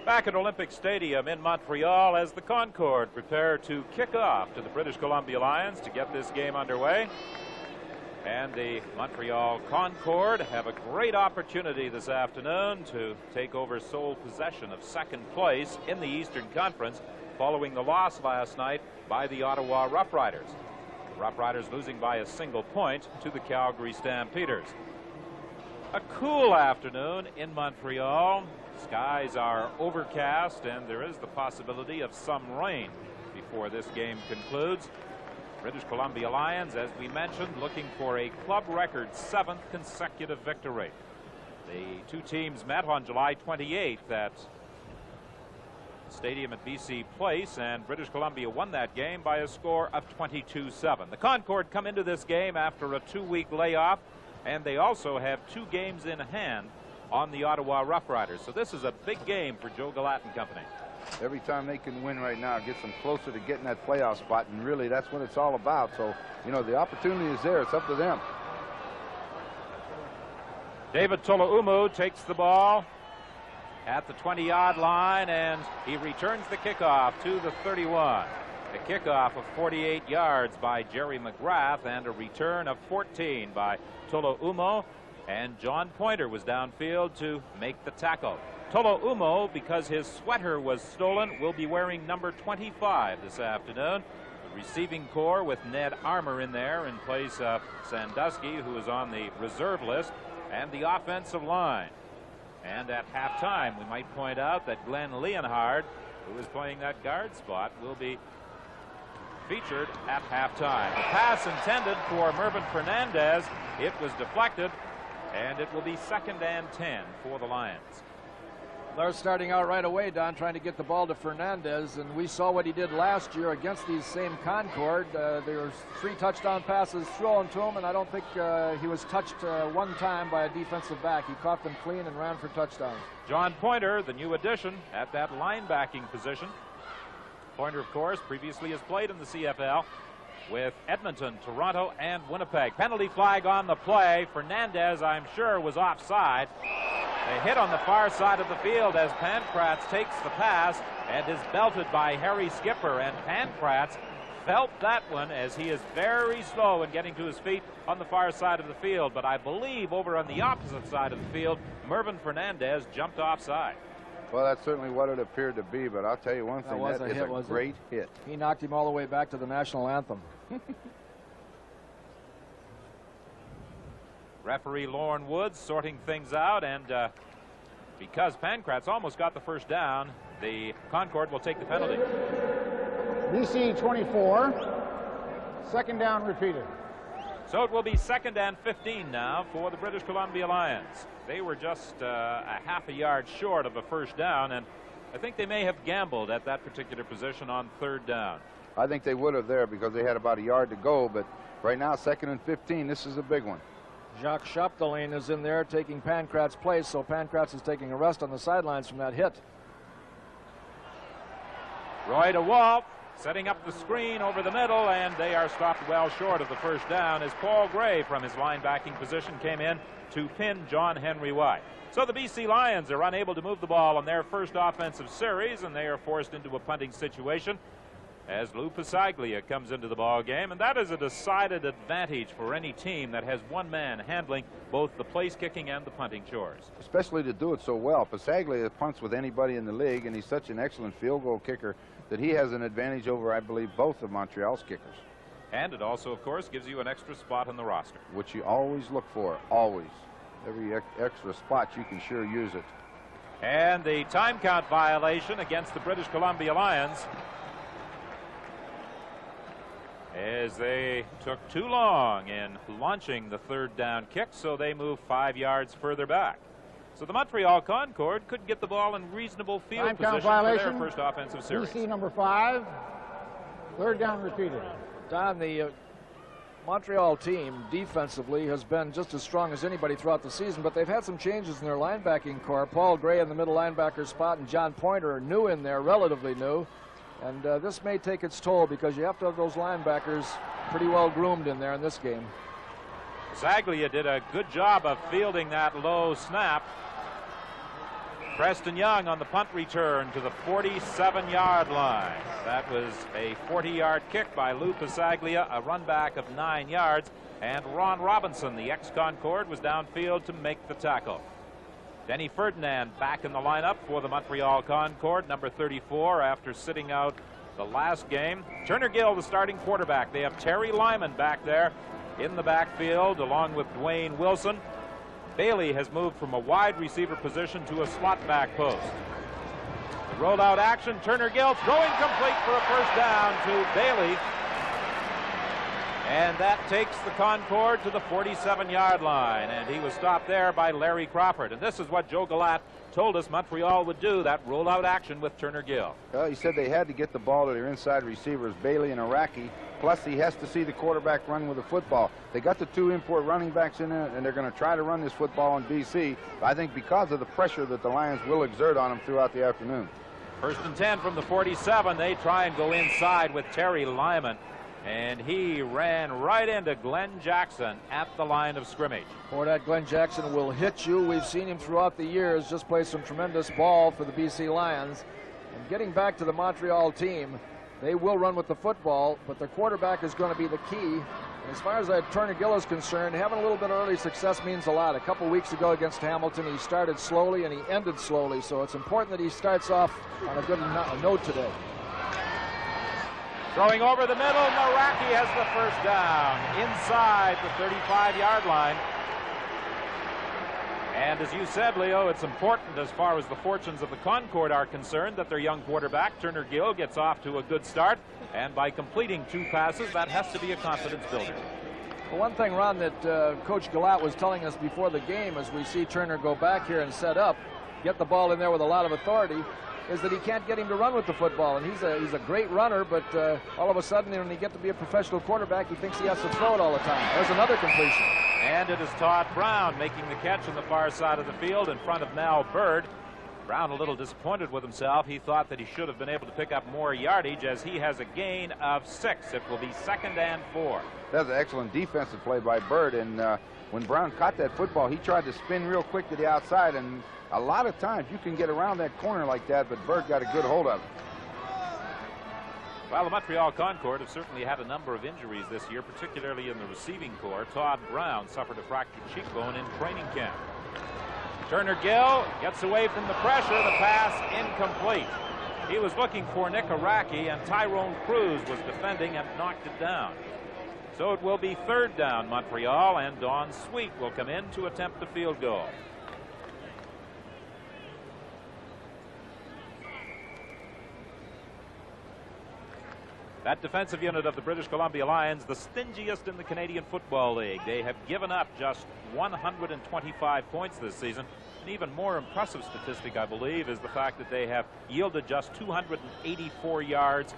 Back at Olympic Stadium in Montreal as the Concordes prepare to kick off to the British Columbia Lions to get this game underway. And the Montreal Concorde have a great opportunity this afternoon to take over sole possession of second place in the Eastern Conference following the loss last night by the Ottawa Rough Riders. The Rough Riders losing by a single point to the Calgary Stampeders. A cool afternoon in Montreal. Skies are overcast and there is the possibility of some rain before this game concludes. British Columbia Lions, as we mentioned, looking for a club record 7th consecutive victory. The two teams met on July 28th at Stadium at BC Place, and British Columbia won that game by a score of 22-7. The Concorde come into this game after a 2-week layoff, and they also have 2 games in hand on the Ottawa Rough Riders. So this is a big game for Joe Galat and company. Every time they can win right now, it gets them closer to getting that playoff spot, and really that's what it's all about. So, you know, the opportunity is there. It's up to them. David Tolaumu takes the ball at the 20-yard line, and he returns the kickoff to the 31. A kickoff of 48 yards by Jerry McGrath and a return of 14 by Tolaumu. And John Pointer was downfield to make the tackle. Tolaumu, because his sweater was stolen, will be wearing number 25 this afternoon. The receiving corps with Ned Armour in there in place of Sandusky, who is on the reserve list, and the offensive line. And at halftime, we might point out that Glenn Leonhard, who is playing that guard spot, will be featured at halftime. The pass intended for Mervyn Fernandez. It was deflected, and it will be 2nd and 10 for the Lions. They're starting out right away, Don, trying to get the ball to Fernandez, and we saw what he did last year against these same Concorde. There was 3 touchdown passes thrown to him, and I don't think he was touched one time by a defensive back. He caught them clean and ran for touchdowns. John Pointer, the new addition at that linebacking position. Pointer, of course, previously has played in the CFL with Edmonton, Toronto, and Winnipeg. Penalty flag on the play. Fernandez, I'm sure, was offside. They hit on the far side of the field as Pankratz takes the pass and is belted by Harry Skipper. And Pankratz felt that one as he is very slow in getting to his feet on the far side of the field. But I believe over on the opposite side of the field, Mervyn Fernandez jumped offside. Well, that's certainly what it appeared to be, but I'll tell you one thing, that is a great hit. He knocked him all the way back to the national anthem. Referee Lorne Woods sorting things out, and because Pankratz almost got the first down, the Concorde will take the penalty. BC 24, 2nd down repeated. So it will be 2nd and 15 now for the British Columbia Lions. They were just a half a yard short of a first down, and I think they may have gambled at that particular position on 3rd down. I think they would have there because they had about a yard to go, but right now 2nd and 15, this is a big one. Jacques Chapdelaine is in there taking Pankratz's place, so Pankratz is taking a rest on the sidelines from that hit. Roy DeWalt setting up the screen over the middle, and they are stopped well short of the first down as Paul Gray from his linebacking position came in to pin John Henry White. So the BC Lions are unable to move the ball on their first offensive series, and they are forced into a punting situation as Lou Pasaglia comes into the ball game, and that is a decided advantage for any team that has one man handling both the place kicking and the punting chores. Especially to do it so well. Pasaglia punts with anybody in the league, and he's such an excellent field goal kicker that he has an advantage over, I believe, both of Montreal's kickers. And it also, of course, gives you an extra spot on the roster, which you always look for, always. Every extra spot, you can sure use it. And the time count violation against the British Columbia Lions, as they took too long in launching the 3rd down kick, so they move 5 yards further back. So the Montreal Concorde could get the ball in reasonable field position for their first offensive series. BC number 5, 3rd down repeated. Don, the Montreal team defensively has been just as strong as anybody throughout the season, but they've had some changes in their linebacking core. Paul Gray in the middle linebacker spot and John Pointer are new in there, relatively new. And this may take its toll because you have to have those linebackers pretty well groomed in there in this game. Zaglia did a good job of fielding that low snap. Preston Young on the punt return to the 47-yard line. That was a 40-yard kick by Lou Pasaglia, a run back of 9 yards, and Ron Robinson, the ex-Concorde, was downfield to make the tackle. Denny Ferdinand back in the lineup for the Montreal Concorde, number 34, after sitting out the last game. Turner Gill, the starting quarterback. They have Terry Lyman back there in the backfield, along with Dwayne Wilson. Bailey has moved from a wide receiver position to a slot back post. The rollout action, Turner Gill throwing complete for a first down to Bailey. And that takes the Concorde to the 47-yard line. And he was stopped there by Larry Crawford. And this is what Joe Galat told us Montreal would do, that rollout action with Turner Gill. Well, he said they had to get the ball to their inside receivers, Bailey and Iraqi. Plus, he has to see the quarterback run with the football. They got the 2 import running backs in there, and they're going to try to run this football on BC. I think because of the pressure that the Lions will exert on them throughout the afternoon. 1st and 10 from the 47. They try and go inside with Terry Lyman. And he ran right into Glenn Jackson at the line of scrimmage. Boy, that Glenn Jackson will hit you. We've seen him throughout the years just play some tremendous ball for the BC Lions. And getting back to the Montreal team, they will run with the football, but the quarterback is going to be the key. As far as Turner Gill is concerned, having a little bit of early success means a lot. A couple weeks ago against Hamilton, he started slowly and he ended slowly, so it's important that he starts off on a good note today. Throwing over the middle, Meraki has the first down inside the 35-yard line. And as you said, Leo, it's important as far as the fortunes of the Concorde are concerned that their young quarterback, Turner Gill, gets off to a good start. And by completing 2 passes, that has to be a confidence builder. Well, one thing, Ron, that Coach Galat was telling us before the game as we see Turner go back here and set up, get the ball in there with a lot of authority, is that he can't get him to run with the football. And he's a great runner, but all of a sudden when he gets to be a professional quarterback, he thinks he has to throw it all the time. There's another completion. And it is Todd Brown making the catch on the far side of the field in front of Mal Bird. Brown a little disappointed with himself. He thought that he should have been able to pick up more yardage as he has a gain of 6. It will be 2nd and 4. That's an excellent defensive play by Bird. And when Brown caught that football, he tried to spin real quick to the outside. And a lot of times you can get around that corner like that, but Bird got a good hold of it. Well, the Montreal Concorde have certainly had a number of injuries this year, particularly in the receiving corps. Todd Brown suffered a fractured cheekbone in training camp. Turner Gill gets away from the pressure. The pass incomplete. He was looking for Nick Araki, and Tyrone Cruz was defending and knocked it down. So it will be 3rd down, Montreal, and Don Sweet will come in to attempt the field goal. That defensive unit of the British Columbia Lions, the stingiest in the Canadian Football League. They have given up just 125 points this season. An even more impressive statistic, I believe, is the fact that they have yielded just 284 yards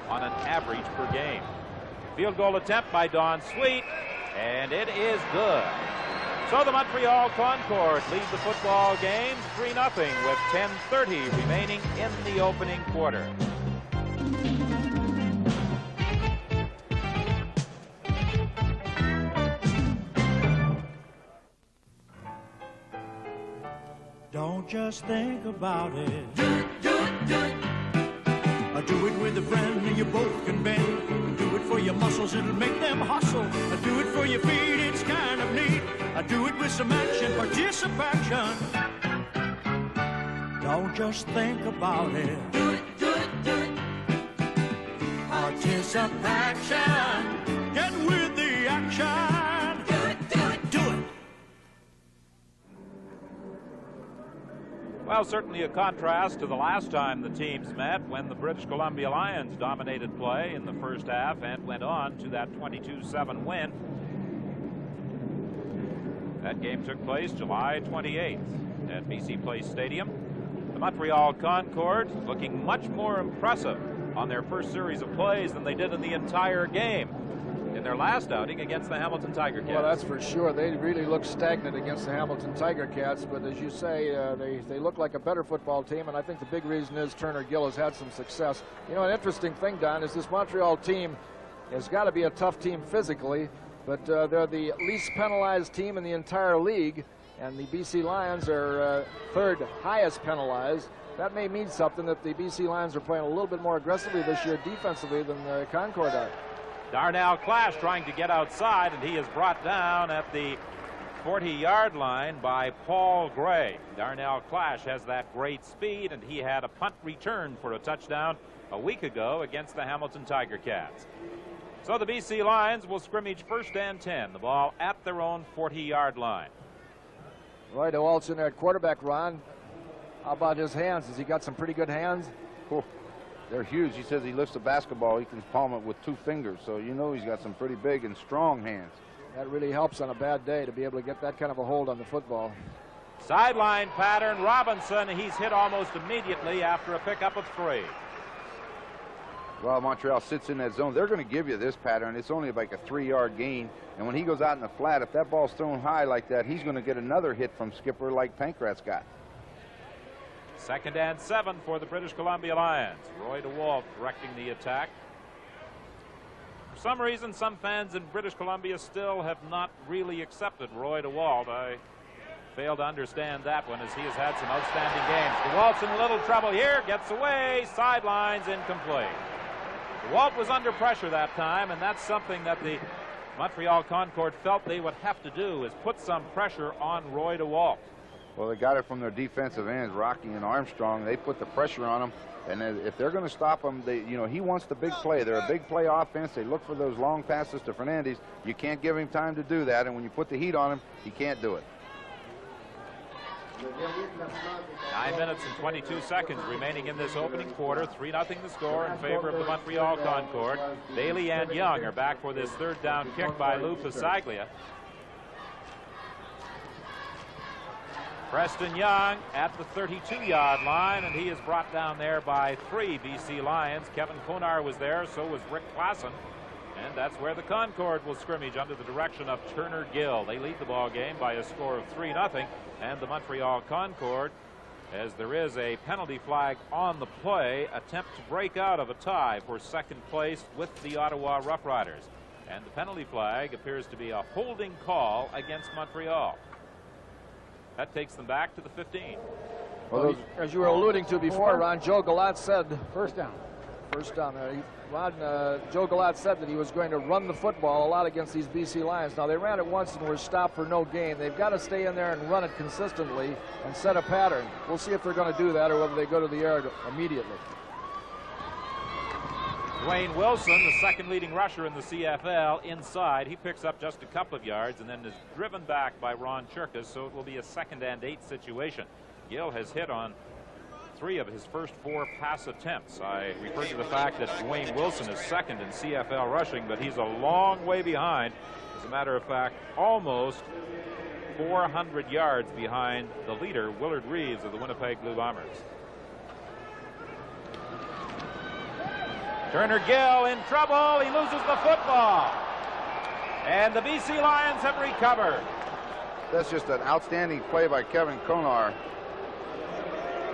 on an average per game. Field goal attempt by Don Sweet, and it is good. So the Montreal Concorde lead the football game 3-0 with 10:30 remaining in the opening quarter. Don't just think about it. Do it, do it, do it. Do it with a friend you both can bend. Do it for your muscles, it'll make them hustle. Do it for your feet, it's kind of neat. Do it with some action, participation. Don't just think about it. Do it, do it, do it. Participation. Get with the action. Do it, do it, do it. Well, certainly a contrast to the last time the teams met, when the British Columbia Lions dominated play in the first half and went on to that 22-7 win. That game took place July 28th at BC Place Stadium. The Montreal Concorde looking much more impressive on their first series of plays than they did in the entire game in their last outing against the Hamilton Tiger Cats. Well, that's for sure. They really look stagnant against the Hamilton Tiger Cats, but as you say, they look like a better football team, and I think the big reason is Turner Gill has had some success. You know, an interesting thing, Don, is this Montreal team has got to be a tough team physically, but they're the least penalized team in the entire league, and the BC Lions are third highest penalized. That may mean something, that the BC Lions are playing a little bit more aggressively this year defensively than the Concord are. Darnell Clash trying to get outside, and he is brought down at the 40-yard line by Paul Gray. Darnell Clash has that great speed, and he had a punt return for a touchdown a week ago against the Hamilton Tiger Cats. So the BC Lions will scrimmage 1st and 10, the ball at their own 40-yard line. Roy DeWalt's in there at quarterback, Ron. How about his hands? Has he got some pretty good hands? Oh, they're huge. He says he lifts a basketball, he can palm it with 2 fingers, so you know he's got some pretty big and strong hands. That really helps on a bad day to be able to get that kind of a hold on the football. Sideline pattern, Robinson, he's hit almost immediately after a pickup of 3. Well, Montreal sits in that zone. They're going to give you this pattern. It's only like a 3-yard gain. And when he goes out in the flat, if that ball's thrown high like that, he's going to get another hit from Skipper like Pankratz got. 2nd and 7 for the British Columbia Lions. Roy DeWalt directing the attack. For some reason, some fans in British Columbia still have not really accepted Roy DeWalt. I fail to understand that one, as he has had some outstanding games. DeWalt's in a little trouble here, gets away, sidelines, incomplete. DeWalt was under pressure that time, and that's something that the Montreal Concord felt they would have to do, is put some pressure on Roy DeWalt. Well, they got it from their defensive ends, Rocky and Armstrong. They put the pressure on him, and if they're going to stop him, he wants the big play. They're a big play offense. They look for those long passes to Fernandez. You can't give him time to do that, and when you put the heat on him, he can't do it. 9 minutes and 22 seconds remaining in this opening quarter. 3-0 the score in favor of the Montreal Concord. Bailey and Young are back for this 3rd down kick by Lou Pasaglia. Preston Young at the 32-yard line, and he is brought down there by 3 BC Lions. Kevin Konar was there, so was Rick Klassen. And that's where the Concord will scrimmage under the direction of Turner Gill. They lead the ball game by a score of 3-0. And the Montreal Concord, as there is a penalty flag on the play, attempt to break out of a tie for 2nd place with the Ottawa Rough Riders. And the penalty flag appears to be a holding call against Montreal. That takes them back to the 15. Well, as you were alluding to before, Ron, Joe Galat said... First down. Joe Galat said that he was going to run the football a lot against these BC Lions. Now, they ran it once and were stopped for no gain. They've got to stay in there and run it consistently and set a pattern. We'll see if they're going to do that or whether they go to the air immediately. Dwayne Wilson, the 2nd leading rusher in the CFL, inside. He picks up just a couple of yards and then is driven back by Ron Churkas, so it will be a 2nd and 8 situation. Gill has hit on 3 of his first 4 pass attempts. I refer to the fact that Dwayne Wilson is 2nd in CFL rushing, but he's a long way behind. As a matter of fact, almost 400 yards behind the leader, Willard Reeves of the Winnipeg Blue Bombers. Turner Gill in trouble. He loses the football. And the BC Lions have recovered. That's just an outstanding play by Kevin Konar.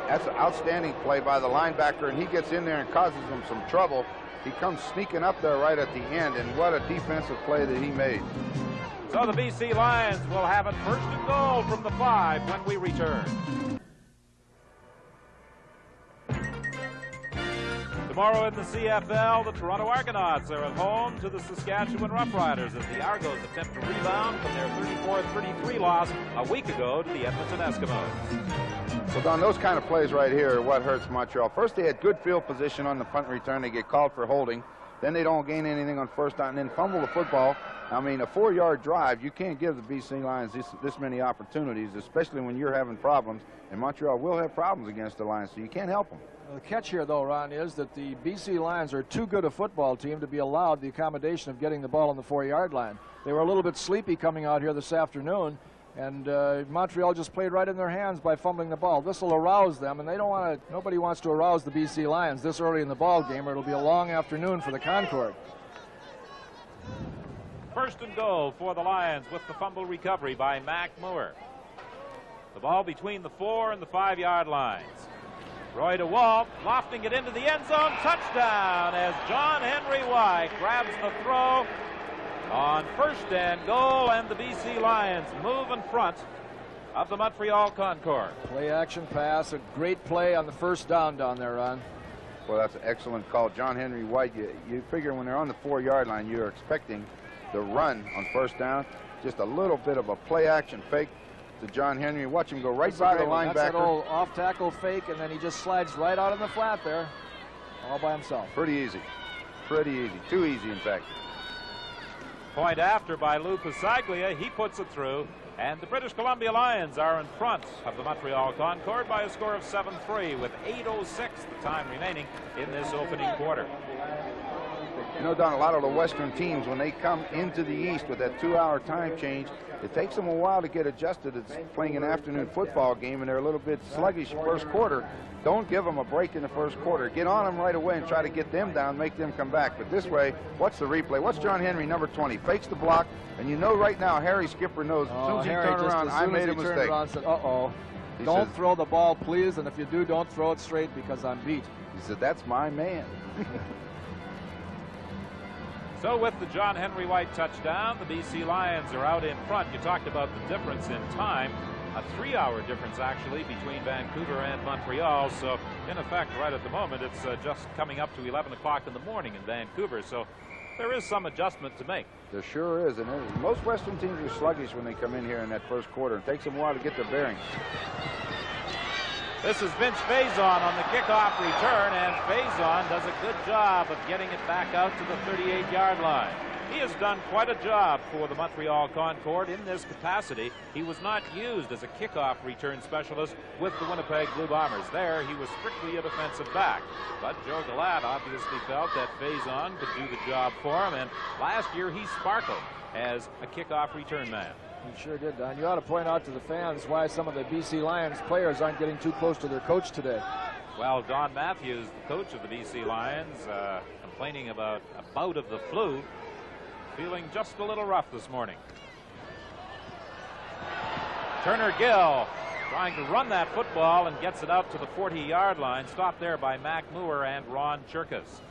That's an outstanding play by the linebacker, and he gets in there and causes them some trouble. He comes sneaking up there right at the end, and what a defensive play that he made. So the BC Lions will have it 1st and goal from the 5 when we return. Tomorrow in the CFL, the Toronto Argonauts are at home to the Saskatchewan Roughriders as the Argos attempt to rebound from their 34-33 loss a week ago to the Edmonton Eskimos. So, Don, those kind of plays right here are what hurts Montreal. First, they had good field position on the punt return. They get called for holding. Then they don't gain anything on 1st down and then fumble the football. I mean, a 4-yard drive, you can't give the BC Lions this many opportunities, especially when you're having problems. And Montreal will have problems against the Lions, so you can't help them. The catch here, though, Ron, is that the BC Lions are too good a football team to be allowed the accommodation of getting the ball on the 4-yard line. They were a little bit sleepy coming out here this afternoon, and Montreal just played right in their hands by fumbling the ball. This will arouse them, and they don't want to. Nobody wants to arouse the BC Lions this early in the ball game, or it'll be a long afternoon for the Concord. 1st and goal for the Lions with the fumble recovery by Mac Moore. The ball between the 4 and the 5-yard lines. Roy DeWalt lofting it into the end zone. Touchdown as John Henry White grabs the throw on 1st and goal, and the BC Lions move in front of the Montreal Concordes. Play action pass, a great play on the first down there, Ron. Well, that's an excellent call. John Henry White, you figure when they're on the 4-yard line, you're expecting the run on first down. Just a little bit of a play action fake to John Henry. Watch him go right by the linebacker. That's that old off-tackle fake, and then he just slides right out in the flat there, all by himself. Pretty easy. Pretty easy. Too easy, in fact. Point after by Lou Pasaglia. He puts it through. And the British Columbia Lions are in front of the Montreal Concorde by a score of 7-3 with 8:06 the time remaining in this opening quarter. You know, Don, a lot of the Western teams, when they come into the East with that 2-hour time change, it takes them a while to get adjusted. It's playing an afternoon football game, and they're a little bit sluggish first quarter. Don't give them a break in the first quarter. Get on them right away and try to get them down, make them come back. But this way, watch the replay. Watch John Henry, number 20, fakes the block, and you know right now Harry Skipper knows as soon as he turned around, I made a mistake. Said, uh-oh, don't throw the ball, please, and if you do, don't throw it straight because I'm beat. He said, that's my man. So with the John Henry White touchdown, the BC Lions are out in front. You talked about the difference in time. A 3-hour difference, actually, between Vancouver and Montreal. So, in effect, right at the moment, it's just coming up to 11 o'clock in the morning in Vancouver. So, there is some adjustment to make. There sure is. And most Western teams are sluggish when they come in here in that first quarter. It takes them a while to get their bearings. This is Vince Faison on the kickoff return, and Faison does a good job of getting it back out to the 38-yard line. He has done quite a job for the Montreal Concorde in this capacity. He was not used as a kickoff return specialist with the Winnipeg Blue Bombers. There, he was strictly a defensive back. But Joe Galat obviously felt that Faison could do the job for him, and last year he sparkled as a kickoff return man. He sure did, Don. You ought to point out to the fans why some of the BC Lions players aren't getting too close to their coach today. Well, Don Matthews, the coach of the BC Lions, complaining about a bout of the flu, feeling just a little rough this morning. Turner Gill trying to run that football and gets it out to the 40-yard line. Stopped there by Mac Moore and Ron Churkas.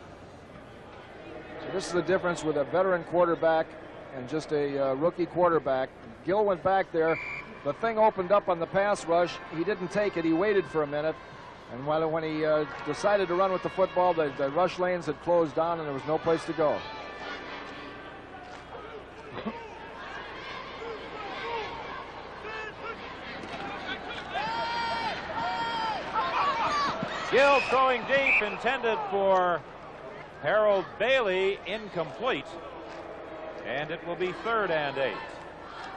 So this is the difference with a veteran quarterback and just a rookie quarterback. Gill went back there. The thing opened up on the pass rush. He didn't take it. He waited for a minute. And when he decided to run with the football, the rush lanes had closed down and there was no place to go. Gill throwing deep, intended for Harold Bailey, incomplete. And it will be 3rd and 8.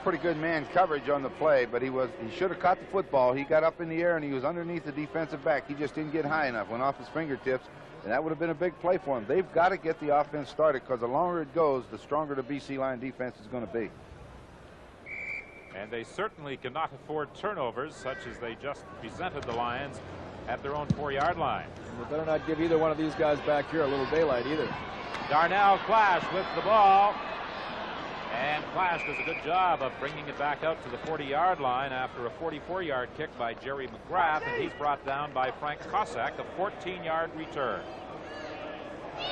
Pretty good man coverage on the play, but he should have caught the football. He got up in the air and he was underneath the defensive back. He just didn't get high enough, went off his fingertips, and that would have been a big play for him. They've got to get the offense started, because the longer it goes, the stronger the BC Lion defense is going to be. And they certainly cannot afford turnovers, such as they just presented the Lions at their own 4-yard line. And they better not give either one of these guys back here a little daylight either. Darnell Clash with the ball. And Clash does a good job of bringing it back out to the 40-yard line after a 44-yard kick by Jerry McGrath, and he's brought down by Frank Cossack, a 14-yard return.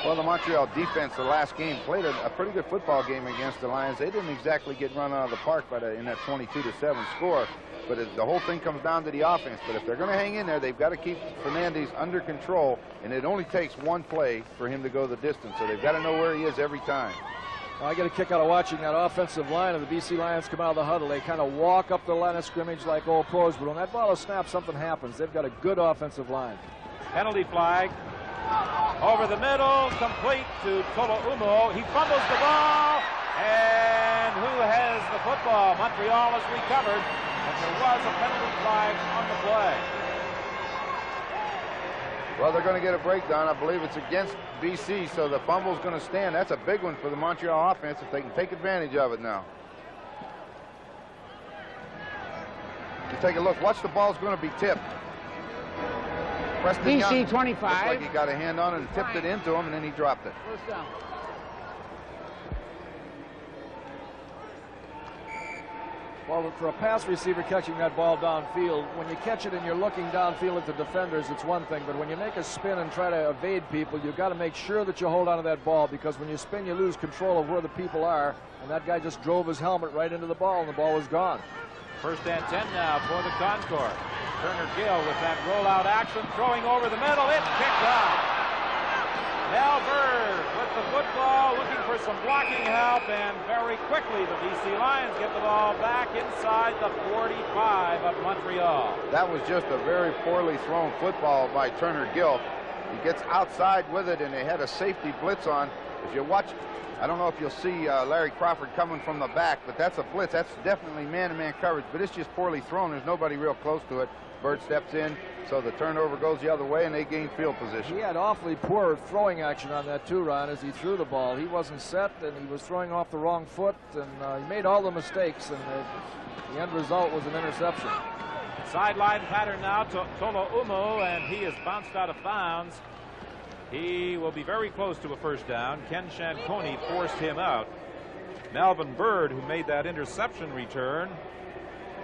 Well, the Montreal defense the last game played a pretty good football game against the Lions. They didn't exactly get run out of the park in that 22-7 score, but the whole thing comes down to the offense. But if they're going to hang in there, they've got to keep Fernandez under control, and it only takes one play for him to go the distance, so they've got to know where he is every time. I get a kick out of watching that offensive line of the BC Lions come out of the huddle. They kind of walk up the line of scrimmage like old pros, but when that ball is snapped, something happens. They've got a good offensive line. Penalty flag. Over the middle, complete to Tolo Umo. He fumbles the ball, and who has the football? Montreal has recovered, and there was a penalty flag on the play. Well, they're going to get a breakdown. I believe it's against BC, so the fumble's going to stand. That's a big one for the Montreal offense if they can take advantage of it now. You take a look. Watch, the ball's going to be tipped. Preston BC Young 25. looks like he got a hand on it and tipped it into him, and then he dropped it. First down. Well, for a pass receiver catching that ball downfield, when you catch it and you're looking downfield at the defenders, it's one thing. But when you make a spin and try to evade people, you've got to make sure that you hold on to that ball, because when you spin, you lose control of where the people are. And that guy just drove his helmet right into the ball, and the ball was gone. First and 10 now for the Concord. Turner Gill with that rollout action, throwing over the middle. It's picked up. Mel Bird with the football, looking for some blocking help, and very quickly the BC Lions get the ball back inside the 45 of Montreal. That was just a very poorly thrown football by Turner Gill. He gets outside with it, and they had a safety blitz on. If you watch, I don't know if you'll see Larry Crawford coming from the back, but that's a blitz. That's definitely man-to-man coverage, but it's just poorly thrown. There's nobody real close to it. Bird steps in, so the turnover goes the other way, and they gain field position. He had awfully poor throwing action on that too, Ron, as he threw the ball. He wasn't set, and he was throwing off the wrong foot, and he made all the mistakes, and the end result was an interception. Sideline pattern now to Tolo Umo, and he is bounced out of bounds. He will be very close to a first down. Ken Shanconi forced him out. Melvin Bird, who made that interception return,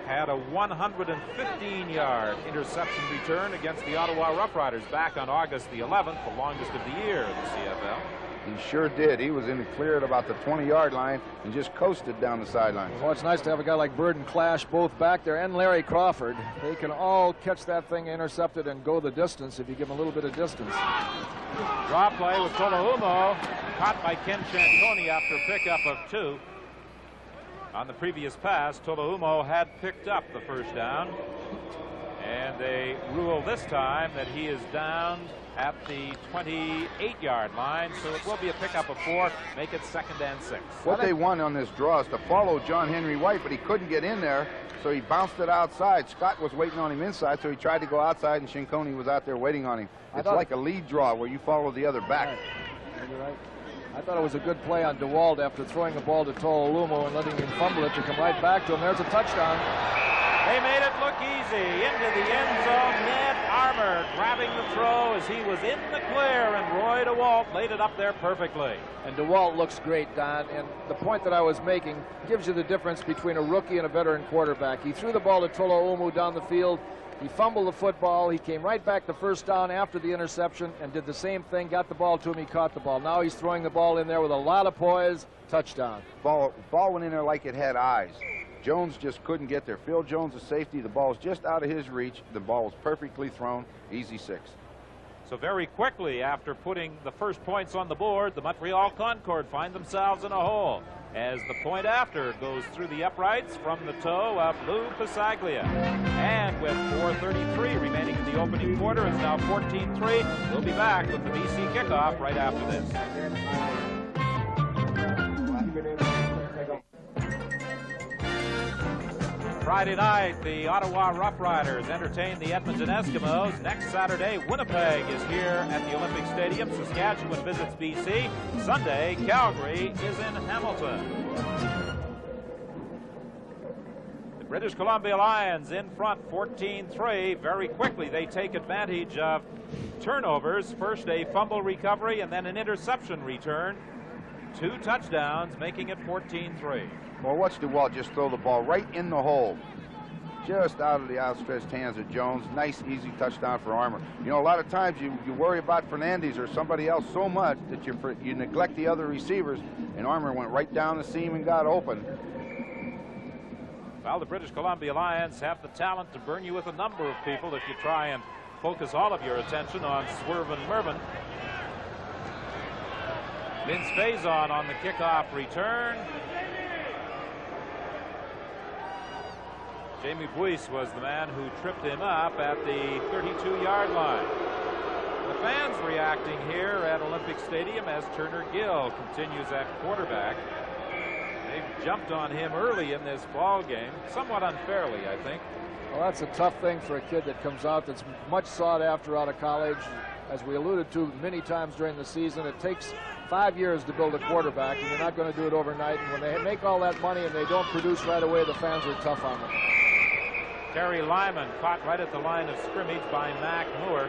had a 115-yard interception return against the Ottawa Roughriders back on August the 11th, the longest of the year in the CFL. He sure did. He was in the clear at about the 20-yard line and just coasted down the sideline. Well, it's nice to have a guy like Bird and Clash both back there, and Larry Crawford. They can all catch that thing intercepted and go the distance if you give them a little bit of distance. Draw play with Tolaumo, caught by Ken Shanconi after a pickup of 2. On the previous pass, Tolaumo had picked up the first down, and they rule this time that he is down at the 28-yard line, so it will be a pickup of 4, make it 2nd and 6. What they want on this draw is to follow John Henry White, but he couldn't get in there, so he bounced it outside. Scott was waiting on him inside, so he tried to go outside, and Shanconi was out there waiting on him. It's like a lead draw where you follow the other back. Right. You're right. I thought it was a good play on DeWalt after throwing the ball to Tolaumo and letting him fumble it to come right back to him. There's a touchdown. They made it look easy. Into the end zone. Ned Armour grabbing the throw as he was in the clear, and Roy DeWalt laid it up there perfectly. And DeWalt looks great, Don, and the point that I was making gives you the difference between a rookie and a veteran quarterback. He threw the ball to Tolaumo down the field. He fumbled the football. He came right back the first down after the interception and did the same thing, got the ball to him, he caught the ball. Now he's throwing the ball in there with a lot of poise. Touchdown. Ball went in there like it had eyes. Jones just couldn't get there. Phil Jones, the safety, the ball was just out of his reach. The ball was perfectly thrown. Easy 6. So very quickly after putting the first points on the board, the Montreal Concord find themselves in a hole as the point after goes through the uprights from the toe of Lou Pasaglia. And with 4:33 remaining in the opening quarter, it's now 14-3. We'll be back with the BC kickoff right after this. Friday night, the Ottawa Roughriders entertain the Edmonton Eskimos. Next Saturday, Winnipeg is here at the Olympic Stadium. Saskatchewan visits BC. Sunday, Calgary is in Hamilton. The British Columbia Lions in front, 14-3. Very quickly, they take advantage of turnovers. First, a fumble recovery, and then an interception return. 2 touchdowns, making it 14-3. Well, watch DeWalt just throw the ball right in the hole, just out of the outstretched hands of Jones. Nice, easy touchdown for Armour. You know, a lot of times you worry about Fernandez or somebody else so much that you neglect the other receivers, and Armour went right down the seam and got open. Well, the British Columbia Lions have the talent to burn you with a number of people if you try and focus all of your attention on Swervin Mervin. Vince Faison on the kickoff return. Jamie Buis was the man who tripped him up at the 32-yard line. The fans reacting here at Olympic Stadium as Turner Gill continues at quarterback. They've jumped on him early in this ball game, somewhat unfairly, I think. Well, that's a tough thing for a kid that comes out that's much sought after out of college. As we alluded to many times during the season, it takes 5 years to build a quarterback, and you're not going to do it overnight. And when they make all that money and they don't produce right away, the fans are tough on them. Terry Lyman caught right at the line of scrimmage by Mac Moore.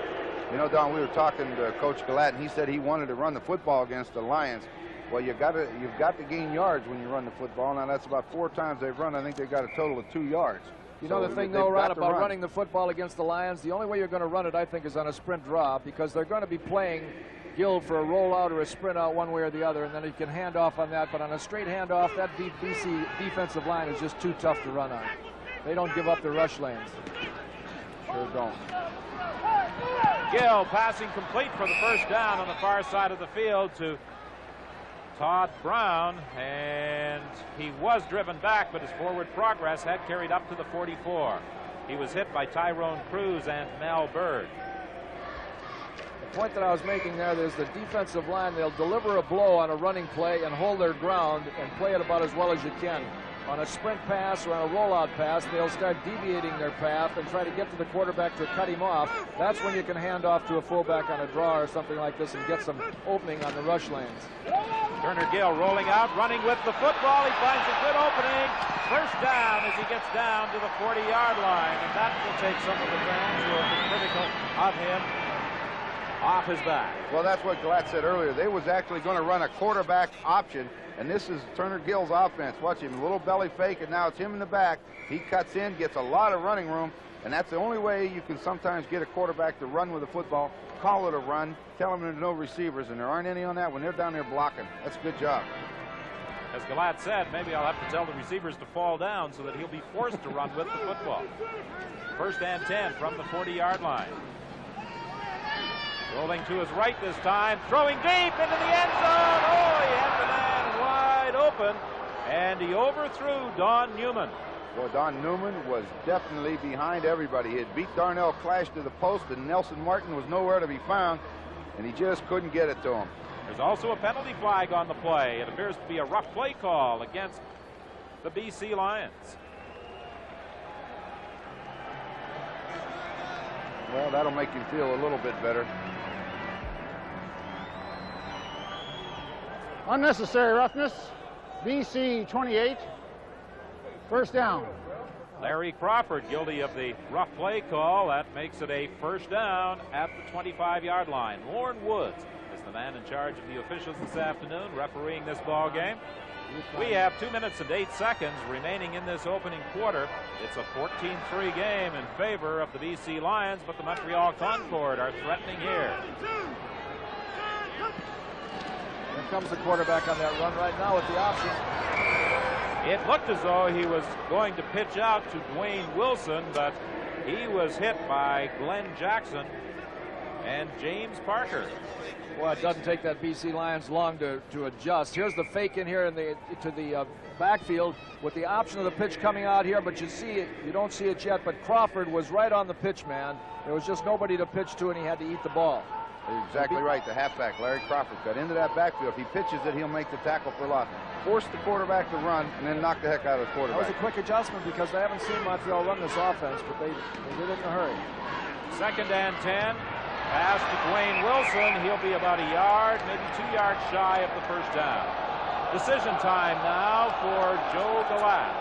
You know, Don, we were talking to Coach Gallatin. He said he wanted to run the football against the Lions. Well, you've got to gain yards when you run the football. Now, that's about 4 times they've run. I think they've got a total of 2 yards. You know the thing, though, Ron, about running the football against the Lions, the only way you're going to run it, I think, is on a sprint draw, because they're going to be playing Gill for a rollout or a sprint out one way or the other, and then you can hand off on that. But on a straight handoff, that BC defensive line is just too tough to run on. They don't give up their rush lanes. Sure don't. Gill passing complete for the first down on the far side of the field to Todd Brown, and he was driven back, but his forward progress had carried up to the 44. He was hit by Tyrone Cruz and Mel Bird. The point that I was making there is the defensive line, they'll deliver a blow on a running play and hold their ground and play it about as well as you can. On a sprint pass or on a rollout pass, they'll start deviating their path and try to get to the quarterback to cut him off. That's when you can hand off to a fullback on a draw or something like this and get some opening on the rush lanes. Turner Gill rolling out, running with the football. He finds a good opening. First down as he gets down to the 40-yard line, and that will take some of the fans who have been critical of him off his back. Well, that's what Glatt said earlier. They was actually going to run a quarterback option, and this is Turner Gill's offense. Watch him, a little belly fake, and now it's him in the back. He cuts in, gets a lot of running room, and that's the only way you can sometimes get a quarterback to run with the football. Call it a run, tell them there's no receivers, and there aren't any on that when they're down there blocking. That's a good job. As Glatt said, maybe I'll have to tell the receivers to fall down so that he'll be forced to run with the football. First and 10 from the 40-yard line. Rolling to his right this time, throwing deep into the end zone. Oh, he had the man wide open, and he overthrew Don Newman. Well, Don Newman was definitely behind everybody. He had beat Darnell Clash to the post, and Nelson Martin was nowhere to be found, and he just couldn't get it to him. There's also a penalty flag on the play. It appears to be a rough play call against the BC Lions. Well, that'll make him feel a little bit better. Unnecessary roughness. BC 28. First down. Larry Crawford guilty of the rough play call. That makes it a first down at the 25-yard line. Lorne Woods is the man in charge of the officials this afternoon, refereeing this ball game. We have 2 minutes and 8 seconds remaining in this opening quarter. It's a 14-3 game in favor of the BC Lions, but the Montreal Concord are threatening here. Here comes the quarterback on that run right now with the option. It looked as though he was going to pitch out to Dwayne Wilson, but he was hit by Glenn Jackson and James Parker. Well, it doesn't take that BC Lions long to adjust. Here's the fake in here to the backfield with the option of the pitch coming out here, but you see it, you don't see it yet, but Crawford was right on the pitch, man. There was just nobody to pitch to, and he had to eat the ball. You're exactly right. The halfback, Larry Crawford, got into that backfield. If he pitches it, he'll make the tackle for loss. Force the quarterback to run, and then knock the heck out of the quarterback. That was a quick adjustment because they haven't seen Montreal run this offense, but they did it in a hurry. Second and 10. Pass to Dwayne Wilson. He'll be about a yard, maybe 2 yards shy of the first down. Decision time now for Joe Galat.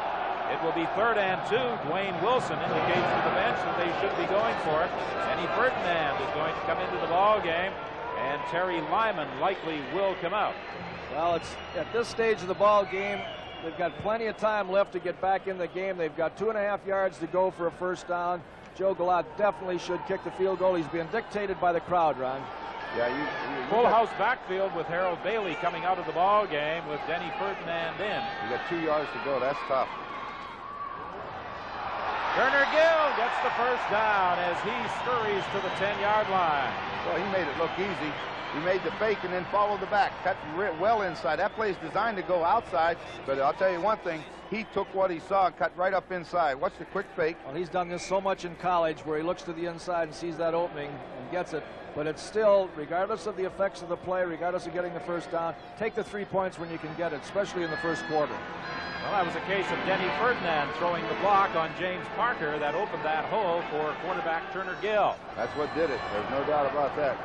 It will be 3rd and 2. Dwayne Wilson indicates to the bench that they should be going for it. Denny Ferdinand is going to come into the ball game, and Terry Lyman likely will come out. Well, it's at this stage of the ball game, they've got plenty of time left to get back in the game. They've got 2.5 yards to go for a first down. Joe Galat definitely should kick the field goal. He's being dictated by the crowd, Ron. Yeah, you Full house backfield with Harold Bailey coming out of the ball game with Denny Ferdinand in. You got 2 yards to go. That's tough. Turner Gill gets the first down as he scurries to the 10-yard line. Well, he made it look easy. He made the fake and then followed the back. Cut well inside. That play is designed to go outside, but I'll tell you one thing. He took what he saw and cut right up inside. Watch the quick fake. Well, he's done this so much in college where he looks to the inside and sees that opening and gets it. But it's still, regardless of the effects of the play, regardless of getting the first down, take the 3 points when you can get it, especially in the first quarter. Well, that was a case of Denny Ferdinand throwing the block on James Parker that opened that hole for quarterback Turner Gill. That's what did it. There's no doubt about that.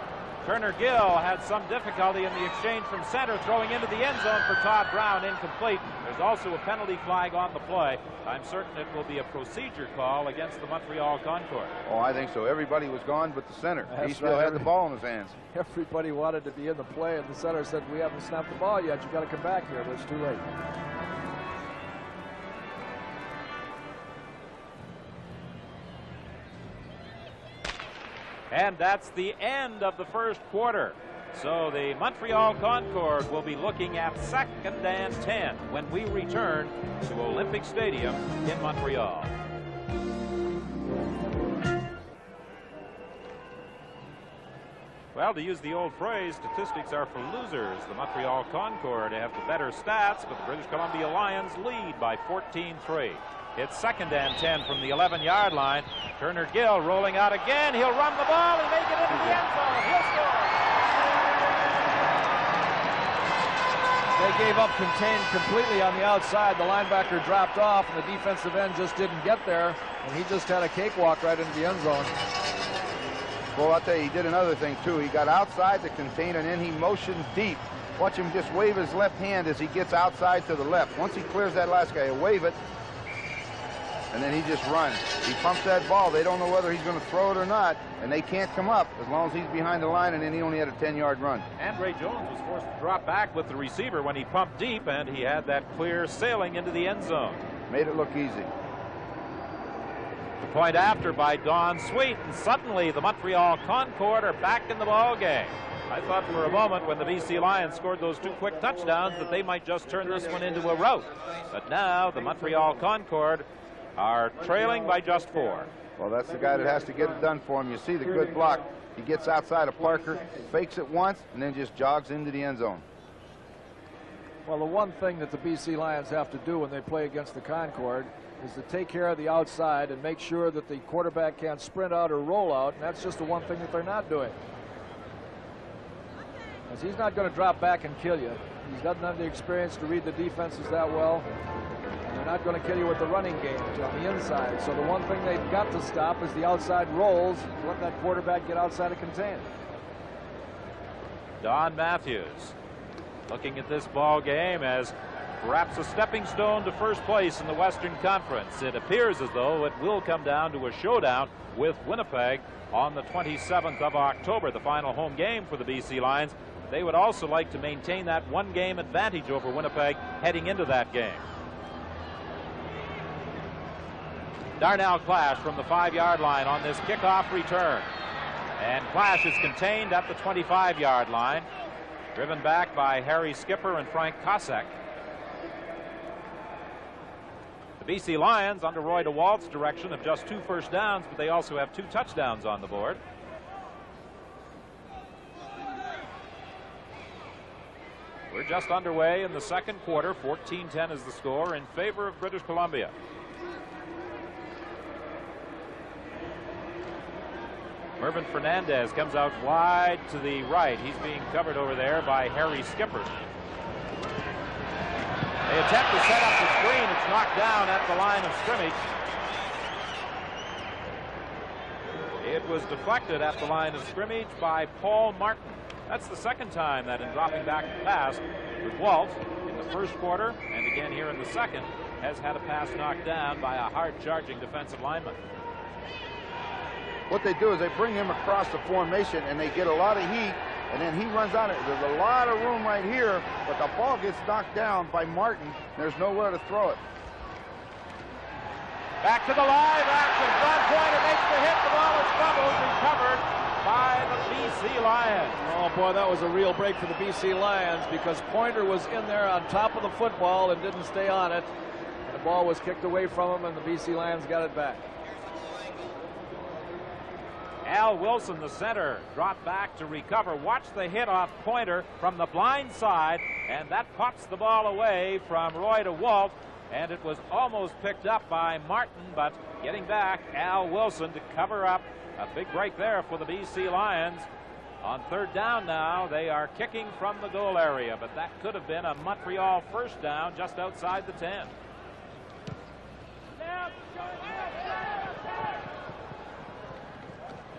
Turner Gill had some difficulty in the exchange from center, throwing into the end zone for Todd Brown, incomplete. There's also a penalty flag on the play. I'm certain it will be a procedure call against the Montreal Concord. Oh, I think so. Everybody was gone but the center. That's He still right. had the ball in his hands. Everybody wanted to be in the play, and the center said, we haven't snapped the ball yet. You've got to come back here, but it's too late. And that's the end of the first quarter. So the Montreal Concord will be looking at 2nd and 10 when we return to Olympic Stadium in Montreal. Well, to use the old phrase, statistics are for losers. The Montreal Concordes have the better stats, but the British Columbia Lions lead by 14-3. It's 2nd and 10 from the 11-yard line. Turner Gill rolling out again. He'll run the ball. He'll make it into the end zone. He'll score. They gave up contained completely on the outside. The linebacker dropped off, and the defensive end just didn't get there, and he just had a cakewalk right into the end zone. Well, I'll tell you, he did another thing, too. He got outside the contain, and then he motioned deep. Watch him just wave his left hand as he gets outside to the left. Once he clears that last guy, he'll wave it, and then he just runs. He pumps that ball. They don't know whether he's going to throw it or not, and they can't come up as long as he's behind the line, and then he only had a 10-yard run. Andre Jones was forced to drop back with the receiver when he pumped deep, and he had that clear sailing into the end zone. Made it look easy. The point after by Don Sweet, and suddenly the Montreal Concordes are back in the ball game. I thought for a moment when the BC Lions scored those 2 quick touchdowns that they might just turn this one into a rout. But now the Montreal Concordes are trailing by just 4. Well, that's the guy that has to get it done for him. You see the good block. He gets outside of Parker, fakes it once, and then just jogs into the end zone. Well, the one thing that the BC Lions have to do when they play against the Concord is to take care of the outside and make sure that the quarterback can't sprint out or roll out, and that's just the one thing that they're not doing. Because he's not going to drop back and kill you. He's doesn't have the experience to read the defenses that well. And they're not going to kill you with the running game on the inside. So the one thing they've got to stop is the outside rolls, let that quarterback get outside of contain. Don Matthews looking at this ball game as perhaps a stepping stone to first place in the Western Conference. It appears as though it will come down to a showdown with Winnipeg on the 27th of October, the final home game for the BC Lions. They would also like to maintain that 1-game advantage over Winnipeg heading into that game. Darnell Clash from the 5-yard line on this kickoff return. And Clash is contained at the 25-yard line, driven back by Harry Skipper and Frank Kosek. The BC Lions, under Roy DeWalt's direction, have just 2 first downs, but they also have 2 touchdowns on the board. We're just underway in the second quarter. 14-10 is the score in favor of British Columbia. Mervyn Fernandez comes out wide to the right. He's being covered over there by Harry Skipper. They attempt to set up the screen. It's knocked down at the line of scrimmage. It was deflected at the line of scrimmage by Paul Martin. That's the second time that in dropping back to pass, DeWalt in the first quarter and again here in the second has had a pass knocked down by a hard-charging defensive lineman. What they do is they bring him across the formation and they get a lot of heat, and then he runs out. There's a lot of room right here, but the ball gets knocked down by Martin. There's nowhere to throw it. Back to the live action. John Pointer makes the hit. The ball is fumbled, recovered by the BC Lions. Oh boy, that was a real break for the BC Lions because Pointer was in there on top of the football and didn't stay on it. And the ball was kicked away from him and the BC Lions got it back. Al Wilson, the center, dropped back to recover. Watch the hit off Pointer from the blind side, and that pops the ball away from Roy DeWalt, and it was almost picked up by Martin, but getting back, Al Wilson to cover up. A big break there for the BC Lions. On third down now, they are kicking from the goal area, but that could have been a Montreal first down just outside the 10.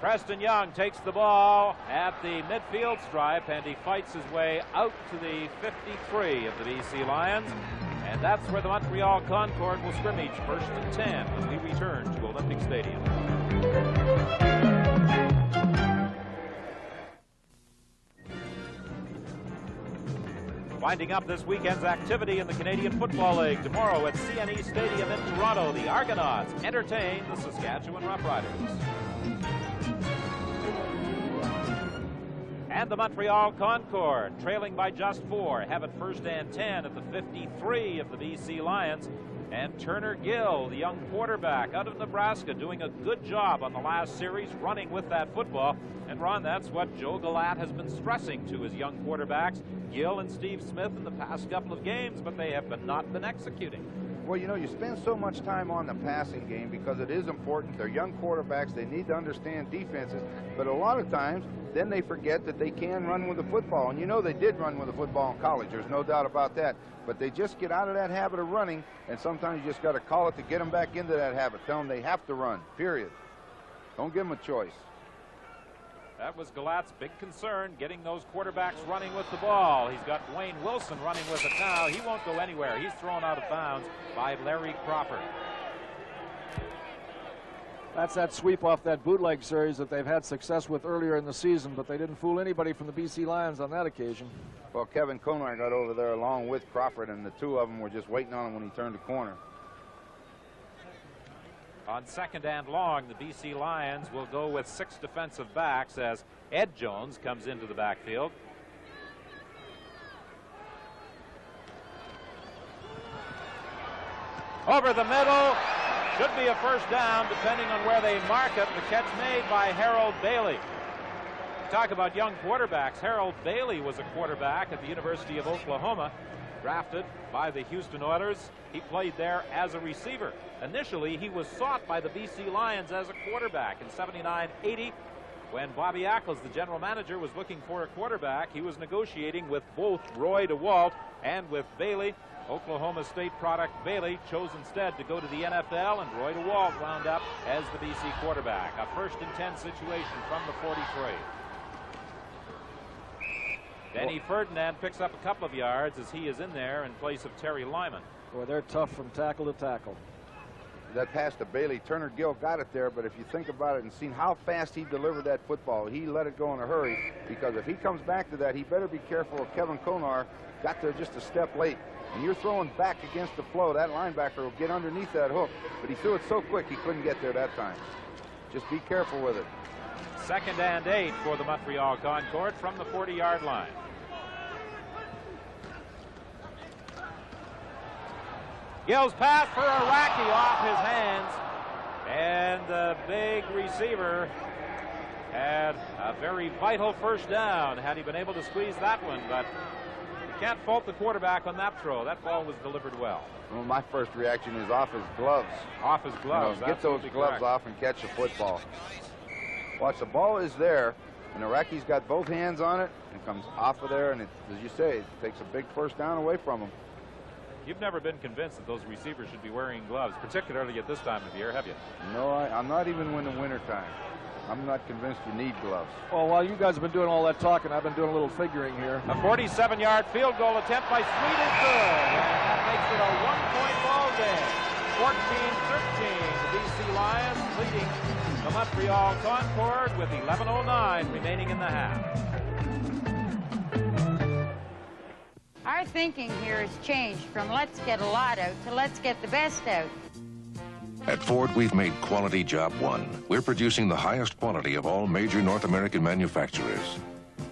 Preston Young takes the ball at the midfield stripe, and he fights his way out to the 53 of the BC Lions. And that's where the Montreal Concord will scrimmage 1st and 10 as we return to Olympic Stadium. Winding up this weekend's activity in the Canadian Football League. Tomorrow at CNE Stadium in Toronto, the Argonauts entertain the Saskatchewan Roughriders. And the Montreal Concord, trailing by just 4, have it 1st and 10 at the 53 of the BC Lions And Turner Gill, the young quarterback out of Nebraska, doing a good job on the last series running with that football. And Ron, that's what Joe Galat has been stressing to his young quarterbacks, Gill and Steve Smith, in the past couple of games, but they have not been executing. Well, you know, you spend so much time on the passing game because it is important. They're young quarterbacks. They need to understand defenses. But a lot of times, then they forget that they can run with the football. And you know they did run with the football in college. There's no doubt about that. But they just get out of that habit of running, and sometimes you just got to call it to get them back into that habit. Tell them they have to run, period. Don't give them a choice. That was Galat's big concern, getting those quarterbacks running with the ball. He's got Dwayne Wilson running with it now. He won't go anywhere. He's thrown out of bounds by Larry Crawford. That's that sweep off that bootleg series that they've had success with earlier in the season, but they didn't fool anybody from the BC Lions on that occasion. Well, Kevin Konar got over there along with Crawford, and the two of them were just waiting on him when he turned the corner. On second and long, the BC Lions will go with 6 defensive backs as Ed Jones comes into the backfield. Over the middle, should be a first down depending on where they mark it. The catch made by Harold Bailey. Talk about young quarterbacks. Harold Bailey was a quarterback at the University of Oklahoma, drafted by the Houston Oilers. He played there as a receiver. Initially, he was sought by the BC Lions as a quarterback in 79-80. When Bobby Ackles, the general manager, was looking for a quarterback, he was negotiating with both Roy DeWalt and with Bailey. Oklahoma State product Bailey chose instead to go to the NFL, and Roy DeWalt wound up as the BC quarterback. A 1st and 10 situation from the 43. Denny Ferdinand picks up a couple of yards as he is in there in place of Terry Lyman. Boy, they're tough from tackle to tackle. That pass to Bailey, Turner Gill got it there, but if you think about it and seen how fast he delivered that football, he let it go in a hurry, because if he comes back to that, he better be careful of Kevin Konar. Got there just a step late. And you're throwing back against the flow. That linebacker will get underneath that hook, but he threw it so quick he couldn't get there that time. Just be careful with it. 2nd and 8 for the Montreal Concorde from the 40-yard line. Gill's pass for Iraqi off his hands, and the big receiver had a very vital first down had he been able to squeeze that one, but you can't fault the quarterback on that throw. That ball was delivered well. Well, my first reaction is off his gloves. Off his gloves. You know, get those gloves off and catch the football. Watch, the ball is there, and Iraqi's got both hands on it and comes off of there, and it, as you say, it takes a big first down away from him. You've never been convinced that those receivers should be wearing gloves, particularly at this time of year, have you? No, I'm not even in the wintertime. I'm not convinced you need gloves. Well, while you guys have been doing all that talking, I've been doing a little figuring here. A 47-yard field goal attempt by Sweet is good, and that makes it a 1-point ball game. 14-13, the BC Lions leading the Montreal Concorde with 11:09 remaining in the half. Our thinking here has changed from let's get a lot out to let's get the best out. At Ford, we've made quality job one. We're producing the highest quality of all major North American manufacturers.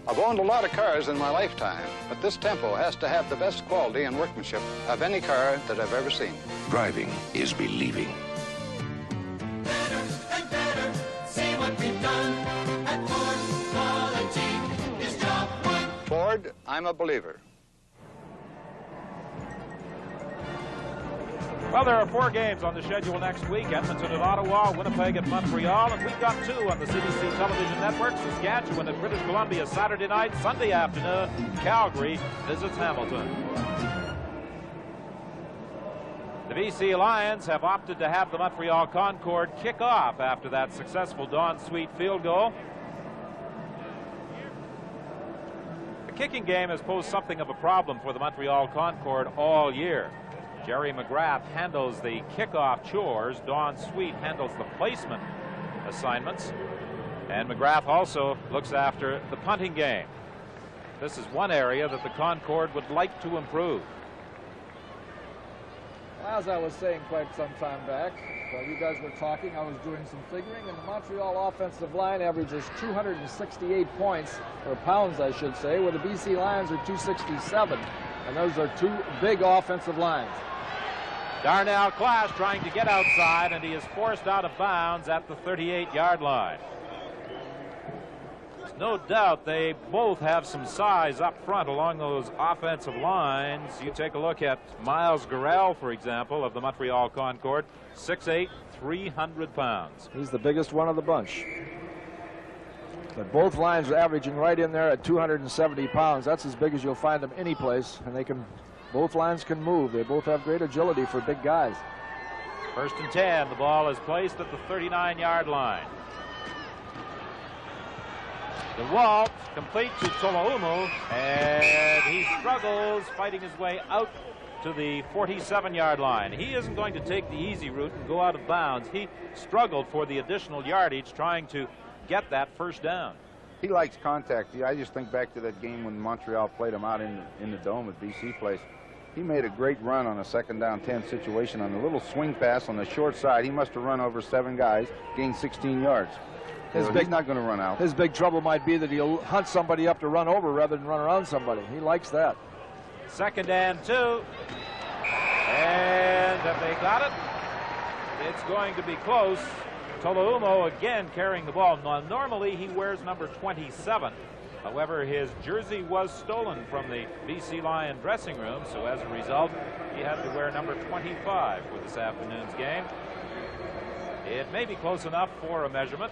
I've owned a lot of cars in my lifetime, but this Tempo has to have the best quality and workmanship of any car that I've ever seen. Driving is believing. Better and better, see what we've done at Ford. Quality is job one. Ford, I'm a believer. Well, there are 4 games on the schedule next week. Edmonton at Ottawa, Winnipeg at Montreal, and we've got 2 on the CBC television network. Saskatchewan at British Columbia Saturday night. Sunday afternoon, Calgary visits Hamilton. The BC Lions have opted to have the Montreal Concorde kick off after that successful Don Sweet field goal. The kicking game has posed something of a problem for the Montreal Concorde all year. Jerry McGrath handles the kickoff chores. Don Sweet handles the placement assignments. And McGrath also looks after the punting game. This is one area that the Concorde would like to improve. As I was saying quite some time back, while you guys were talking, I was doing some figuring, and the Montreal offensive line averages 268 points, or pounds I should say, where the BC Lions are 267. And those are 2 big offensive lines. Darnell Clash trying to get outside, and he is forced out of bounds at the 38-yard line. There's no doubt they both have some size up front along those offensive lines. You take a look at Miles Gurrell, for example, of the Montreal Concorde, 6'8", 300 pounds. He's the biggest one of the bunch. But both lines are averaging right in there at 270 pounds. That's as big as you'll find them any place, and they can. Both lines can move. They both have great agility for big guys. 1st and 10. The ball is placed at the 39-yard line. The waltz complete to Tolaumu, and he struggles fighting his way out to the 47-yard line. He isn't going to take the easy route and go out of bounds. He struggled for the additional yardage trying to get that first down. He likes contact. I just think back to that game when Montreal played him out in the dome at BC Place. He made a great run on a 2nd down 10 situation on a little swing pass on the short side. He must have run over 7 guys, gained 16 yards. He's not going to run out. His big trouble might be that he'll hunt somebody up to run over rather than run around somebody. He likes that. 2nd and 2. And have they got it? It's going to be close. Tolaumu again carrying the ball. Now, normally he wears number 27. However, his jersey was stolen from the BC Lion dressing room, so as a result, he had to wear number 25 for this afternoon's game. It may be close enough for a measurement.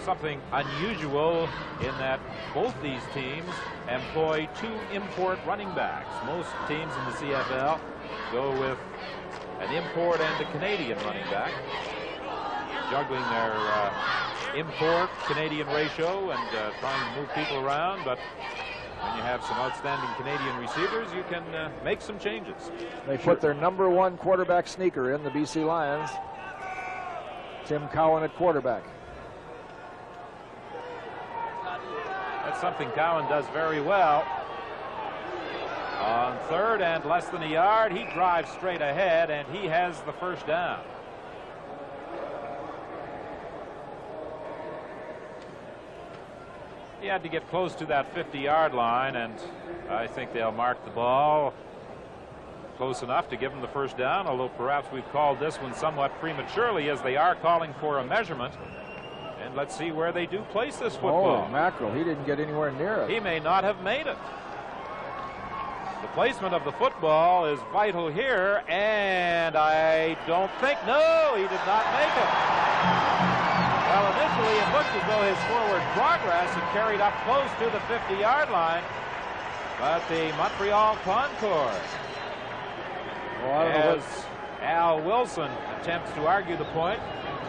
Something unusual in that both these teams employ 2 import running backs. Most teams in the CFL go with an import and a Canadian running back, juggling their import Canadian ratio and trying to move people around. But when you have some outstanding Canadian receivers, you can make some changes. They put their number 1 quarterback sneaker in, the BC Lions. Tim Cowan at quarterback. That's something Cowan does very well. On 3rd and less than a yard, he drives straight ahead, and he has the first down. He had to get close to that 50-yard line, and I think they'll mark the ball close enough to give him the first down, although perhaps we've called this one somewhat prematurely, as they are calling for a measurement. And let's see where they do place this football. Oh, mackerel. He didn't get anywhere near it. He may not have made it. The placement of the football is vital here, and I don't think, no, he did not make it. Well, initially it looked as though his forward progress had carried up close to the 50-yard line, but the Montreal Concordes, as Al Wilson attempts to argue the point.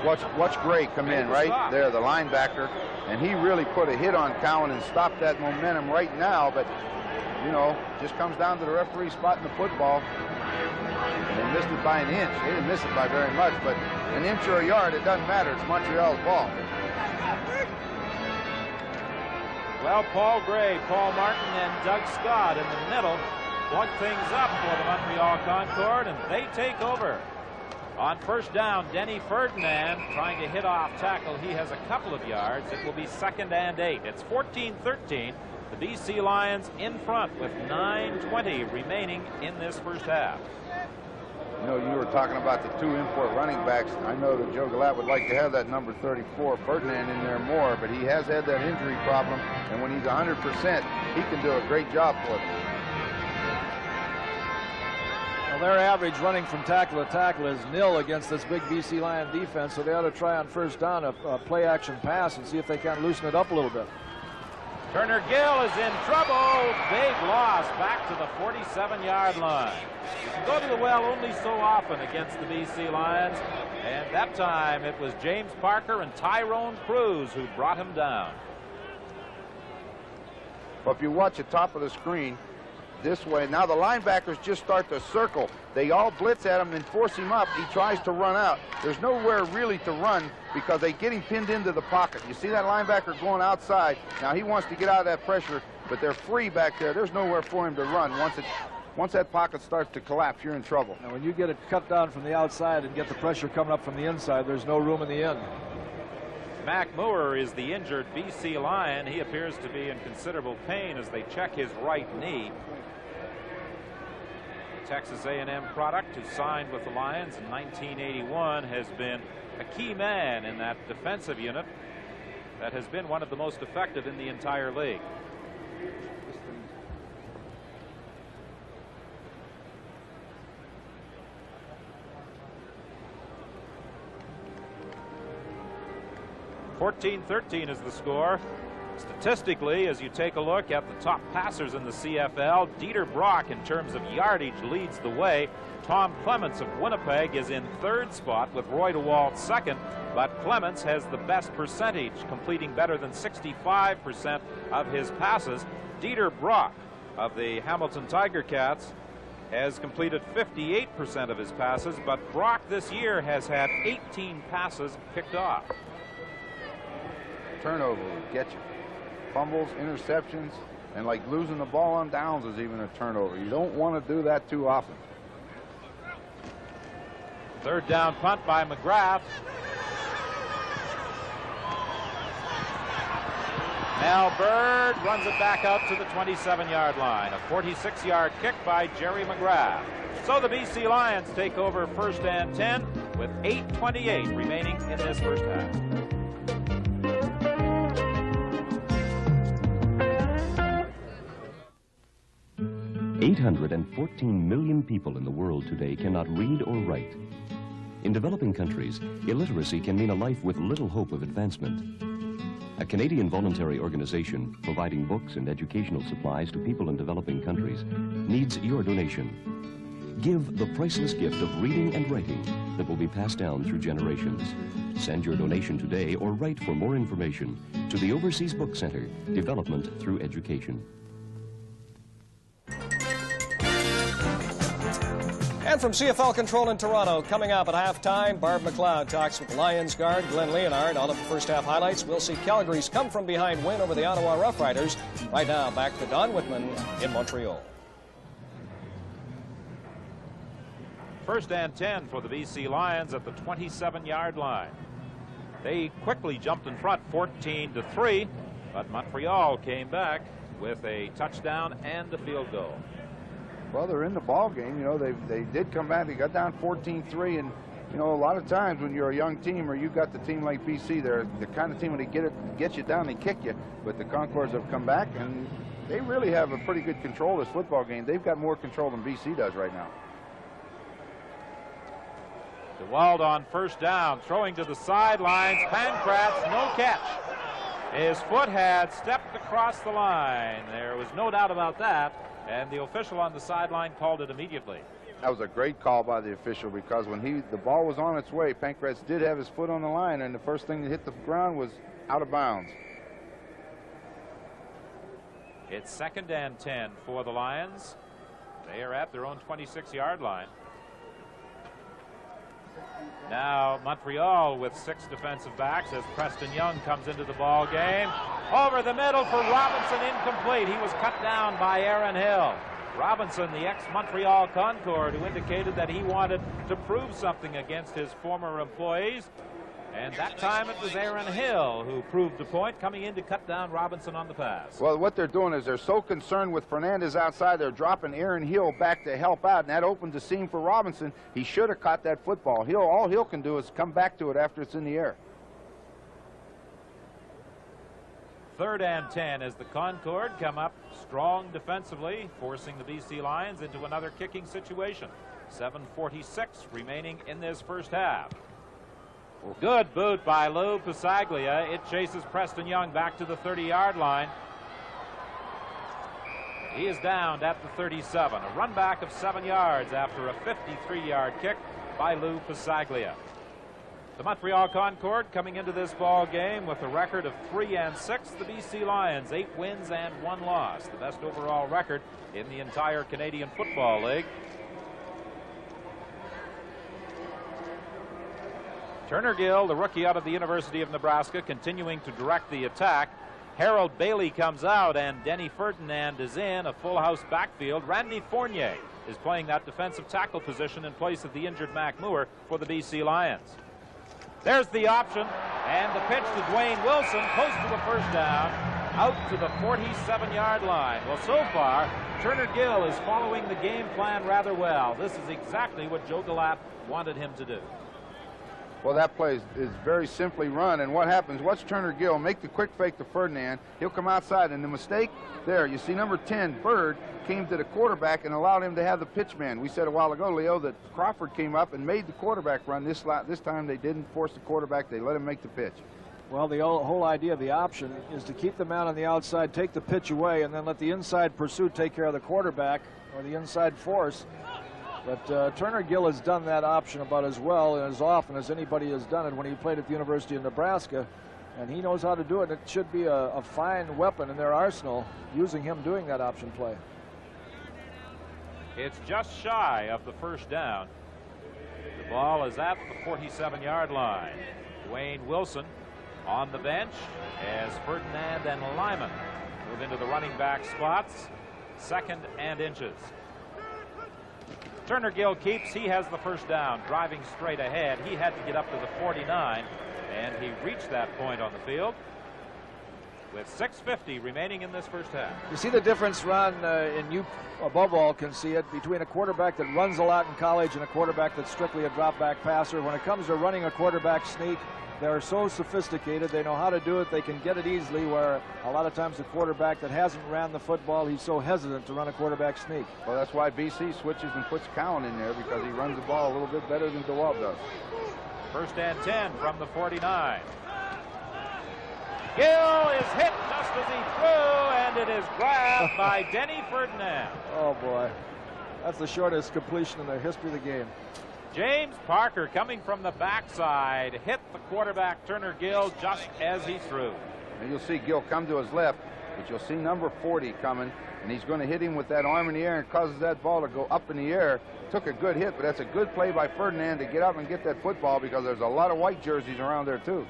Watch Gray come in right there, the linebacker, and he really put a hit on Cowan and stopped that momentum right now. But, you know, just comes down to the referee spotting the football. And they missed it by an inch. They didn't miss it by very much, but an inch or a yard, it doesn't matter. It's Montreal's ball. Well, Paul Gray, Paul Martin, and Doug Scott in the middle plug things up for the Montreal Concorde, and they take over. On 1st down, Denny Ferdinand trying to hit off tackle. He has a couple of yards. It will be 2nd and 8. It's 14-13. The BC Lions in front with 9:20 remaining in this first half. You know, you were talking about the 2 import running backs. I know that Joe Galat would like to have that number 34 Ferdinand in there more, but he has had that injury problem, and when he's 100%, he can do a great job for them. Well, their average running from tackle to tackle is nil against this big BC Lion defense, so they ought to try on 1st down a play-action pass and see if they can loosen it up a little bit. Turner Gill is in trouble. Big loss back to the 47-yard line. You can go to the well only so often against the BC Lions, and that time it was James Parker and Tyrone Cruz who brought him down. Well, if you watch the top of the screen, this way. Now the linebackers just start to circle. They all blitz at him and force him up. He tries to run out. There's nowhere really to run because they get him pinned into the pocket. You see that linebacker going outside. Now he wants to get out of that pressure, but they're free back there. There's nowhere for him to run. Once that pocket starts to collapse, you're in trouble. Now when you get it cut down from the outside and get the pressure coming up from the inside, there's no room in the end. Mac Moore is the injured BC Lion. He appears to be in considerable pain as they check his right knee. Texas A&M product who signed with the Lions in 1981 has been a key man in that defensive unit that has been one of the most effective in the entire league. (14-13) is the score. Statistically, as you take a look at the top passers in the CFL, Dieter Brock, in terms of yardage, leads the way. Tom Clements of Winnipeg is in third spot with Roy DeWalt second, but Clements has the best percentage, completing better than 65% of his passes. Dieter Brock of the Hamilton Tiger Cats has completed 58% of his passes, but Brock this year has had 18 passes picked off. Turnover will get you. Fumbles, interceptions, and like losing the ball on downs is even a turnover. You don't want to do that too often. Third down punt by McGrath. Mel Bird runs it back out to the 27-yard line. A 46-yard kick by Jerry McGrath. So the BC Lions take over first and 10 with 8:28 remaining in this first half. $814 million people in the world today cannot read or write. In developing countries, illiteracy can mean a life with little hope of advancement. A Canadian voluntary organization providing books and educational supplies to people in developing countries needs your donation. Give the priceless gift of reading and writing that will be passed down through generations. Send your donation today or write for more information to the Overseas Book Center, Development Through Education. And from CFL Control in Toronto, coming up at halftime, Barb McLeod talks with Lions guard Glenn Leonard. All of the first half highlights. We'll see Calgary's come from behind win over the Ottawa Rough Riders. Right now, back to Don Whitman in Montreal. First and 10 for the BC Lions at the 27-yard line. They quickly jumped in front 14-3, but Montreal came back with a touchdown and a field goal. Well, they're in the ball game. You know, they did come back. They got down 14-3, and you know, a lot of times when you're a young team or you got the team like BC, they're the kind of team when they get you down, they kick you. But the Concordes have come back, and they really have a pretty good control of this football game. They've got more control than BC does right now. DeWald on first down, throwing to the sidelines. Pancratz, no catch. His foot had stepped across the line. There was no doubt about that. And the official on the sideline called it immediately. That was a great call by the official, because when the ball was on its way, Pancratz did have his foot on the line, and the first thing that hit the ground was out of bounds. It's second and 10 for the Lions. They are at their own 26-yard line. Now Montreal with 6 defensive backs as Preston Young comes into the ball game. Over the middle for Robinson, incomplete. He was cut down by Aaron Hill. Robinson, the ex-Montreal Concorde, who indicated that he wanted to prove something against his former employees. And that time it was Aaron Hill who proved the point, coming in to cut down Robinson on the pass. Well, what they're doing is they're so concerned with Fernandez outside, they're dropping Aaron Hill back to help out, and that opened the seam for Robinson. He should have caught that football. All Hill can do is come back to it after it's in the air. Third and 10 as the Concorde come up strong defensively, forcing the BC Lions into another kicking situation. 7:46 remaining in this first half. Good boot by Lou Pasaglia. It chases Preston Young back to the 30-yard line. He is downed at the 37. A run back of 7 yards after a 53-yard kick by Lou Pasaglia. The Montreal Concorde coming into this ball game with a record of 3-6. The BC Lions 8 wins and 1 loss. The best overall record in the entire Canadian Football League. Turner Gill, the rookie out of the University of Nebraska, continuing to direct the attack. Harold Bailey comes out, and Denny Ferdinand is in. A full house backfield. Randy Fournier is playing that defensive tackle position in place of the injured Mac Moore for the BC Lions. There's the option, and the pitch to Dwayne Wilson, close to the first down, out to the 47-yard line. Well, so far, Turner Gill is following the game plan rather well. This is exactly what Joe Galat wanted him to do. Well, that play is very simply run, and what happens, watch Turner Gill make the quick fake to Ferdinand. He'll come outside, and the mistake there, you see number 10, Bird, came to the quarterback and allowed him to have the pitch man. We said a while ago, Leo, that Crawford came up and made the quarterback run. This time they didn't force the quarterback, they let him make the pitch. Well, the whole idea of the option is to keep the man on the outside, take the pitch away, and then let the inside pursuit take care of the quarterback or the inside force. But Turner Gill has done that option about as well and as often as anybody has done it when he played at the University of Nebraska. And he knows how to do it. It should be a fine weapon in their arsenal, using him doing that option play. It's just shy of the first down. The ball is at the 47-yard line. Dwayne Wilson on the bench as Ferdinand and Lyman move into the running back spots. 2nd and inches. Turner Gill keeps. He has the first down, driving straight ahead. He had to get up to the 49, and he reached that point on the field with 6:50 remaining in this first half. You see the difference, Ron, and you above all can see it, between a quarterback that runs a lot in college and a quarterback that's strictly a drop-back passer. When it comes to running a quarterback sneak, they're so sophisticated. They know how to do it. They can get it easily, where a lot of times the quarterback that hasn't ran the football, he's so hesitant to run a quarterback sneak. Well, that's why BC switches and puts Cowan in there, because he runs the ball a little bit better than DeWalt does. 1st and 10 from the 49. Gill is hit just as he threw, and it is grabbed by Denny Ferdinand. Oh, boy. That's the shortest completion in the history of the game. James Parker, coming from the backside, hit the quarterback Turner Gill just as he threw. And you'll see Gill come to his left, but you'll see number 40 coming, and he's going to hit him with that arm in the air and causes that ball to go up in the air. Took a good hit, but that's a good play by Ferdinand to get up and get that football, because there's a lot of white jerseys around there too.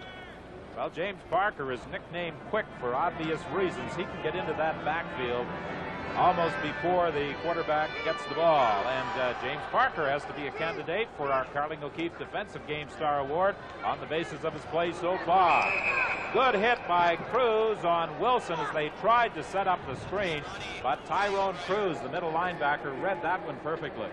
Well, James Parker is nicknamed Quick for obvious reasons. He can get into that backfield almost before the quarterback gets the ball. And James Parker has to be a candidate for our Carling O'Keefe Defensive Game Star Award on the basis of his play so far. Good hit by Cruz on Wilson as they tried to set up the screen, but Tyrone Cruz, the middle linebacker, read that one perfectly.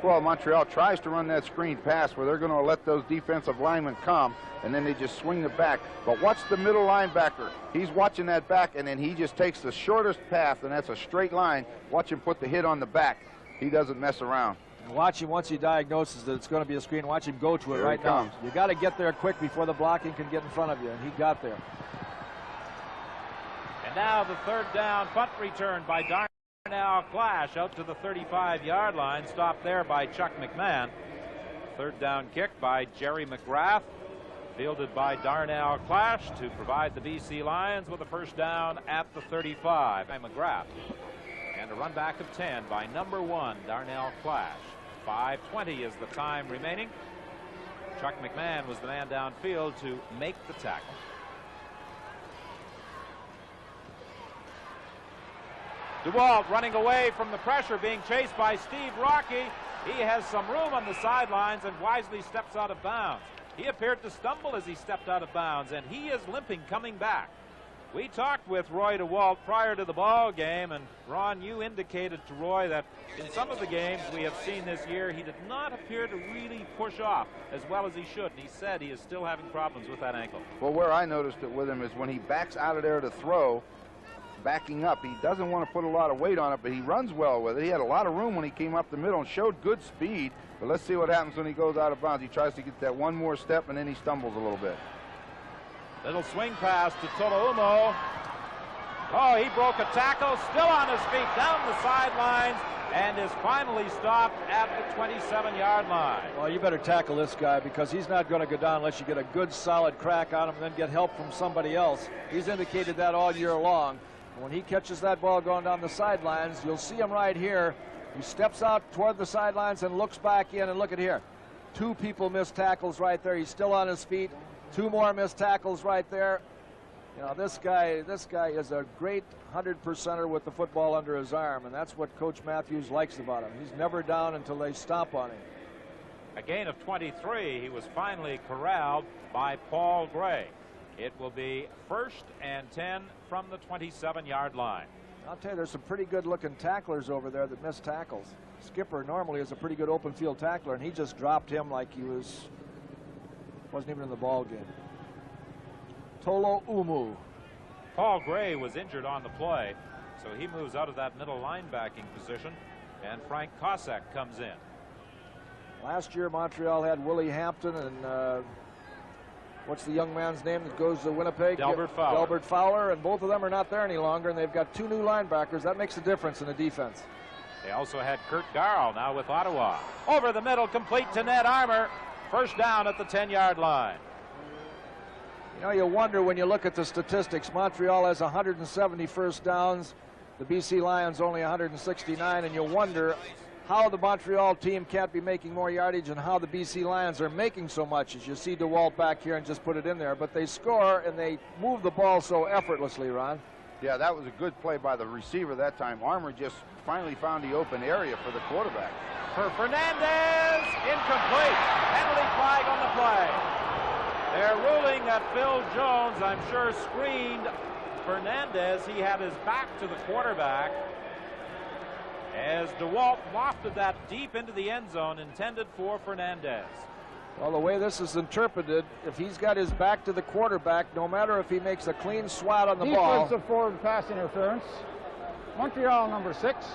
Well, Montreal tries to run that screen pass where they're going to let those defensive linemen come, and then they just swing it back. But watch the middle linebacker. He's watching that back, and then he just takes the shortest path, and that's a straight line. Watch him put the hit on the back. He doesn't mess around. And watch him, once he diagnoses that it's going to be a screen, watch him go to it right now. You got to get there quick before the blocking can get in front of you, and he got there. And now the 3rd down punt return by Darnell Clash out to the 35-yard line, stopped there by Chuck McMahon. 3rd down kick by Jerry McGrath, fielded by Darnell Clash to provide the BC Lions with a first down at the 35 by McGrath. And a run back of 10 by number 1, Darnell Clash. 5:20 is the time remaining. Chuck McMahon was the man downfield to make the tackle. DeWalt running away from the pressure, being chased by Steve Rocky. He has some room on the sidelines and wisely steps out of bounds. He appeared to stumble as he stepped out of bounds, and he is limping coming back. We talked with Roy DeWalt prior to the ball game, and Ron, you indicated to Roy that in some of the games we have seen this year, he did not appear to really push off as well as he should, and he said he is still having problems with that ankle. Well, where I noticed it with him is when he backs out of there to throw, backing up, he doesn't want to put a lot of weight on it, but he runs well with it. He had a lot of room when he came up the middle and showed good speed, but let's see what happens when he goes out of bounds. He tries to get that one more step, and then he stumbles a little bit. Little swing pass to Tolaumo. Oh, he broke a tackle, still on his feet down the sidelines, and is finally stopped at the 27-yard line. Well, you better tackle this guy, because he's not going to go down unless you get a good solid crack on him and then get help from somebody else. He's indicated that all year long. When he catches that ball going down the sidelines, you'll see him right here. He steps out toward the sidelines and looks back in, and look at here. 2 people missed tackles right there. He's still on his feet. 2 more missed tackles right there. You know, this guy is a great 100%er with the football under his arm, and that's what Coach Matthews likes about him. He's never down until they stomp on him. A gain of 23. He was finally corralled by Paul Gray. It will be 1st and 10 from the 27-yard line. I'll tell you, there's some pretty good-looking tacklers over there that miss tackles. Skipper normally is a pretty good open field tackler, and he just dropped him like he wasn't even in the ball game. Tolo Umu. Paul Gray was injured on the play, so he moves out of that middle linebacking position, and Frank Cossack comes in. Last year, Montreal had Willie Hampton and what's the young man's name that goes to Winnipeg? Delbert Fowler. Delbert Fowler, and both of them are not there any longer, and they've got 2 new linebackers. That makes a difference in the defense. They also had Kurt Garl, now with Ottawa. Over the middle, complete to Ned Armour. 1st down at the 10-yard line. You know, you wonder when you look at the statistics. Montreal has 170 first downs. The BC Lions only 169, and you wonder how the Montreal team can't be making more yardage and how the BC Lions are making so much. As you see DeWalt back here and just put it in there. But they score, and they move the ball so effortlessly, Ron. Yeah, that was a good play by the receiver that time. Armour just finally found the open area for the quarterback. For Fernandez, incomplete. Penalty flag on the play. They're ruling that Phil Jones, I'm sure, screened Fernandez. He had his back to the quarterback as DeWalt wafted that deep into the end zone, intended for Fernandez. Well, the way this is interpreted, if he's got his back to the quarterback, no matter if he makes a clean swat on the ball. Defensive forward pass interference. Montreal number 6.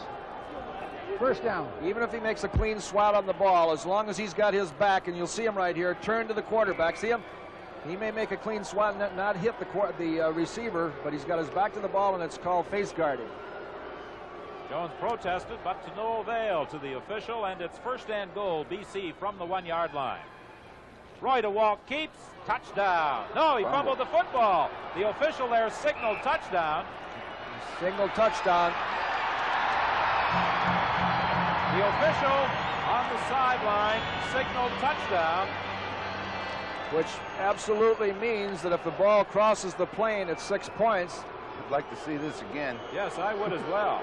1st down. Even if he makes a clean swat on the ball, as long as he's got his back, and you'll see him right here, turn to the quarterback. See him? He may make a clean swat and not hit the receiver, but he's got his back to the ball, and it's called face guarding. Jones protested, but to no avail to the official, and it's 1st and goal, BC from the 1-yard line. Roy DeWalt keeps, touchdown. No, he fumbled the football. The official there signaled touchdown. Signal touchdown. The official on the sideline signaled touchdown. Which absolutely means that if the ball crosses the plane, it's 6 points. I'd like to see this again. Yes, I would as well.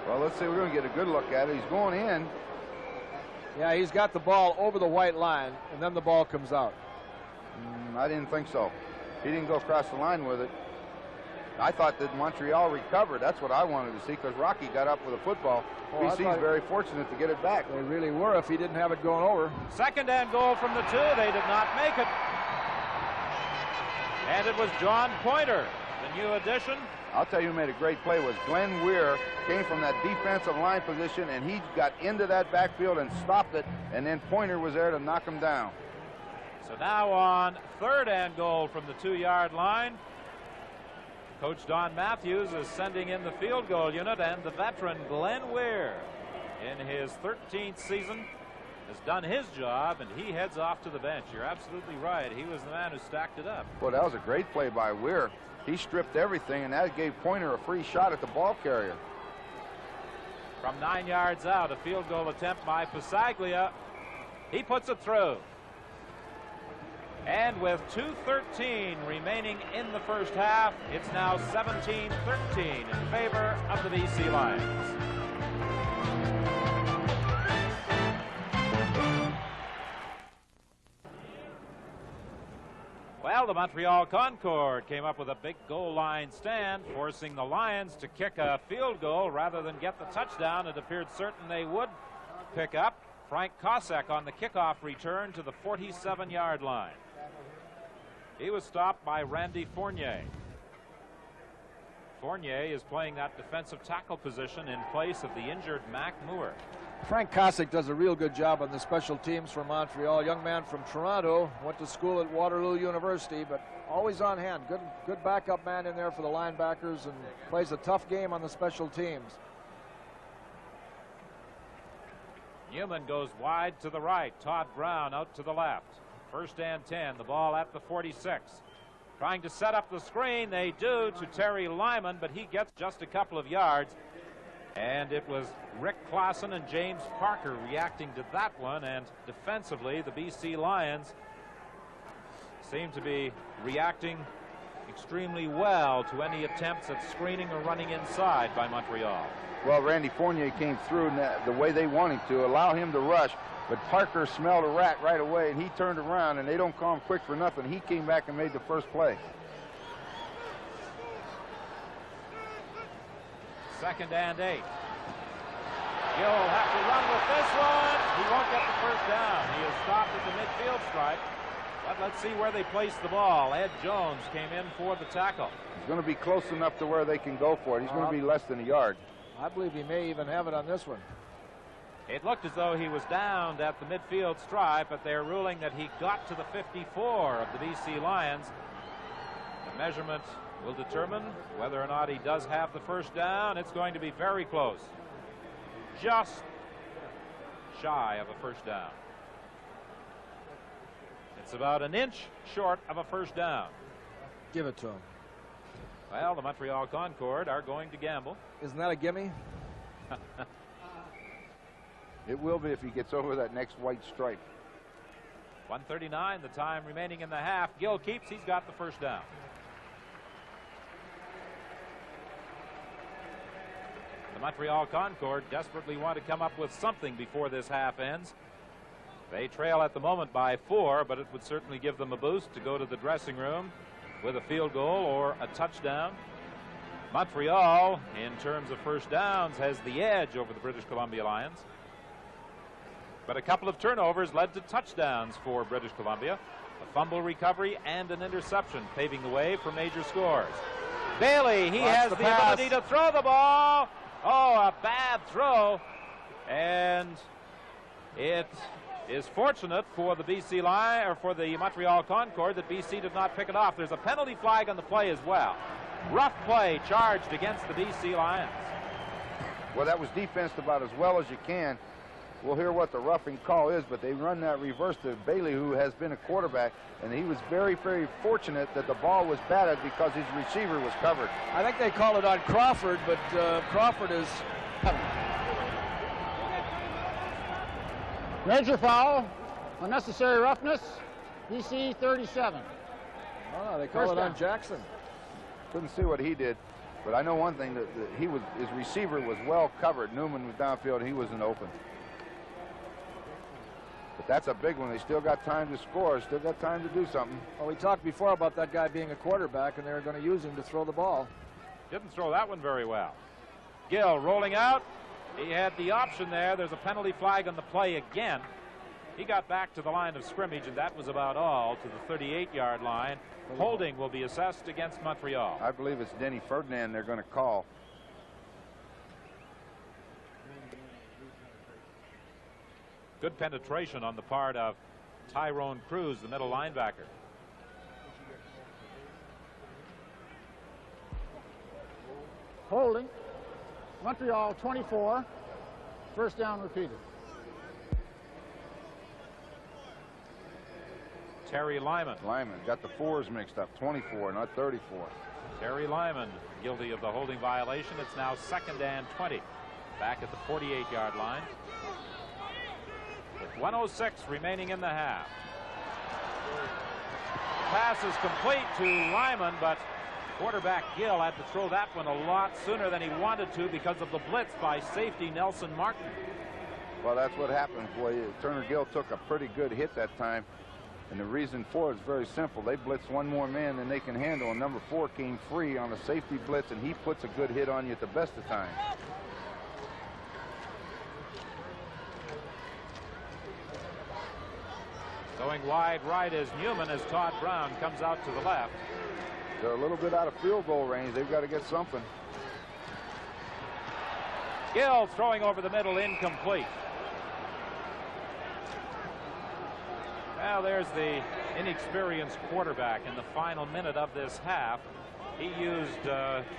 Well, let's see. We're going to get a good look at it. He's going in. Yeah, he's got the ball over the white line, and then the ball comes out. I didn't think so. He didn't go across the line with it. I thought that Montreal recovered. That's what I wanted to see, because Rocky got up with a football. BC's very fortunate to get it back. They really were if he didn't have it going over. 2nd and goal from the 2. They did not make it. And it was John Pointer, the new addition. I'll tell you who made a great play was Glenn Weir. Came from that defensive line position, and he got into that backfield and stopped it, and then Pointer was there to knock him down. So now on 3rd and goal from the 2-yard line, Coach Don Matthews is sending in the field goal unit, and the veteran Glenn Weir, in his 13th season, has done his job, and he heads off to the bench. You're absolutely right. He was the man who stacked it up. Well, that was a great play by Weir. He stripped everything, and that gave Pointer a free shot at the ball carrier. From 9 yards out, a field goal attempt by Pasaglia. He puts it through. And with 2:13 remaining in the 1st half, it's now 17-13 in favor of the BC Lions. Well, the Montreal Concorde came up with a big goal line stand, forcing the Lions to kick a field goal rather than get the touchdown. It appeared certain they would pick up. Frank Cossack on the kickoff return to the 47-yard line. He was stopped by Randy Fournier. Fournier is playing that defensive tackle position in place of the injured Mac Moore. Frank Cossack does a real good job on the special teams for Montreal. Young man from Toronto, went to school at Waterloo University, but always on hand. Good backup man in there for the linebackers, and plays a tough game on the special teams. Newman goes wide to the right. Todd Brown out to the left. 1st and 10. The ball at the 46. Trying to set up the screen. They do to Terry Lyman, but he gets just a couple of yards. And it was Rick Clausen and James Parker reacting to that one. And defensively, the BC Lions seem to be reacting extremely well to any attempts at screening or running inside by Montreal. Well, Randy Fournier came through the way they want him to, allow him to rush. But Parker smelled a rat right away, and he turned around, and they don't call him quick for nothing. He came back and made the first play. 2nd and 8. Gill will have to run with this one. He won't get the first down. He is stopped at the midfield stripe. But let's see where they place the ball. Ed Jones came in for the tackle. He's going to be close enough to where they can go for it. He's going to be less than a yard. I believe he may even have it on this one. It looked as though he was downed at the midfield stripe, but they're ruling that he got to the 54 of the BC Lions. The measurement will determine whether or not he does have the first down. It's going to be very close. Just shy of a first down. It's about an inch short of a first down. Give it to him. Well, the Montreal Concord are going to gamble. Isn't that a gimme? It will be if he gets over that next white stripe. 1:39, the time remaining in the half. Gill keeps. He's got the first down. The Montreal Concord desperately want to come up with something before this half ends. They trail at the moment by 4, but it would certainly give them a boost to go to the dressing room with a field goal or a touchdown. Montreal, in terms of first downs, has the edge over the British Columbia Lions. But a couple of turnovers led to touchdowns for British Columbia. A fumble recovery and an interception paving the way for major scores. Bailey, he has the ability to throw the ball. Oh, a bad throw. And it is fortunate for the BC Lion, or for the Montreal Concord, that BC did not pick it off. There's a penalty flag on the play as well. Rough play charged against the BC Lions. Well, that was defensed about as well as you can. We'll hear what the roughing call is, but they run that reverse to Bailey, who has been a quarterback, and he was very, very fortunate that the ball was batted because his receiver was covered. I think they call it on Crawford, but Crawford is... Major foul, unnecessary roughness, BC 37. Oh, they call it on Jackson. Couldn't see what he did, but I know one thing, that his receiver was well covered. Newman was downfield, he wasn't open. But that's a big one. They still got time to score, still got time to do something. Well, we talked before about that guy being a quarterback, and they were going to use him to throw the ball. Didn't throw that one very well. Gill rolling out. He had the option there. There's a penalty flag on the play again. He got back to the line of scrimmage, and that was about all, to the 38-yard line. Holding will be assessed against Montreal. I believe it's Denny Ferdinand they're going to call. Good penetration on the part of Tyrone Cruz, the middle linebacker. Holding. Montreal 24. First down repeated. Terry Lyman. Lyman got the 4s mixed up. 24, not 34. Terry Lyman guilty of the holding violation. It's now 2nd and 20. Back at the 48-yard line. With 1:06 remaining in the half. Pass is complete to Lyman, but quarterback Gill had to throw that one a lot sooner than he wanted to because of the blitz by safety Nelson Martin. Well, that's what happened. Boy, Turner Gill took a pretty good hit that time. And the reason for it is very simple. They blitzed one more man than they can handle, and number 4 came free on a safety blitz, and he puts a good hit on you at the best of times. Going wide right is Newman as Todd Brown comes out to the left. They're a little bit out of field goal range. They've got to get something. Gill throwing over the middle, incomplete. Well, there's the inexperienced quarterback in the final minute of this half. He used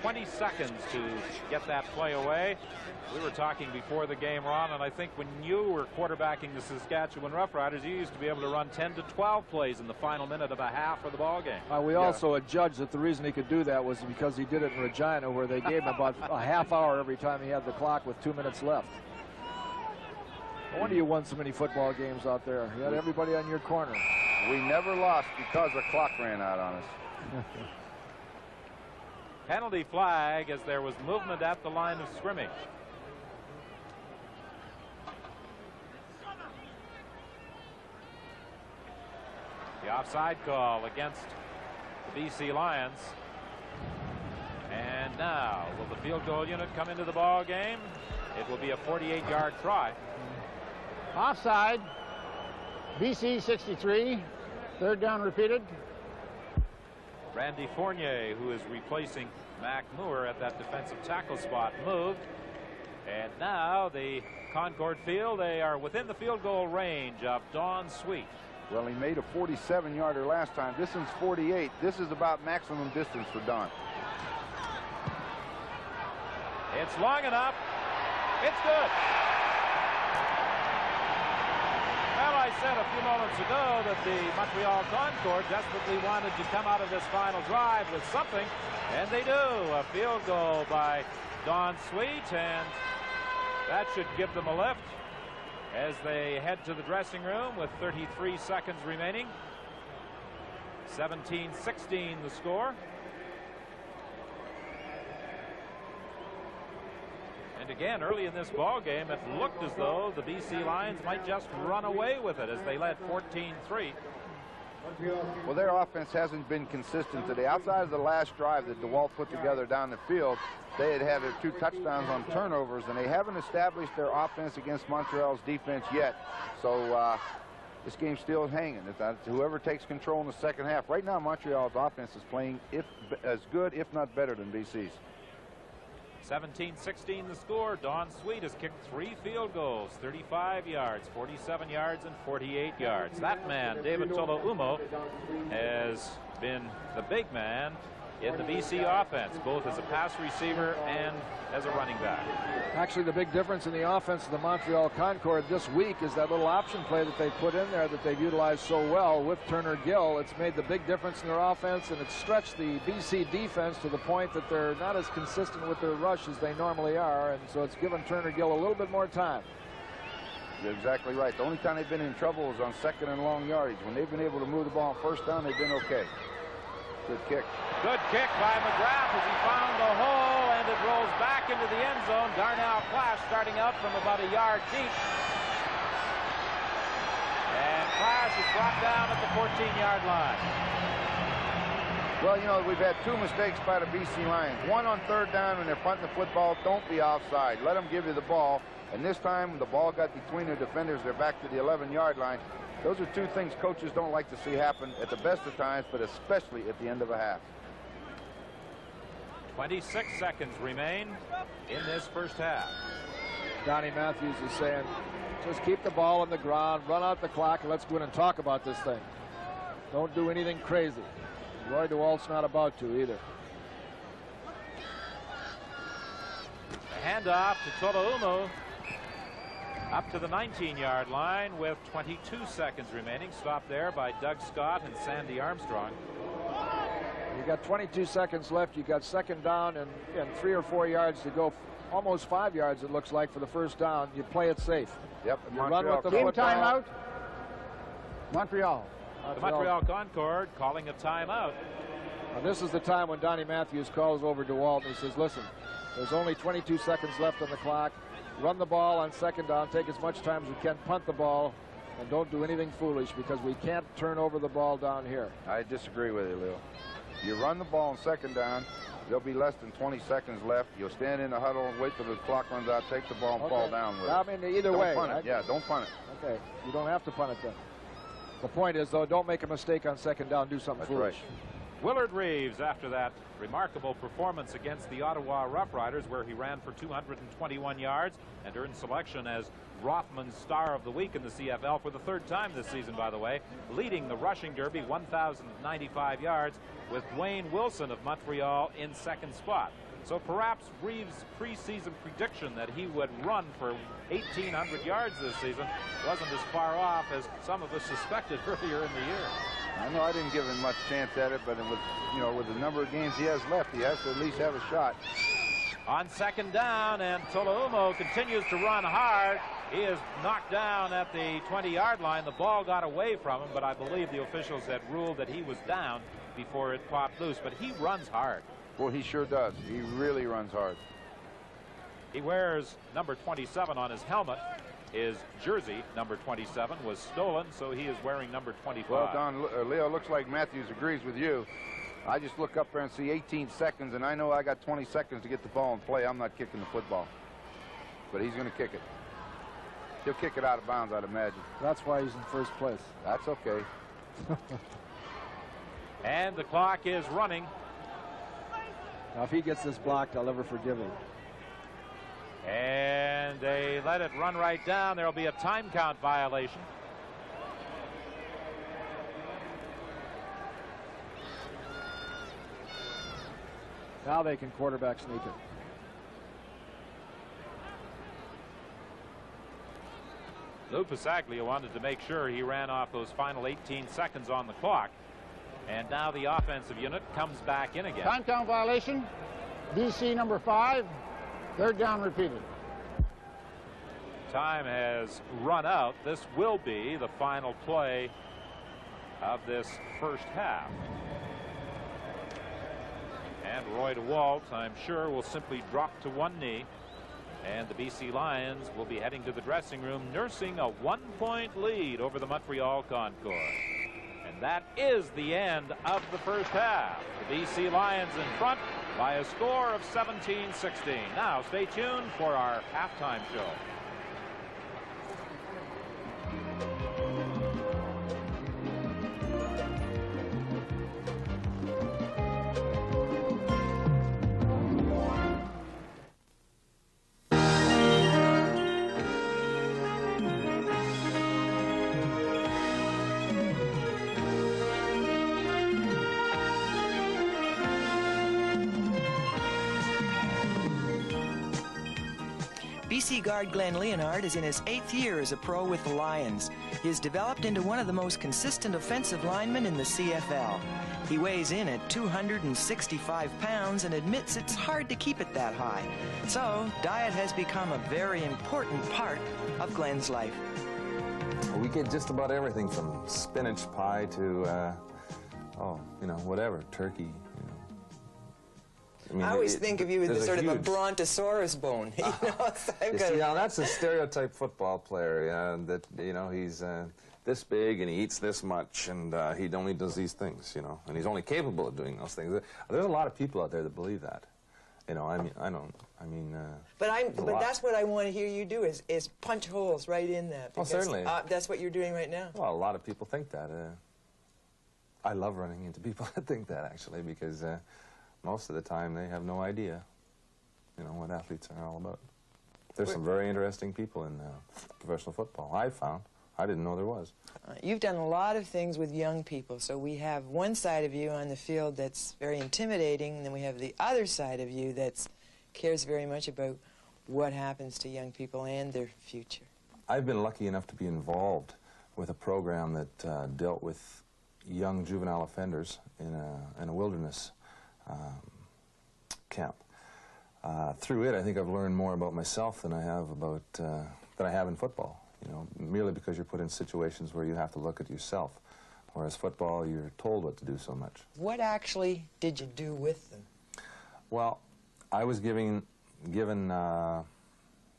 20 seconds to get that play away. We were talking before the game, Ron, and I think when you were quarterbacking the Saskatchewan Roughriders, you used to be able to run 10 to 12 plays in the final minute of a half of the ball game. We also adjudged that the reason he could do that was because he did it in Regina, where they gave him about a half hour every time he had the clock with 2 minutes left. No wonder you won so many football games out there. You had everybody on your corner. We never lost because the clock ran out on us. Penalty flag as there was movement at the line of scrimmage. The offside call against the BC Lions. And now, will the field goal unit come into the ball game? It will be a 48-yard try. Offside. BC 63. Third down repeated. Randy Fournier, who is replacing Mac Moore at that defensive tackle spot, moved. And now the Concord field, they are within the field goal range of Don Sweet. Well, he made a 47-yarder last time. This one's 48. This is about maximum distance for Don. It's long enough. It's good. Well, I said a few moments ago that the Montreal Concord desperately wanted to come out of this final drive with something, and they do. A field goal by Don Sweet, and that should give them a lift as they head to the dressing room with 33 seconds remaining. 17-16 the score. And again, early in this ball game, it looked as though the BC Lions might just run away with it as they led 14-3. Well, their offense hasn't been consistent today. Outside of the last drive that DeWalt put together down the field, they had had 2 touchdowns on turnovers, and they haven't established their offense against Montreal's defense yet. So this game's still hanging. Whoever takes control in the second half. Right now, Montreal's offense is playing as good, if not better, than BC's. 17-16 the score. Don Sweet has kicked 3 field goals, 35 yards, 47 yards, and 48 yards. That man, David Tolaumo, has been the big man in the BC offense, both as a pass receiver and as a running back. Actually, the big difference in the offense of the Montreal Concord this week is that little option play that they put in there that they've utilized so well with Turner Gill. It's made the big difference in their offense, and it's stretched the BC defense to the point that they're not as consistent with their rush as they normally are, and so it's given Turner Gill a little bit more time. You're exactly right. The only time they've been in trouble is on second and long yardage. When they've been able to move the ball on first down, they've been okay. Good kick. Good kick by McGrath as he found the hole, and it rolls back into the end zone. Darnell Clash starting out from about a yard deep. And Clash is brought down at the 14-yard line. Well, you know, we've had 2 mistakes by the BC Lions. One on third down when they're punting the football. Don't be offside. Let them give you the ball. And this time, when the ball got between the defenders, they're back to the 11-yard line. Those are 2 things coaches don't like to see happen at the best of times, but especially at the end of a half. 26 seconds remain in this first half. Donnie Matthews is saying, just keep the ball on the ground, run out the clock, and let's go in and talk about this thing. Don't do anything crazy. Roy DeWalt's not about to either. A handoff to Tolaumo up to the 19-yard line with 22 seconds remaining. Stopped there by Doug Scott and Sandy Armstrong. You got 22 seconds left. You got second down and 3 or 4 yards to go. Almost 5 yards, it looks like, for the first down. You play it safe. Yep. You run with the game football. timeout. Montreal. The Montreal Concord calling a timeout. Now, this is the time when Donnie Matthews calls over DeWalt and he says, listen, there's only 22 seconds left on the clock. Run the ball on second down, take as much time as you can, punt the ball, and don't do anything foolish because we can't turn over the ball down here. I disagree with you, Leo. You run the ball on second down, there'll be less than 20 seconds left. You'll stand in the huddle and wait till the clock runs out, take the ball and fall down with it. I mean, either way. Don't punt it. Yeah, don't punt it. Okay, you don't have to punt it then. The point is, though, don't make a mistake on second down, do something foolish. Right. Willard Reeves, after that remarkable performance against the Ottawa Rough Riders, where he ran for 221 yards and earned selection as Rothman's Star of the Week in the CFL for the 3rd time this season, by the way, leading the rushing derby 1,095 yards with Dwayne Wilson of Montreal in second spot. So perhaps Reeves' preseason prediction that he would run for 1,800 yards this season wasn't as far off as some of us suspected earlier in the year. I know I didn't give him much chance at it, but with the number of games he has left, he has to at least have a shot. On second down, and Tolaumo continues to run hard. He is knocked down at the 20-yard line. The ball got away from him, but I believe the officials had ruled that he was down before it popped loose. But he runs hard. Well, he sure does. He really runs hard. He wears number 27 on his helmet. His jersey, number 27, was stolen, so he is wearing number 25. Well done, Leo. Looks like Matthews agrees with you. I just look up there and see 18 seconds, and I know I got 20 seconds to get the ball in play. I'm not kicking the football. But he's going to kick it. He'll kick it out of bounds, I'd imagine. That's why he's in first place. That's okay. And the clock is running. Now, if he gets this blocked, I'll never forgive him. And they let it run right down. There'll be a time count violation. Now they can quarterback sneak it. Lou Pasaglia wanted to make sure he ran off those final 18 seconds on the clock. And now the offensive unit comes back in again. Time count violation. DC number 5. Third down repeated. Time has run out. This will be the final play of this first half. And Roy DeWalt, I'm sure, will simply drop to one knee. And the BC Lions will be heading to the dressing room, nursing a 1-point lead over the Montreal Concordes. And that is the end of the first half. The BC Lions in front by a score of 17-16. Now, stay tuned for our halftime show. BC guard Glenn Leonard is in his 8th year as a pro with the Lions. He has developed into one of the most consistent offensive linemen in the CFL. He weighs in at 265 pounds and admits it's hard to keep it that high. So, diet has become a very important part of Glenn's life. We get just about everything from spinach pie to, whatever, turkey. I mean, I always think of you as sort of a brontosaurus bone. That's a stereotype football player. Yeah, he's this big and he eats this much and he only does these things. And he's only capable of doing those things. There's a lot of people out there that believe that. But that's what I want to hear you do is punch holes right in that. Well, certainly. That's what you're doing right now. Well, a lot of people think that. I love running into people that think that, actually, because most of the time they have no idea, what athletes are all about. There's some very interesting people in professional football, I've found. I didn't know there was. You've done a lot of things with young people, so we have one side of you on the field that's very intimidating, and then we have the other side of you that cares very much about what happens to young people and their future. I've been lucky enough to be involved with a program that dealt with young juvenile offenders in a wilderness camp. Through it, I think I've learned more about myself than I have in football. Merely because you're put in situations where you have to look at yourself, whereas football, you're told what to do so much. What actually did you do with them? Well, I was given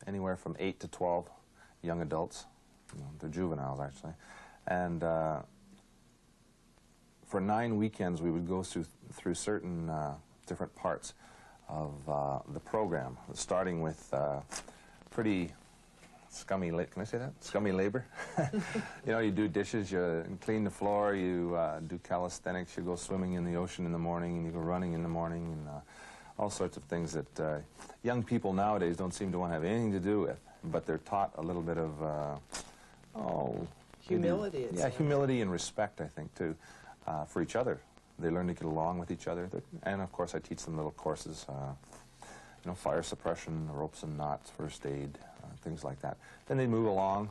anywhere from 8 to 12 young adults. They're juveniles, actually. And for 9 weekends, we would go through certain different parts of the program, starting with pretty scummy, can I say that? Scummy labor. You do dishes, you clean the floor, you do calisthenics, you go swimming in the ocean in the morning, and you go running in the morning, and all sorts of things that young people nowadays don't seem to want to have anything to do with, but they're taught a little bit of, humility. Yeah, humility and respect, I think, too, for each other. They learn to get along with each other, and of course I teach them little courses, fire suppression, ropes and knots, first aid, things like that. Then they move along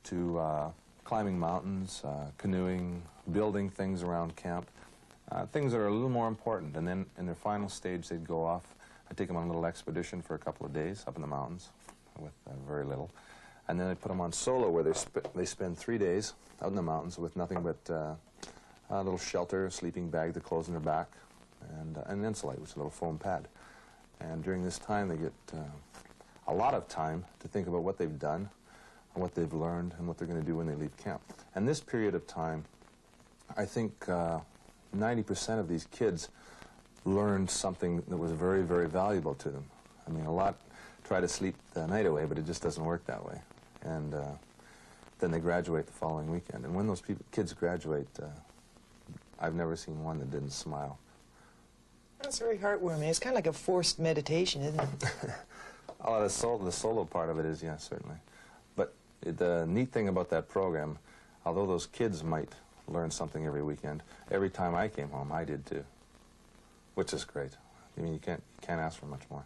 to climbing mountains, canoeing, building things around camp, things that are a little more important. And then in their final stage, they'd go off. I'd take them on a little expedition for a couple of days up in the mountains with very little. And then I'd put them on solo, where they spend 3 days out in the mountains with nothing but a little shelter, a sleeping bag, the clothes on their back, and an insulate, which is a little foam pad. And during this time, they get a lot of time to think about what they've done, what they've learned and what they're going to do when they leave camp. And this period of time, I think 90% of these kids learned something that was very, very valuable to them. I mean, a lot try to sleep the night away, but it just doesn't work that way. And then they graduate the following weekend. And when those kids graduate, I've never seen one that didn't smile. That's very heartwarming. It's kind of like a forced meditation, isn't it? Oh, the solo part of it is, yes, certainly. But the neat thing about that program, although those kids might learn something every weekend, every time I came home, I did too, which is great. I mean, you can't ask for much more.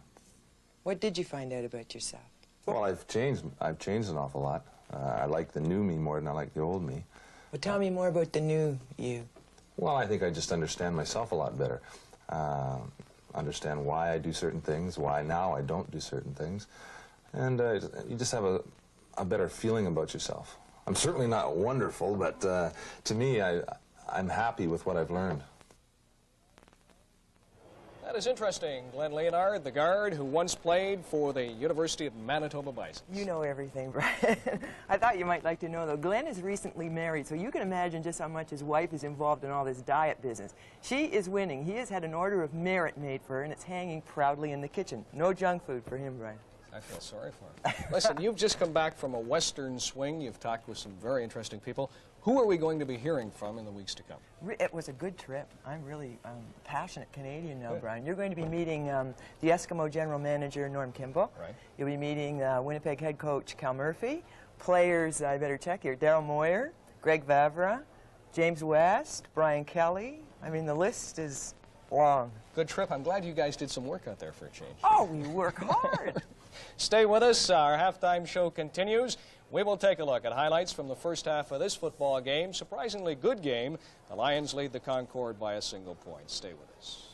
What did you find out about yourself? Well, I've changed an awful lot. I like the new me more than I like the old me. Well, tell me more about the new you. Well, I think I just understand myself a lot better. Understand why I do certain things, why now I don't do certain things. And you just have a better feeling about yourself. I'm certainly not wonderful, but to me, I'm happy with what I've learned. That is interesting. Glenn Leonard, the guard who once played for the University of Manitoba Bison. You know everything, Brian. I thought you might like to know, though. Glenn is recently married, so you can imagine just how much his wife is involved in all this diet business. She is winning. He has had an Order of Merit made for her, and it's hanging proudly in the kitchen. No junk food for him, Brian. I feel sorry for him. Listen, you've just come back from a Western swing. You've talked with some very interesting people. Who are we going to be hearing from in the weeks to come? It was a good trip. I'm really passionate Canadian now, Brian. You're going to be meeting the Eskimo General Manager, Norm Kimball. Right. You'll be meeting Winnipeg head coach, Cal Murphy. Players, I better check here, Daryl Moyer, Greg Vavra, James West, Brian Kelly. I mean, the list is long. Good trip. I'm glad you guys did some work out there for a change. Oh, we work hard. Stay with us. Our halftime show continues. We will take a look at highlights from the first half of this football game. Surprisingly good game. The Lions lead the Concorde by a single point. Stay with us.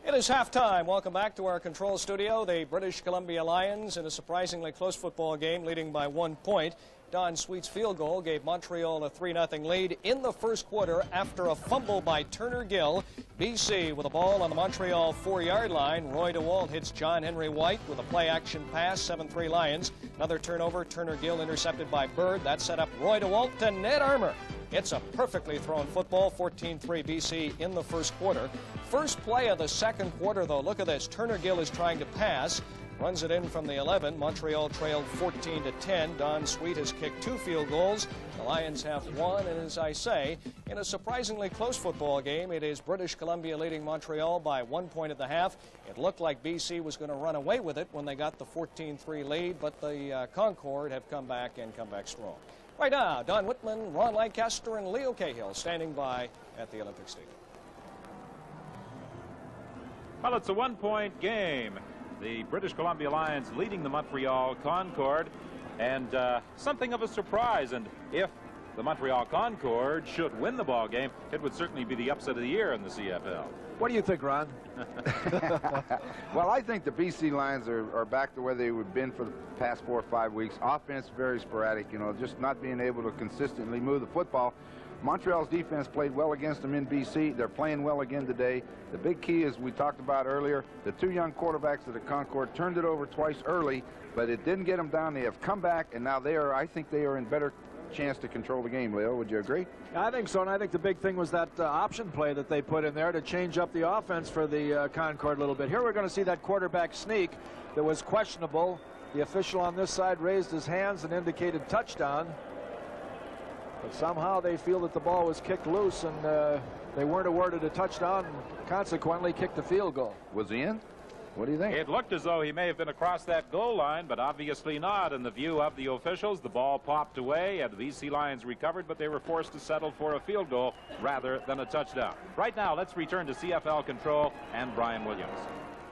It is halftime. Welcome back to our control studio. The British Columbia Lions in a surprisingly close football game, leading by 1 point. Don Sweet's field goal gave Montreal a 3-0 lead in the first quarter after a fumble by Turner Gill. BC with a ball on the Montreal 4-yard line. Roy DeWalt hits John Henry White with a play-action pass, 7-3 Lions. Another turnover, Turner Gill intercepted by Bird. That set up Roy DeWalt to Ned Armour. It's a perfectly thrown football, 14-3 BC in the first quarter. First play of the second quarter, though, look at this. Turner Gill is trying to pass. Runs it in from the 11. Montreal trailed 14-10. Don Sweet has kicked 2 field goals. The Lions have 1, and as I say, in a surprisingly close football game, it is British Columbia leading Montreal by 1 point at the half. It looked like BC was going to run away with it when they got the 14-3 lead, but the Concorde have come back and come back strong. Right now, Don Whitman, Ron Lancaster, and Leo Cahill standing by at the Olympic Stadium. Well, it's a 1-point game. The British Columbia Lions leading the Montreal Concorde, and something of a surprise. And if the Montreal Concorde should win the ball game, it would certainly be the upset of the year in the CFL. What do you think, Ron? Well, I think the BC Lions are back to where they have been for the past 4 or 5 weeks. Offense very sporadic, you know, just not being able to consistently move the football. Montreal's defense played well against them in BC. They're playing well again today. The big key, as we talked about earlier, the 2 young quarterbacks of the Concorde turned it over twice early, but it didn't get them down. They have come back, and now I think they are in better chance to control the game. Leo, would you agree? I think so, and I think the big thing was that option play that they put in there to change up the offense for the Concorde a little bit. Here we're going to see that quarterback sneak that was questionable. The official on this side raised his hands and indicated touchdown. But somehow they feel that the ball was kicked loose, and they weren't awarded a touchdown, and consequently kicked the field goal. Was he in? What do you think? It looked as though he may have been across that goal line, but obviously not in the view of the officials. The ball popped away, and the BC Lions recovered, but they were forced to settle for a field goal rather than a touchdown. Right now, let's return to CFL control and Brian Williams.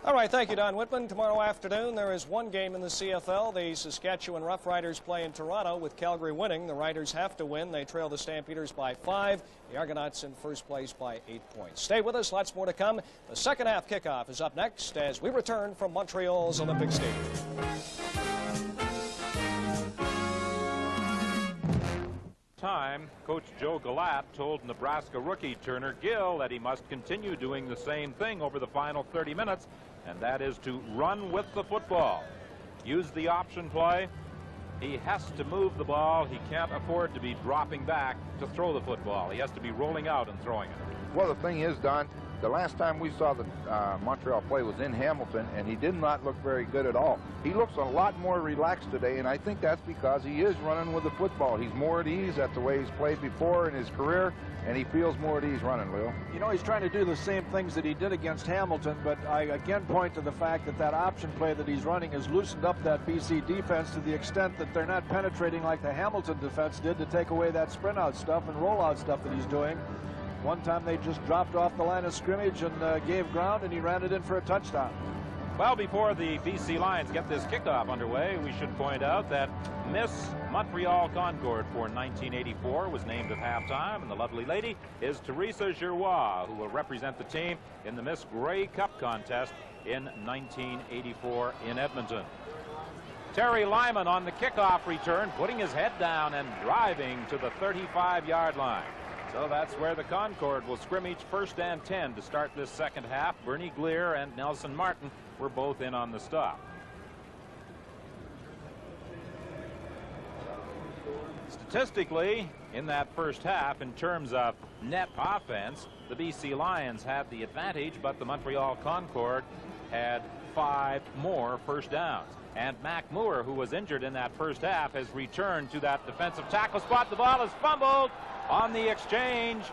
All right, thank you, Don Whitman. Tomorrow afternoon, there is one game in the CFL. The Saskatchewan Roughriders play in Toronto with Calgary winning. The Riders have to win. They trail the Stampeders by 5. The Argonauts in first place by 8 points. Stay with us. Lots more to come. The second half kickoff is up next as we return from Montreal's Olympic Stadium. Time, Coach Joe Galat told Nebraska rookie Turner Gill that he must continue doing the same thing over the final 30 minutes, and that is to run with the football. Use the option play. He has to move the ball. He can't afford to be dropping back to throw the football. He has to be rolling out and throwing it. Well, the thing is, Don, the last time we saw the Montreal play was in Hamilton, and he did not look very good at all. He looks a lot more relaxed today, and I think that's because he is running with the football. He's more at ease. That's the way he's played before in his career, and he feels more at ease running, Leo. You know, he's trying to do the same things that he did against Hamilton, but I again point to the fact that that option play that he's running has loosened up that BC defense to the extent that they're not penetrating like the Hamilton defense did to take away that sprint out stuff and roll out stuff that he's doing. One time they just dropped off the line of scrimmage and gave ground, and he ran it in for a touchdown. Well, before the BC Lions get this kickoff underway, we should point out that Miss Montreal Concord for 1984 was named at halftime, and the lovely lady is Teresa Giroir, who will represent the team in the Miss Grey Cup contest in 1984 in Edmonton. Terry Lyman on the kickoff return, putting his head down and driving to the 35-yard line. So that's where the Concord will scrimmage 1st and 10 to start this second half. Bernie Glear and Nelson Martin were both in on the stop. Statistically, in that first half, in terms of net offense, the BC Lions had the advantage, but the Montreal Concord had 5 more first downs. And Mac Moore, who was injured in that first half, has returned to that defensive tackle spot. The ball is fumbled on the exchange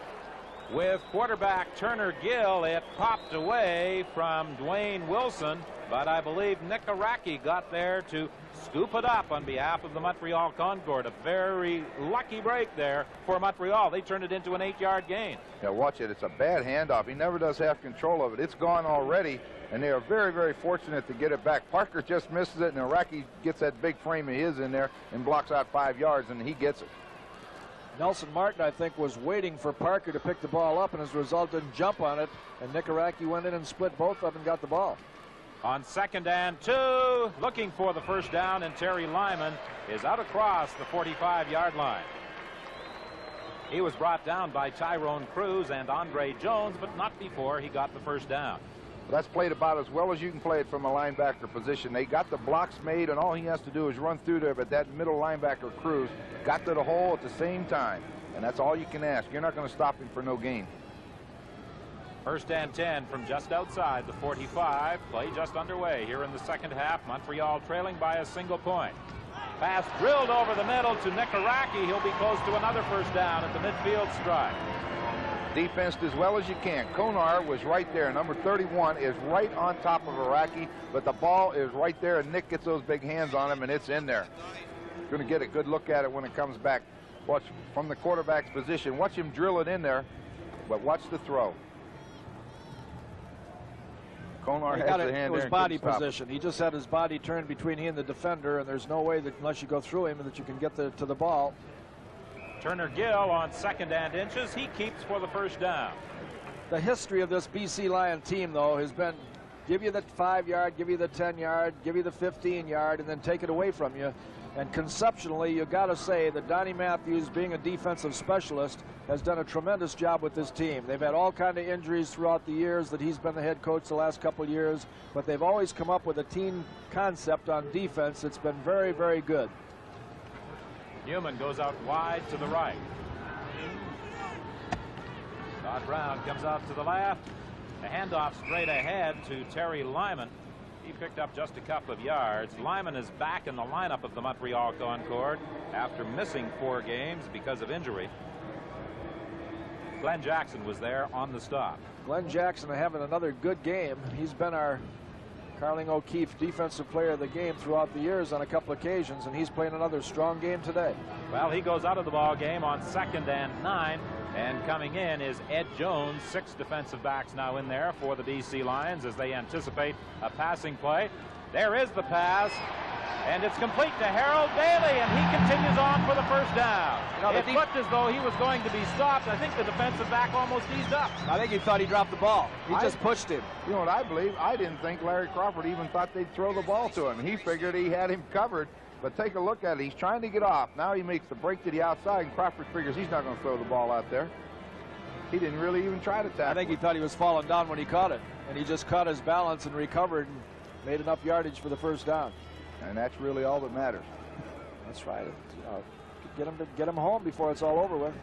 with quarterback Turner Gill. It popped away from Dwayne Wilson, but I believe Nick Araki got there to scoop it up on behalf of the Montreal Concord. A very lucky break there for Montreal. They turned it into an 8-yard gain. Yeah, watch it. It's a bad handoff. He never does have control of it. It's gone already, and they are very, very fortunate to get it back. Parker just misses it, and Araki gets that big frame of his in there and blocks out 5 yards, and he gets it. Nelson Martin, I think, was waiting for Parker to pick the ball up, and as a result didn't jump on it, and Nick Araki went in and split both up and got the ball. On 2nd and 2, looking for the first down, and Terry Lyman is out across the 45-yard line. He was brought down by Tyrone Cruz and Andre Jones, but not before he got the first down. That's played about as well as you can play it from a linebacker position. They got the blocks made, and all he has to do is run through there, but that middle linebacker, Cruz, got to the hole at the same time, and that's all you can ask. You're not going to stop him for no gain. 1st and 10 from just outside the 45. Play just underway here in the second half. Montreal trailing by a single point. Pass drilled over the middle to Nick Araki. He'll be close to another first down at the midfield stripe. Defensed as well as you can. Konar was right there. Number 31 is right on top of Araki, but the ball is right there, and Nick gets those big hands on him, and it's in there. Going to get a good look at it when it comes back. Watch from the quarterback's position. Watch him drill it in there, but watch the throw. Konar has the hand there. His body position. He just had his body turned between he and the defender, and there's no way that unless you go through him that you can get to the ball. Turner Gill on 2nd and inches. He keeps for the first down. The history of this BC Lion team, though, has been give you the 5-yard, give you the 10-yard, give you the 15-yard, and then take it away from you. And conceptually, you got to say that Donnie Matthews, being a defensive specialist, has done a tremendous job with this team. They've had all kind of injuries throughout the years that he's been the head coach the last couple of years, but they've always come up with a team concept on defense that's been very, very good. Newman goes out wide to the right. Todd Brown comes out to the left. The handoff straight ahead to Terry Lyman. He picked up just a couple of yards. Lyman is back in the lineup of the Montreal Concord after missing 4 games because of injury. Glenn Jackson was there on the stop. Glenn Jackson having another good game. He's been our Carling O'Keefe Defensive Player of the Game throughout the years on a couple occasions, and he's playing another strong game today. Well, he goes out of the ball game on 2nd and 9, and coming in is Ed Jones. 6 defensive backs now in there for the BC Lions as they anticipate a passing play. There is the pass, and it's complete to Harold Bailey, and he continues on for the first down. It looked as though he was going to be stopped. I think the defensive back almost eased up. I think he thought he dropped the ball. He just pushed him. You know what I believe? I didn't think Larry Crawford even thought they'd throw the ball to him. He figured he had him covered, But take a look at it. He's trying to get off. Now he makes the break to the outside, and Crawford figures he's not going to throw the ball out there. He didn't really even try to tackle. I think he thought he was falling down when he caught it, and he just caught his balance and recovered and made enough yardage for the first down. And that's really all that matters. That's right. Get him home before it's all over with.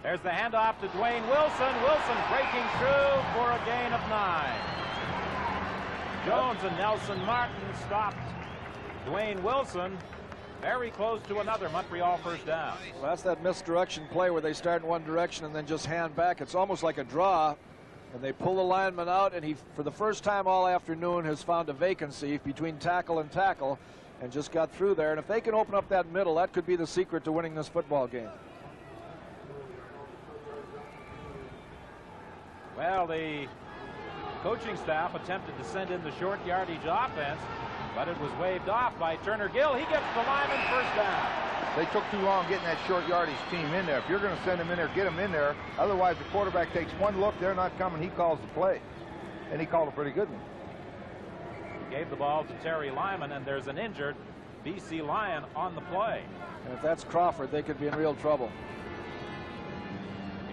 There's the handoff to Dwayne Wilson. Wilson breaking through for a gain of 9. Jones and Nelson Martin stopped Dwayne Wilson very close to another Montreal first down. Well, that's that misdirection play where they start in one direction and then just hand back. It's almost like a draw, and they pull the lineman out, and he, for the first time all afternoon, has found a vacancy between tackle and tackle and just got through there. And if they can open up that middle, that could be the secret to winning this football game. Well, the coaching staff attempted to send in the short yardage offense, but it was waved off by Turner Gill. He gets the lineman first down. They took too long getting that short yardage team in there. If you're going to send them in there, get them in there. Otherwise, the quarterback takes one look. They're not coming. He calls the play. And he called a pretty good one. He gave the ball to Terry Lyman, and there's an injured BC Lion on the play. And if that's Crawford, they could be in real trouble.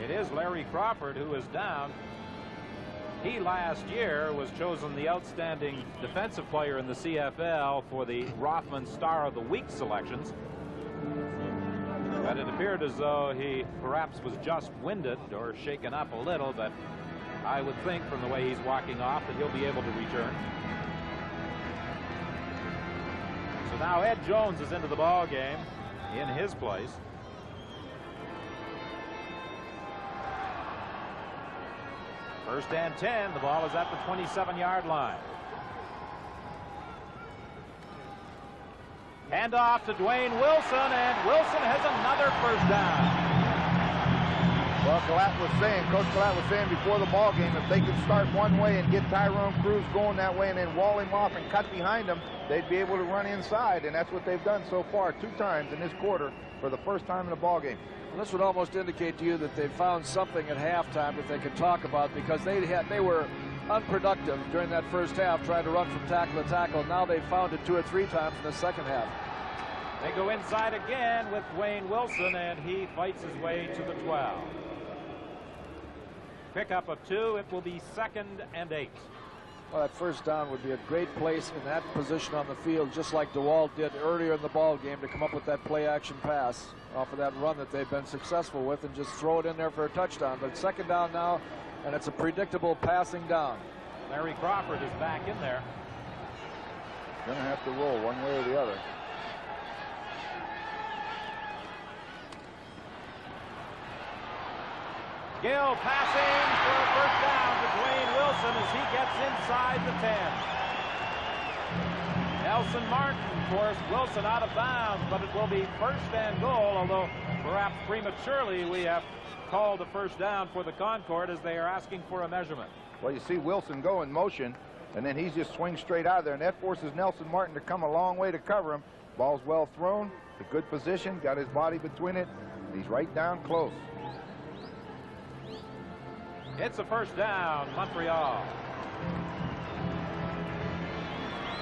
It is Larry Crawford who is down. He last year was chosen the outstanding defensive player in the CFL for the Rothman Star of the Week selections. But it appeared as though he perhaps was just winded or shaken up a little, but I would think from the way he's walking off that he'll be able to return. So now Ed Jones is into the ball game in his place. First and 10. The ball is at the 27-yard line. Hand off to Dwayne Wilson, and Wilson has another first down. Well, Coach Collette was saying before the ball game, if they could start one way and get Tyrone Cruz going that way and then wall him off and cut behind him, they'd be able to run inside, and that's what they've done so far 2 times in this quarter for the first time in the ball game. Well, this would almost indicate to you that they found something at halftime that they could talk about, because they were unproductive during that first half trying to run from tackle to tackle. Now they've found it 2 or 3 times in the second half. They go inside again with Dwayne Wilson, and he fights his way to the 12. Pickup of 2. It will be 2nd and 8. Well, that first down would be a great place in that position on the field, just like DeWalt did earlier in the ball game, to come up with that play-action pass off of that run that they've been successful with and just throw it in there for a touchdown. But 2nd down now, and it's a predictable passing down. Larry Crawford is back in there. Going to have to roll one way or the other. Gill passing for a first down to Dwayne Wilson as he gets inside the 10. Nelson Martin forced Wilson out of bounds, but it will be 1st and goal, although perhaps prematurely we have called a first down for the Concorde as they are asking for a measurement. Well, you see Wilson go in motion, and then he just swings straight out of there, and that forces Nelson Martin to come a long way to cover him. Ball's well thrown, a good position, got his body between it, and he's right down close. It's a first down, Montreal.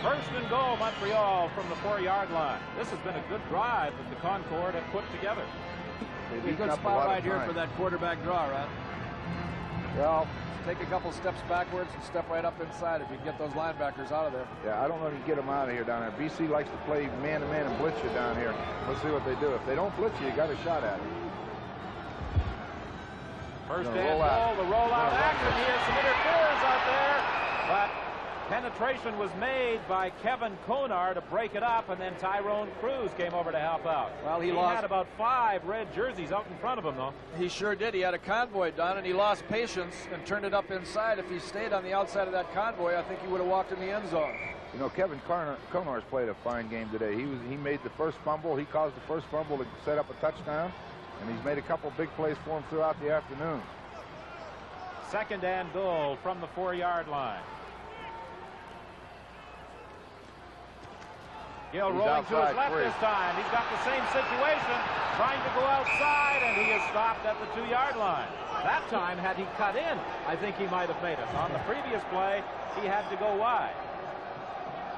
1st and goal, Montreal from the 4-yard line. This has been a good drive that the Concorde have put together. A good spot right here for that quarterback draw, right? Well, take a couple steps backwards and step right up inside if you can get those linebackers out of there. Yeah, I don't know if you can get them out of here down there. BC likes to play man-to-man and blitz you down here. Let's see what they do. If they don't blitz you, you got a shot at it. First and goal, the rollout action here. Some interference out there, but penetration was made by Kevin Konar to break it up, and then Tyrone Cruz came over to help out. Well, he had about 5 red jerseys out in front of him, though. He sure did. He had a convoy done, and he lost patience and turned it up inside. If he stayed on the outside of that convoy, I think he would have walked in the end zone. You know, Kevin Konar's played a fine game today. He made the first fumble. He caused the first fumble to set up a touchdown, and he's made a couple big plays for him throughout the afternoon. 2nd and goal from the 4-yard line. Gill rolling to his left this time. He's got the same situation, trying to go outside, and he is stopped at the 2-yard line. That time, had he cut in, I think he might have made it. On the previous play, he had to go wide.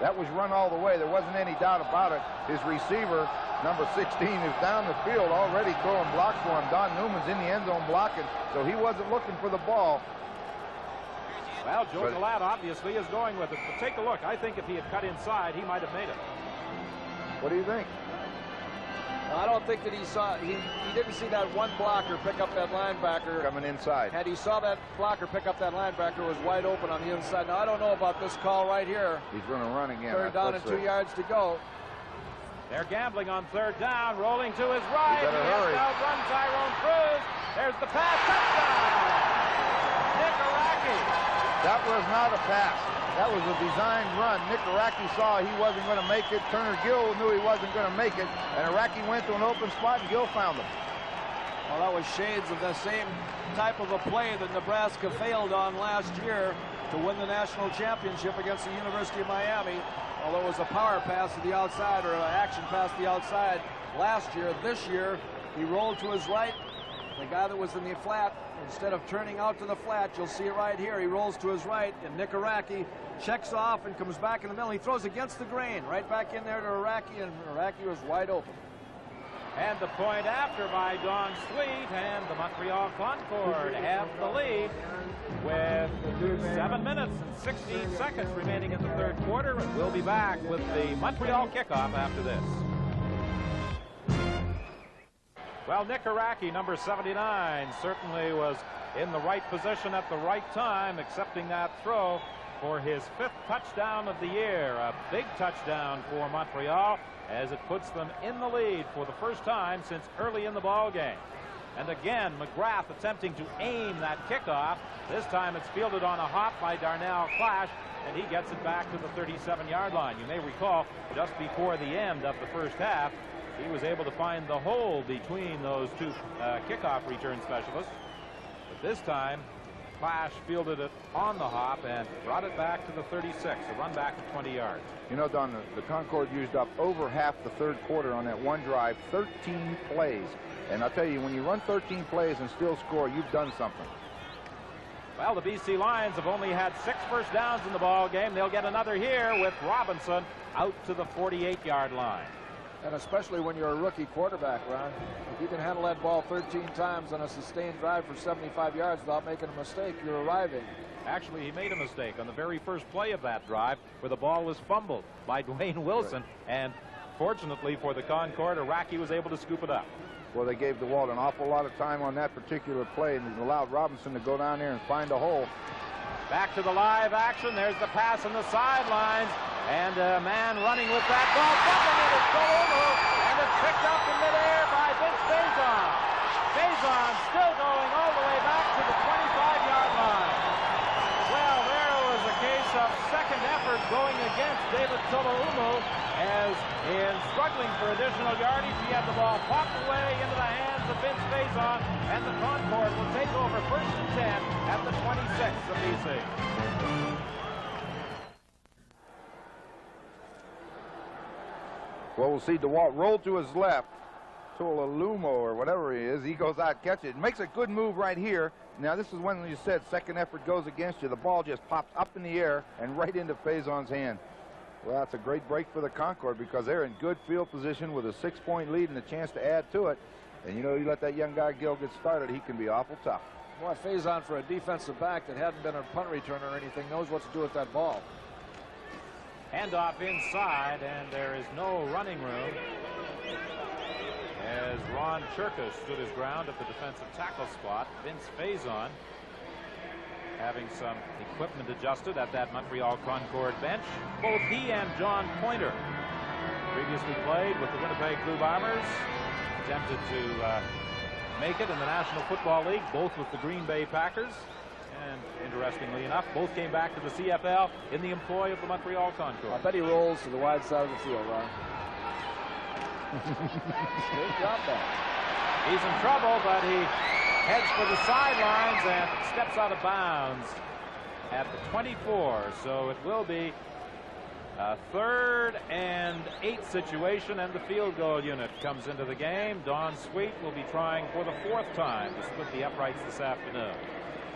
That was run all the way. There wasn't any doubt about it. His receiver, number 16, is down the field already throwing blocks for him. Don Newman's in the end zone blocking, so he wasn't looking for the ball. Well, Joe Galat obviously is going with it. But take a look. I think if he had cut inside, he might have made it. What do you think? I don't think that he didn't see that one blocker pick up that linebacker. Coming inside. Had he saw that blocker pick up that linebacker, it was wide open on the inside. Now, I don't know about this call right here. He's going to run again. Third down and 2 yards to go. They're gambling on third down, rolling to his right. He has hurry. to outrun Tyrone Cruz. There's the pass. Touchdown! Nick Araki. That was not a pass. That was a designed run. Nick Araki saw he wasn't going to make it. Turner Gill knew he wasn't going to make it. And Araki went to an open spot, and Gill found him. Well, that was shades of the same type of a play that Nebraska failed on last year to win the national championship against the University of Miami. Although it was a power pass to the outside or an action pass to the outside last year. This year, he rolled to his right. The guy that was in the flat, instead of turning out to the flat, you'll see it right here. He rolls to his right, and Nick Araki checks off and comes back in the middle. He throws against the grain, right back in there to Araki, and Araki was wide open. And the point after by Don Sweet, and the Montreal Concord have the lead with 7 minutes and 16 seconds remaining in the third quarter, and we'll be back with the Montreal kickoff after this. Well, Nick Araki, number 79, certainly was in the right position at the right time, accepting that throw for his 5th touchdown of the year. A big touchdown for Montreal as it puts them in the lead for the first time since early in the ball game. And again, McGrath attempting to aim that kickoff. This time it's fielded on a hop by Darnell Clash, and he gets it back to the 37-yard line. You may recall just before the end of the first half, he was able to find the hole between those two kickoff return specialists. But this time, Clash fielded it on the hop and brought it back to the 36, a run back of 20 yards. You know, Don, the Concord used up over half the third quarter on that one drive, 13 plays. And I'll tell you, when you run 13 plays and still score, you've done something. Well, the BC Lions have only had 6 first downs in the ball game. They'll get another here with Robinson out to the 48-yard line. And especially when you're a rookie quarterback, Ron, if you can handle that ball 13 times on a sustained drive for 75 yards without making a mistake, you're arriving. Actually, he made a mistake on the very first play of that drive where the ball was fumbled by Dwayne Wilson. Right. And fortunately for the Concord, Araki was able to scoop it up. Well, they gave DeWalt an awful lot of time on that particular play and allowed Robinson to go down there and find a hole. Back to the live action. There's the pass on the sidelines. And a man running with that ball, bumping it, it's go over, and it's picked up in midair by Vince Faison. Faison still going all the way back to the 25-yard line. Well, there was a case of second effort going against David Tolaumu, as in struggling for additional yardage, he had the ball popped away into the hands of Vince Faison, and the Concord will take over 1st and 10 at the 26th of BC. Well, we'll see DeWalt roll to his left. Tolalumo or whatever he is, he goes out, catches it. Makes a good move right here. Now, this is when you said second effort goes against you. The ball just pops up in the air and right into Faison's hand. Well, that's a great break for the Concord because they're in good field position with a 6-point lead and a chance to add to it. And, you know, you let that young guy Gill get started, he can be awful tough. Boy, Faison, for a defensive back that hadn't been a punt returner or anything, knows what to do with that ball. Handoff inside, and there is no running room as Ron Churka stood his ground at the defensive tackle spot. Vince Faison having some equipment adjusted at that Montreal Concord bench. Both he and John Pointer previously played with the Winnipeg Blue Bombers, attempted to make it in the National Football League, both with the Green Bay Packers. And interestingly enough, both came back to the CFL in the employ of the Montreal Concord. I bet he rolls to the wide side of the field, Ron. Good job there. He's in trouble, but he heads for the sidelines and steps out of bounds at the 24. So it will be a 3rd and 8 situation, and the field goal unit comes into the game. Don Sweet will be trying for the 4th time to split the uprights this afternoon.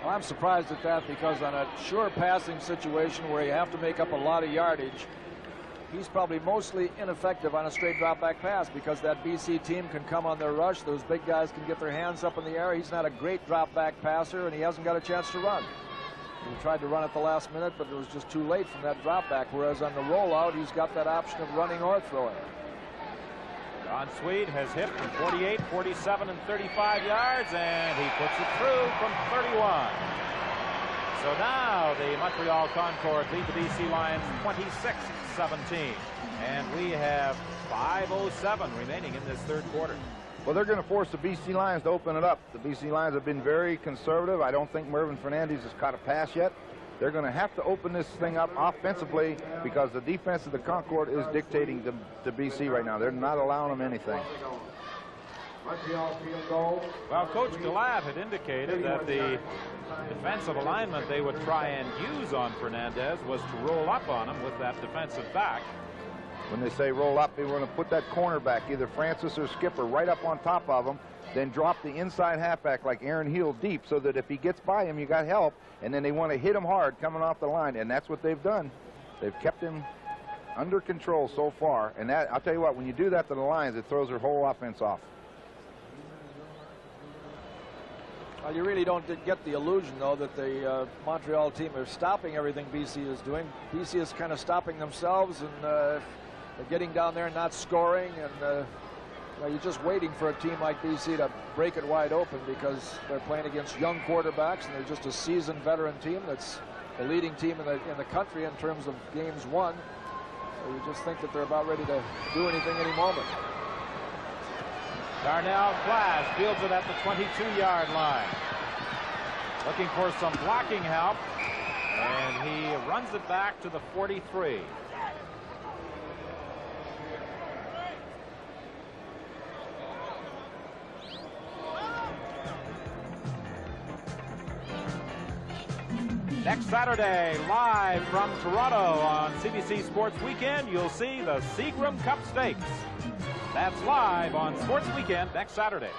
Well, I'm surprised at that because on a sure passing situation where you have to make up a lot of yardage, he's probably mostly ineffective on a straight drop back pass because that BC team can come on their rush. Those big guys can get their hands up in the air. He's not a great drop back passer, and he hasn't got a chance to run. He tried to run at the last minute, but it was just too late from that drop back, whereas on the rollout, he's got that option of running or throwing. Don Swede has hit from 48, 47, and 35 yards, and he puts it through from 31. So now the Montreal Concordes lead the BC Lions 26-17. And we have 5:07 remaining in this third quarter. Well, they're going to force the BC Lions to open it up. The BC Lions have been very conservative. I don't think Mervyn Fernandez has caught a pass yet. They're going to have to open this thing up offensively because the defense of the Concorde is dictating to BC right now. They're not allowing them anything. Well, Coach Gallat had indicated that the defensive alignment they would try and use on Fernandez was to roll up on him with that defensive back. When they say roll up, they want to put that cornerback, either Francis or Skipper, right up on top of him, then drop the inside halfback like Aaron Hill deep so that if he gets by him, you got help, and then they want to hit him hard coming off the line, and that's what they've done. They've kept him under control so far, and that, I'll tell you what, when you do that to the Lions, it throws their whole offense off. Well, you really don't get the illusion, though, that the Montreal team are stopping everything BC is doing. BC is kind of stopping themselves, and they're getting down there and not scoring, and you're just waiting for a team like BC to break it wide open because they're playing against young quarterbacks, and they're just a seasoned veteran team that's the leading team in the country in terms of games won. So you just think that they're about ready to do anything any moment. Darnell Flash fields it at the 22-yard line. Looking for some blocking help, and he runs it back to the 43. Next Saturday, live from Toronto on CBC Sports Weekend, you'll see the Seagram Cup Stakes. That's live on Sports Weekend next Saturday.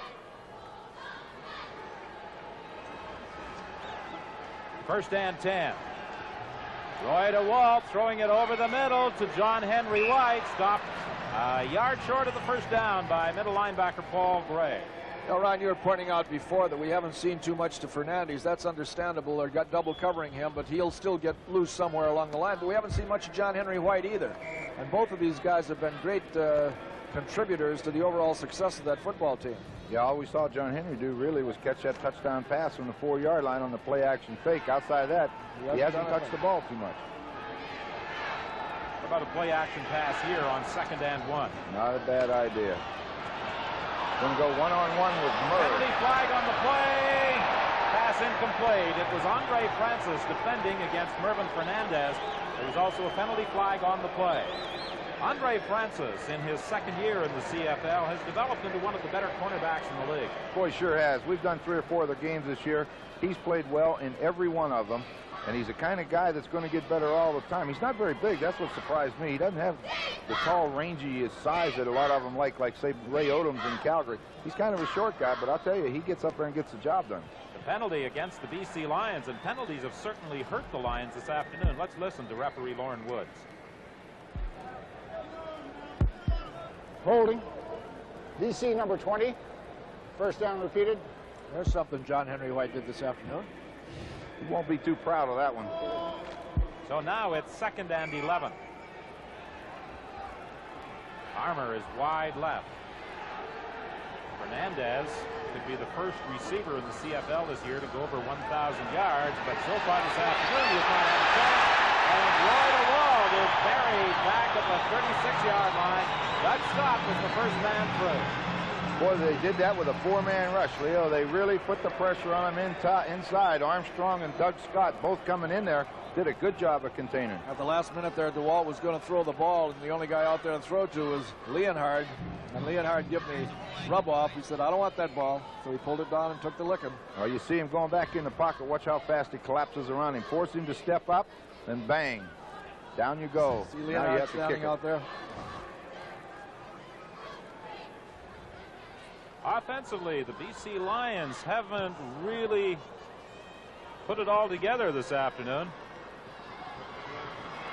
First and 10. Roy DeWalt throwing it over the middle to John Henry White. Stopped a yard short of the first down by middle linebacker Paul Gray. Now, Ron, you were pointing out before that we haven't seen too much to Fernandez. That's understandable. They've got double covering him, but he'll still get loose somewhere along the line. But we haven't seen much of John Henry White either. And both of these guys have been great contributors to the overall success of that football team. Yeah, all we saw John Henry do really was catch that touchdown pass from the 4-yard line on the play-action fake. Outside of that, he hasn't touched the ball too much. What about a play-action pass here on 2nd and 1? Not a bad idea. Going to go one-on-one with Murray. Penalty flag on the play. Pass incomplete. It was Andre Francis defending against Mervyn Fernandez. There was also a penalty flag on the play. Andre Francis, in his second year in the CFL, has developed into one of the better cornerbacks in the league. Boy, sure has. We've done 3 or 4 of the games this year. He's played well in every one of them. And he's the kind of guy that's going to get better all the time. He's not very big. That's what surprised me. He doesn't have the tall, rangy size that a lot of them like say, Ray Odoms in Calgary. He's kind of a short guy, but I'll tell you, he gets up there and gets the job done. The penalty against the BC Lions, and penalties have certainly hurt the Lions this afternoon. Let's listen to referee Lauren Woods. Holding. BC number 20. First down repeated. There's something John Henry White did this afternoon. He won't be too proud of that one. So now it's 2nd and 11. Armour is wide left. Fernandez could be the first receiver in the CFL this year to go over 1,000 yards, but so far this afternoon he has not had a chance. And Roy DeWalt is buried back at the 36-yard line. That stop was the first man through. Boy, they did that with a 4-man rush, Leo. They really put the pressure on him inside. Armstrong and Doug Scott both coming in there. Did a good job of containing. At the last minute there, DeWalt was going to throw the ball, and the only guy out there to throw to was Leonhard. And Leonhard gave me rub off. He said, I don't want that ball. So he pulled it down and took the licking. Well, you see him going back in the pocket. Watch how fast he collapses around him. Force him to step up, then bang. Down you go. See Leonhard standing out there. Offensively, the BC Lions haven't really put it all together this afternoon.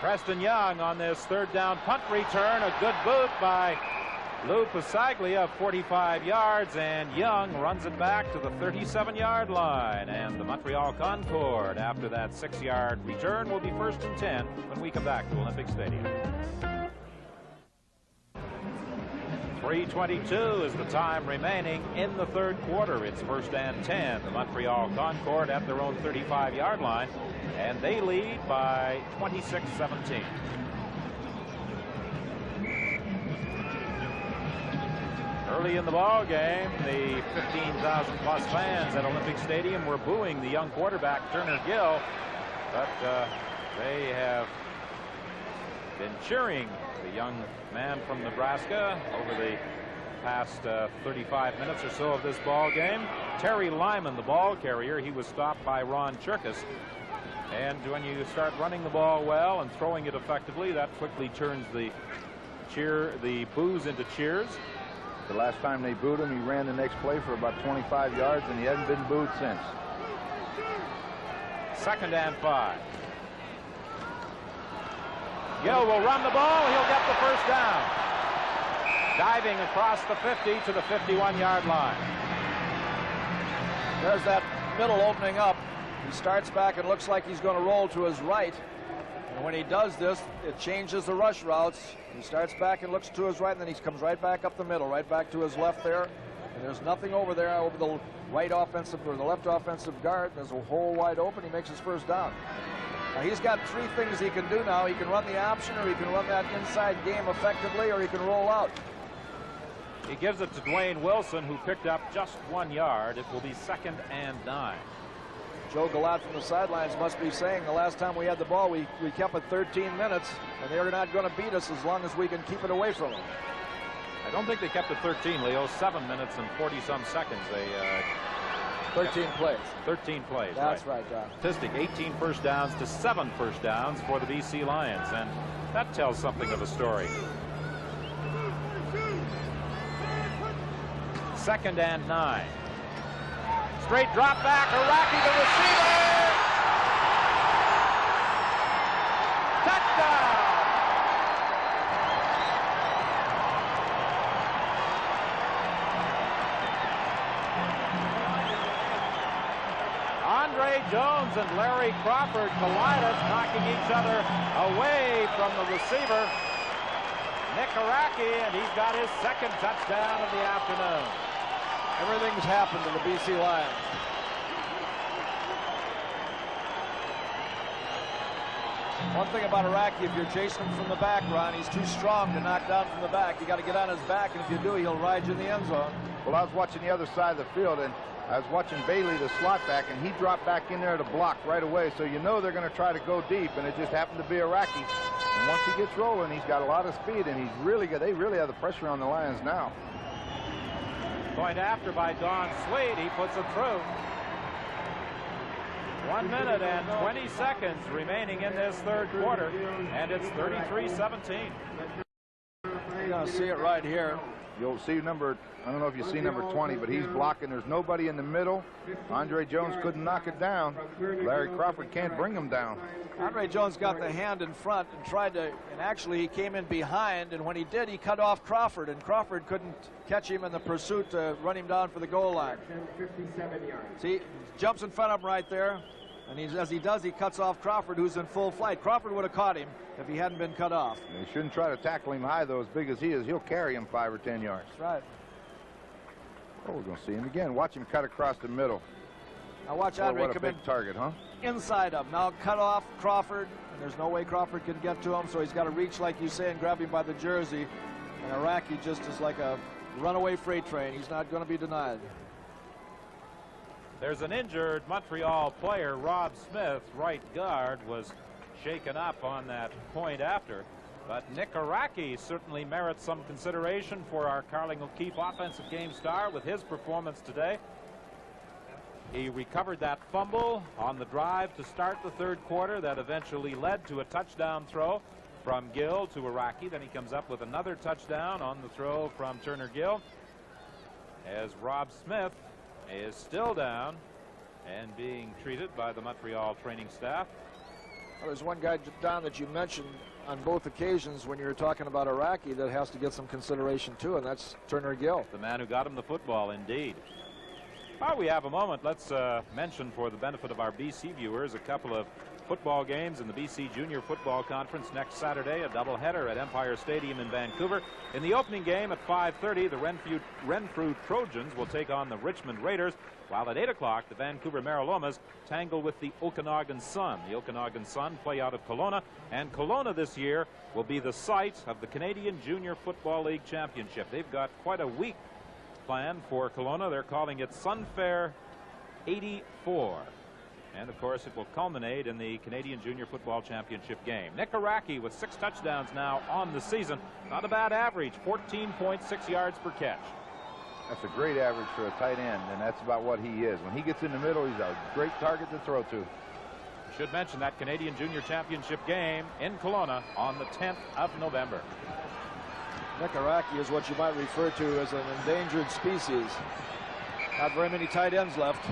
Preston Young on this third down punt return. A good boot by Lou Pasaglia of 45 yards, and Young runs it back to the 37-yard line. And the Montreal Concorde, after that 6-yard return, will be 1st and 10 when we come back to Olympic Stadium. 3:22 is the time remaining in the third quarter. It's 1st and 10. The Montreal Concorde at their own 35-yard line, and they lead by 26-17. Early in the ball game, the 15,000 plus fans at Olympic Stadium were booing the young quarterback Turner Gill, but they have been cheering the young man from Nebraska over the past 35 minutes or so of this ball game. Terry Lyman, the ball carrier, he was stopped by Ron Cherkis. And when you start running the ball well and throwing it effectively, that quickly turns the boos into cheers. The last time they booed him, he ran the next play for about 25 yards, and he hasn't been booed since. 2nd and 5. Gill will run the ball. He'll get the first down. Diving across the 50 to the 51-yard line. There's that middle opening up. He starts back and looks like he's going to roll to his right. And when he does this, it changes the rush routes. He starts back and looks to his right, and then he comes right back up the middle, right back to his left there. And there's nothing over there over the right offensive or the left offensive guard. There's a hole wide open. He makes his first down. Now he's got 3 things he can do now. He can run the option, or he can run that inside game effectively, or he can roll out. He gives it to Dwayne Wilson, who picked up just 1 yard. It will be 2nd and 9. Joe Galat from the sidelines must be saying the last time we had the ball, we kept it 13 minutes, and they're not going to beat us as long as we can keep it away from them. I don't think they kept it 13, Leo. 7 minutes and 40-some seconds. They 13 plays. 13 plays. That's right, John. Statistic: 18 first downs to 7 first downs for the BC Lions, and that tells something of a story. 2nd and 9. Straight drop back. Iraqi, the receiver. Touchdown. Andre Jones and Larry Crawford collided, knocking each other away from the receiver, Nick Iraqi, and he's got his 2nd touchdown of the afternoon. Everything's happened to the BC Lions. One thing about Iraqi, if you're chasing him from the back, Ron, he's too strong to knock down from the back. You got to get on his back, and if you do, he'll ride you in the end zone. Well, I was watching the other side of the field, and I was watching Bailey, the slot back, and he dropped back in there to block right away. So you know they're going to try to go deep, and it just happened to be Iraqi. And once he gets rolling, he's got a lot of speed, and he's really good. They really have the pressure on the Lions now. Point after by Don Sweet. He puts it through. 1 minute and 20 seconds remaining in this third quarter, and it's 33-17. You're going to see it right here. You'll see number, I don't know if you see number 20, but he's blocking. There's nobody in the middle. Andre Jones couldn't knock it down. Larry Crawford can't bring him down. Andre Jones got the hand in front and tried to, and actually he came in behind, and when he did, he cut off Crawford, and Crawford couldn't catch him in the pursuit to run him down for the goal line. See, jumps in front of him right there, and as he does, he cuts off Crawford, who's in full flight. Crawford would have caught him if he hadn't been cut off. You shouldn't try to tackle him high, though, as big as he is. He'll carry him 5 or 10 yards. That's right. Oh, we're going to see him again. Watch him cut across the middle. Now watch Andre come in. Target, huh? Inside him. Now cut off Crawford, and there's no way Crawford can get to him, so he's got to reach, like you say, and grab him by the jersey. And Iraqi just is like a runaway freight train. He's not going to be denied. There's an injured Montreal player. Rob Smith, right guard, was shaken up on that point after. But Nick Iraqi certainly merits some consideration for our Carling O'Keefe offensive game star with his performance today. He recovered that fumble on the drive to start the third quarter that eventually led to a touchdown throw from Gill to Iraqi. Then he comes up with another touchdown on the throw from Turner Gill, as Rob Smith is still down and being treated by the Montreal training staff. Well, there's one guy, Don, that you mentioned on both occasions when you were talking about Iraqi that has to get some consideration too, and that's Turner Gill. The man who got him the football, indeed. While we have a moment, let's mention for the benefit of our BC viewers a couple of football games in the BC Junior Football Conference next Saturday, a doubleheader at Empire Stadium in Vancouver. In the opening game at 5:30, the Renfrew Trojans will take on the Richmond Raiders, while at 8 o'clock, the Vancouver Marilomas tangle with the Okanagan Sun. The Okanagan Sun play out of Kelowna, and Kelowna this year will be the site of the Canadian Junior Football League Championship. They've got quite a week planned for Kelowna. They're calling it Sun Fair 84. And, of course, it will culminate in the Canadian Junior Football Championship game. Nick Iraqi with 6 touchdowns now on the season. Not a bad average, 14.6 yards per catch. That's a great average for a tight end, and that's about what he is. When he gets in the middle, he's a great target to throw to. Should mention that Canadian Junior Championship game in Kelowna on the 10th of November. Nick Iraqi is what you might refer to as an endangered species. Not very many tight ends left.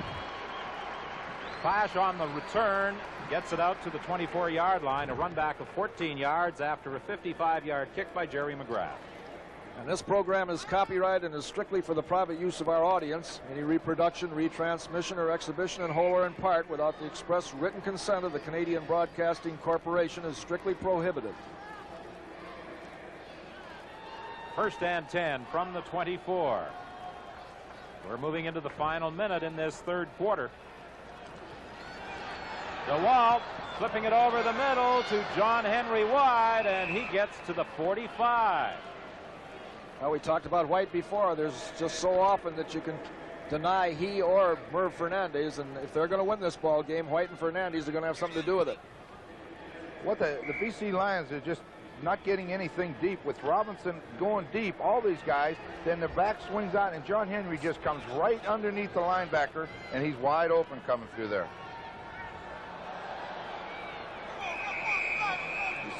Clash on the return, gets it out to the 24-yard line, a run back of 14 yards after a 55-yard kick by Jerry McGrath. And this program is copyrighted and is strictly for the private use of our audience. Any reproduction, retransmission, or exhibition in whole or in part without the express written consent of the Canadian Broadcasting Corporation is strictly prohibited. 1st and 10 from the 24. We're moving into the final minute in this third quarter. DeWalt flipping it over the middle to John Henry White, and he gets to the 45. Well, we talked about White before. There's just so often that you can deny he or Merv Fernandez, and if they're going to win this ball game, White and Fernandez are going to have something to do with it. What the BC Lions are just not getting anything deep. With Robinson going deep, all these guys, then the back swings out, and John Henry just comes right underneath the linebacker, and he's wide open coming through there.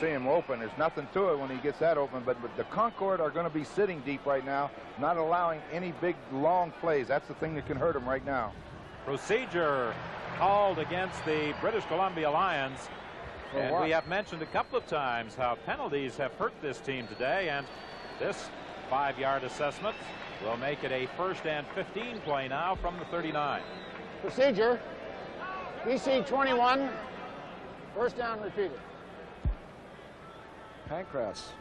See him open. There's nothing to it when he gets that open, but the Concord are going to be sitting deep right now, not allowing any big long plays. That's the thing that can hurt them right now. Procedure called against the British Columbia Lions, and we have mentioned a couple of times how penalties have hurt this team today, and this 5-yard assessment will make it a 1st and 15 play now from the 39. Procedure, BC 21, 1st down repeated. Pancras.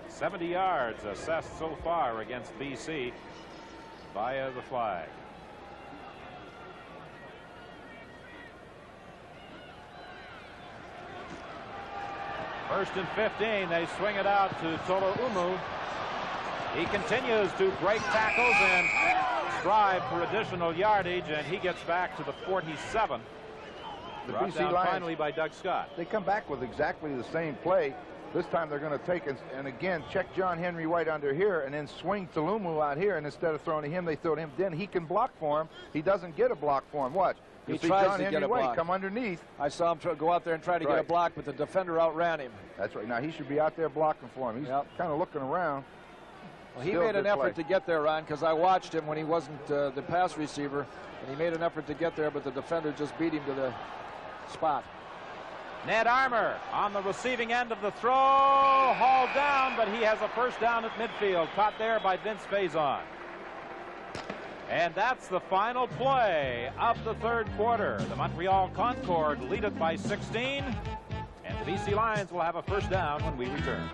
70 yards assessed so far against BC via the flag. First and 15, they swing it out to Tolo Umu. He continues to break tackles and strive for additional yardage, and he gets back to the 47. The Brought BC down Lions, finally by Doug Scott. They come back with exactly the same play. This time they're going to take and again check John Henry White under here and then swing Tulumu out here, and instead of throwing to him, they throw to him. Then he can block for him. He doesn't get a block for him. Watch. He see tries John to Henry get a White block. come underneath. I saw him go out there and try to get a block, but the defender outran him. That's right. Now he should be out there blocking for him. He's kind of looking around. Well, he made an effort to get there, Ron, because I watched him when he wasn't the pass receiver, and he made an effort to get there, but the defender just beat him to the spot. Ned Armour on the receiving end of the throw, hauled down, but he has a 1st down at midfield, caught there by Vince Faison. And that's the final play of the third quarter. The Montreal Concord lead it by 16, and the BC Lions will have a 1st down when we return.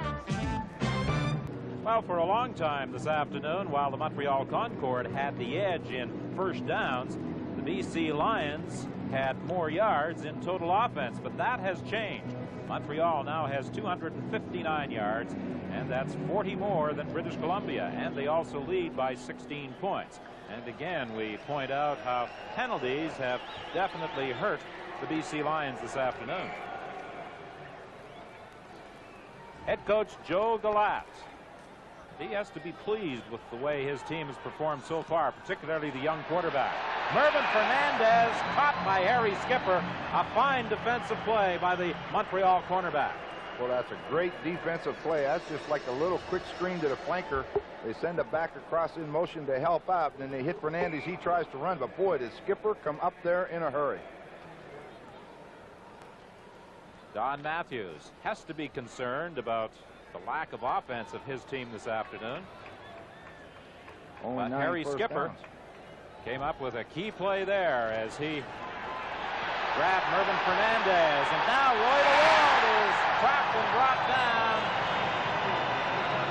Well, for a long time this afternoon, while the Montreal Concord had the edge in 1st downs, the BC Lions had more yards in total offense, but that has changed. Montreal now has 259 yards, and that's 40 more than British Columbia, and they also lead by 16 points. And again, we point out how penalties have definitely hurt the BC Lions this afternoon. Head coach Joe Galat, he has to be pleased with the way his team has performed so far, particularly the young quarterback. Mervyn Fernandez caught by Harry Skipper. A fine defensive play by the Montreal cornerback. Well, that's a great defensive play. That's just like a little quick screen to the flanker. They send a back across in motion to help out, and then they hit Fernandez. He tries to run, but boy, did Skipper come up there in a hurry. Don Matthews has to be concerned about the lack of offense of his team this afternoon. But Harry Skipper came up with a key play there as he grabbed Mervyn Fernandez, and now Roy DeWald is trapped and brought down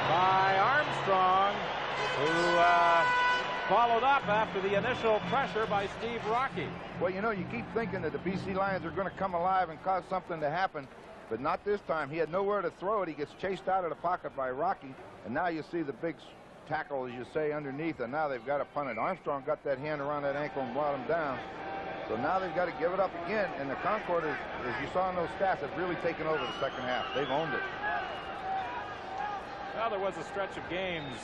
by Armstrong, who followed up after the initial pressure by Steve Rocky. Well, you know, you keep thinking that the BC Lions are going to come alive and cause something to happen, but not this time. He had nowhere to throw it. He gets chased out of the pocket by Rocky, and now you see the big tackle, as you say, underneath, and now they've got to punt it. Armstrong got that hand around that ankle and brought him down. So now they've got to give it up again, and the Concordes, as you saw in those stats, have really taken over the second half. They've owned it. Well, there was a stretch of games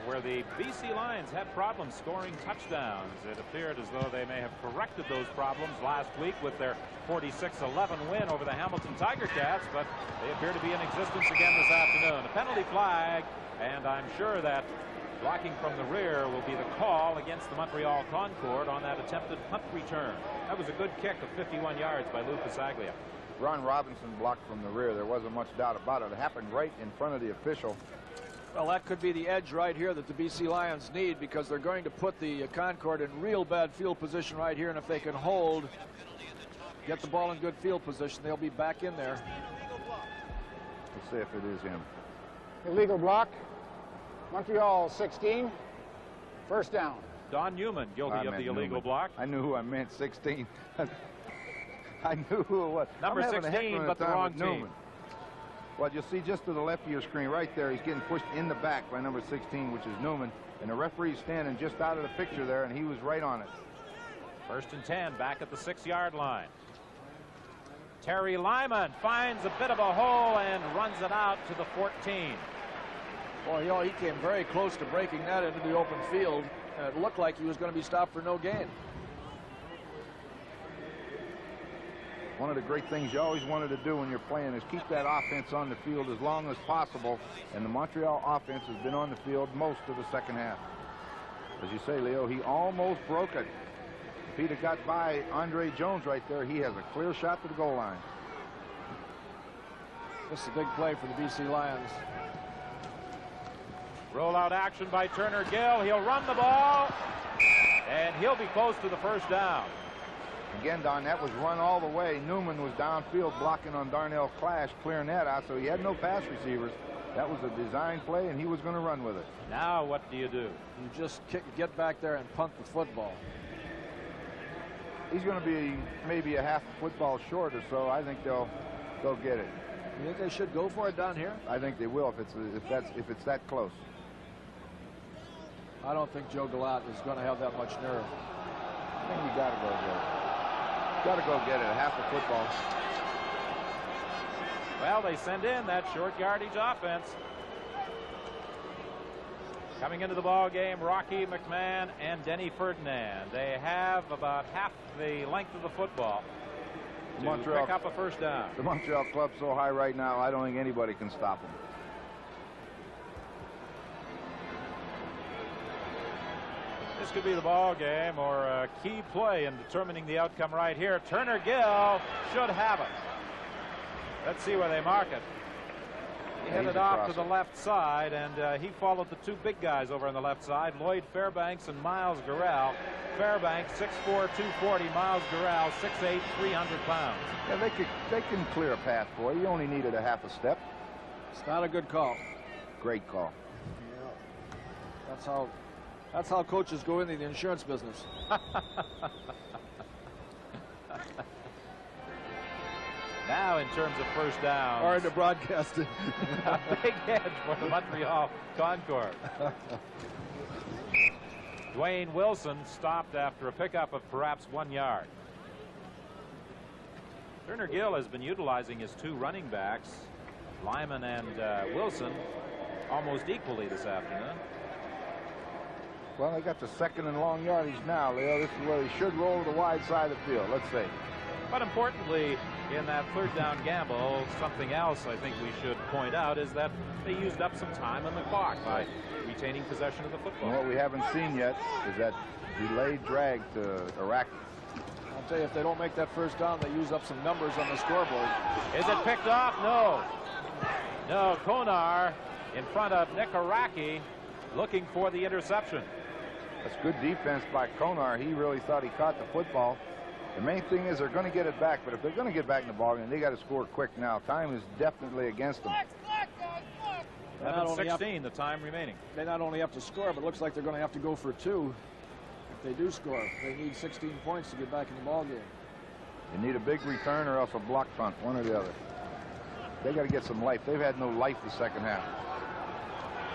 where the BC Lions had problems scoring touchdowns. It appeared as though they may have corrected those problems last week with their 46-11 win over the Hamilton Tiger Cats, but they appear to be in existence again this afternoon. A penalty flag, and I'm sure that blocking from the rear will be the call against the Montreal Concorde on that attempted punt return. That was a good kick of 51 yards by Lou Pasaglia. Ron Robinson blocked from the rear. There wasn't much doubt about it. It happened right in front of the official. Well, that could be the edge right here that the BC Lions need, because they're going to put the Concorde in real bad field position right here, and if they can hold, get the ball in good field position, they'll be back in there. Let's see if it is him. Illegal block. Montreal 16. First down. Don Newman guilty of the illegal block. I knew who I meant, 16. I knew who it was. Number 16, but the wrong team. Well, you'll see just to the left of your screen right there, he's getting pushed in the back by number 16, which is Newman. And the referee's standing just out of the picture there, and he was right on it. 1st and 10, back at the 6-yard line. Terry Lyman finds a bit of a hole and runs it out to the 14. Boy, he came very close to breaking that into the open field. It looked like he was going to be stopped for no gain. One of the great things you always wanted to do when you're playing is keep that offense on the field as long as possible, and the Montreal offense has been on the field most of the second half. As you say, Leo, he almost broke it. If he'd have got by Andre Jones right there, he has a clear shot to the goal line. This is a big play for the BC Lions. Rollout action by Turner Gill. He'll run the ball, and he'll be close to the first down. Again, Don, that was run all the way. Newman was downfield blocking on Darnell Clash, clearing that out, so he had no pass receivers. That was a design play, and he was going to run with it. Now what do? You just get back there and punt the football. He's going to be maybe a half football short or so. I think they'll get it. You think they should go for it down here? I think they will if it's that close. I don't think Joe Galat is going to have that much nerve. I think you got to go get it. Got to go get it. Half the football. Well, they send in that short yardage offense. Coming into the ball game, Rocky McMahon and Denny Ferdinand. They have about half the length of the football to Montreal, pick up a first down. The Montreal club's so high right now, I don't think anybody can stop them. This could be the ball game or a key play in determining the outcome right here. Turner Gill should have it. Let's see where they mark it. He headed off to the left side, and he followed the two big guys over on the left side, Lloyd Fairbanks and Miles Gurrell. Fairbanks 6'4", 240. Miles Gurrell 6'8", 300 pounds. Yeah, they can clear a path for you. You only needed a half a step. It's not a good call. Great call. Yeah. That's how coaches go into the insurance business. Now, in terms of first down, or into broadcasting, a big edge for the Montreal Concorde. Dwayne Wilson stopped after a pickup of perhaps 1 yard. Turner Gill has been utilizing his two running backs, Lyman and Wilson, almost equally this afternoon. Well, they got the second and long yardage now, Leo. This is where they should roll to the wide side of the field. Let's see. But importantly, in that third down gamble, something else I think we should point out is that they used up some time on the clock by retaining possession of the football. And what we haven't seen yet is that delayed drag to Iraqi. I'll tell you, if they don't make that first down, they use up some numbers on the scoreboard. Is it picked off? No. No, Konar in front of Nick Araki looking for the interception. That's good defense by Konar. He really thought he caught the football. The main thing is they're going to get it back, but if they're going to get back in the ballgame, they got to score quick now. Time is definitely against them. 11:16, the time remaining. They not only have to score, but it looks like they're going to have to go for 2. If they do score, they need 16 points to get back in the ballgame. You need a big return or else a block punt, one or the other. They got to get some life. They've had no life the second half.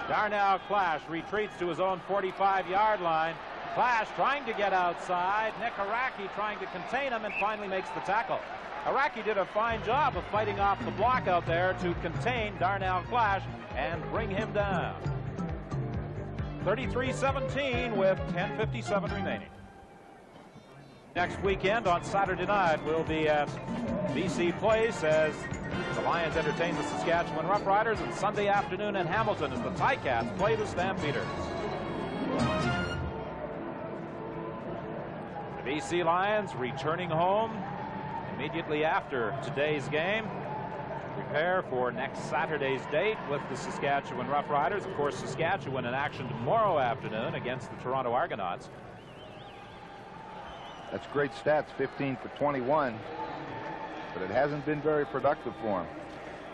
Darnell Clash retreats to his own 45-yard line. Clash trying to get outside. Nick Araki trying to contain him and finally makes the tackle. Araki did a fine job of fighting off the block out there to contain Darnell Clash and bring him down. 33-17 with 10:57 remaining. Next weekend on Saturday night, we'll be at BC Place as the Lions entertain the Saskatchewan Roughriders, and Sunday afternoon in Hamilton as the Ticats play the Stampeders. The BC Lions returning home immediately after today's game to prepare for next Saturday's date with the Saskatchewan Roughriders. Of course, Saskatchewan in action tomorrow afternoon against the Toronto Argonauts. That's great stats, 15 for 21, but it hasn't been very productive for him.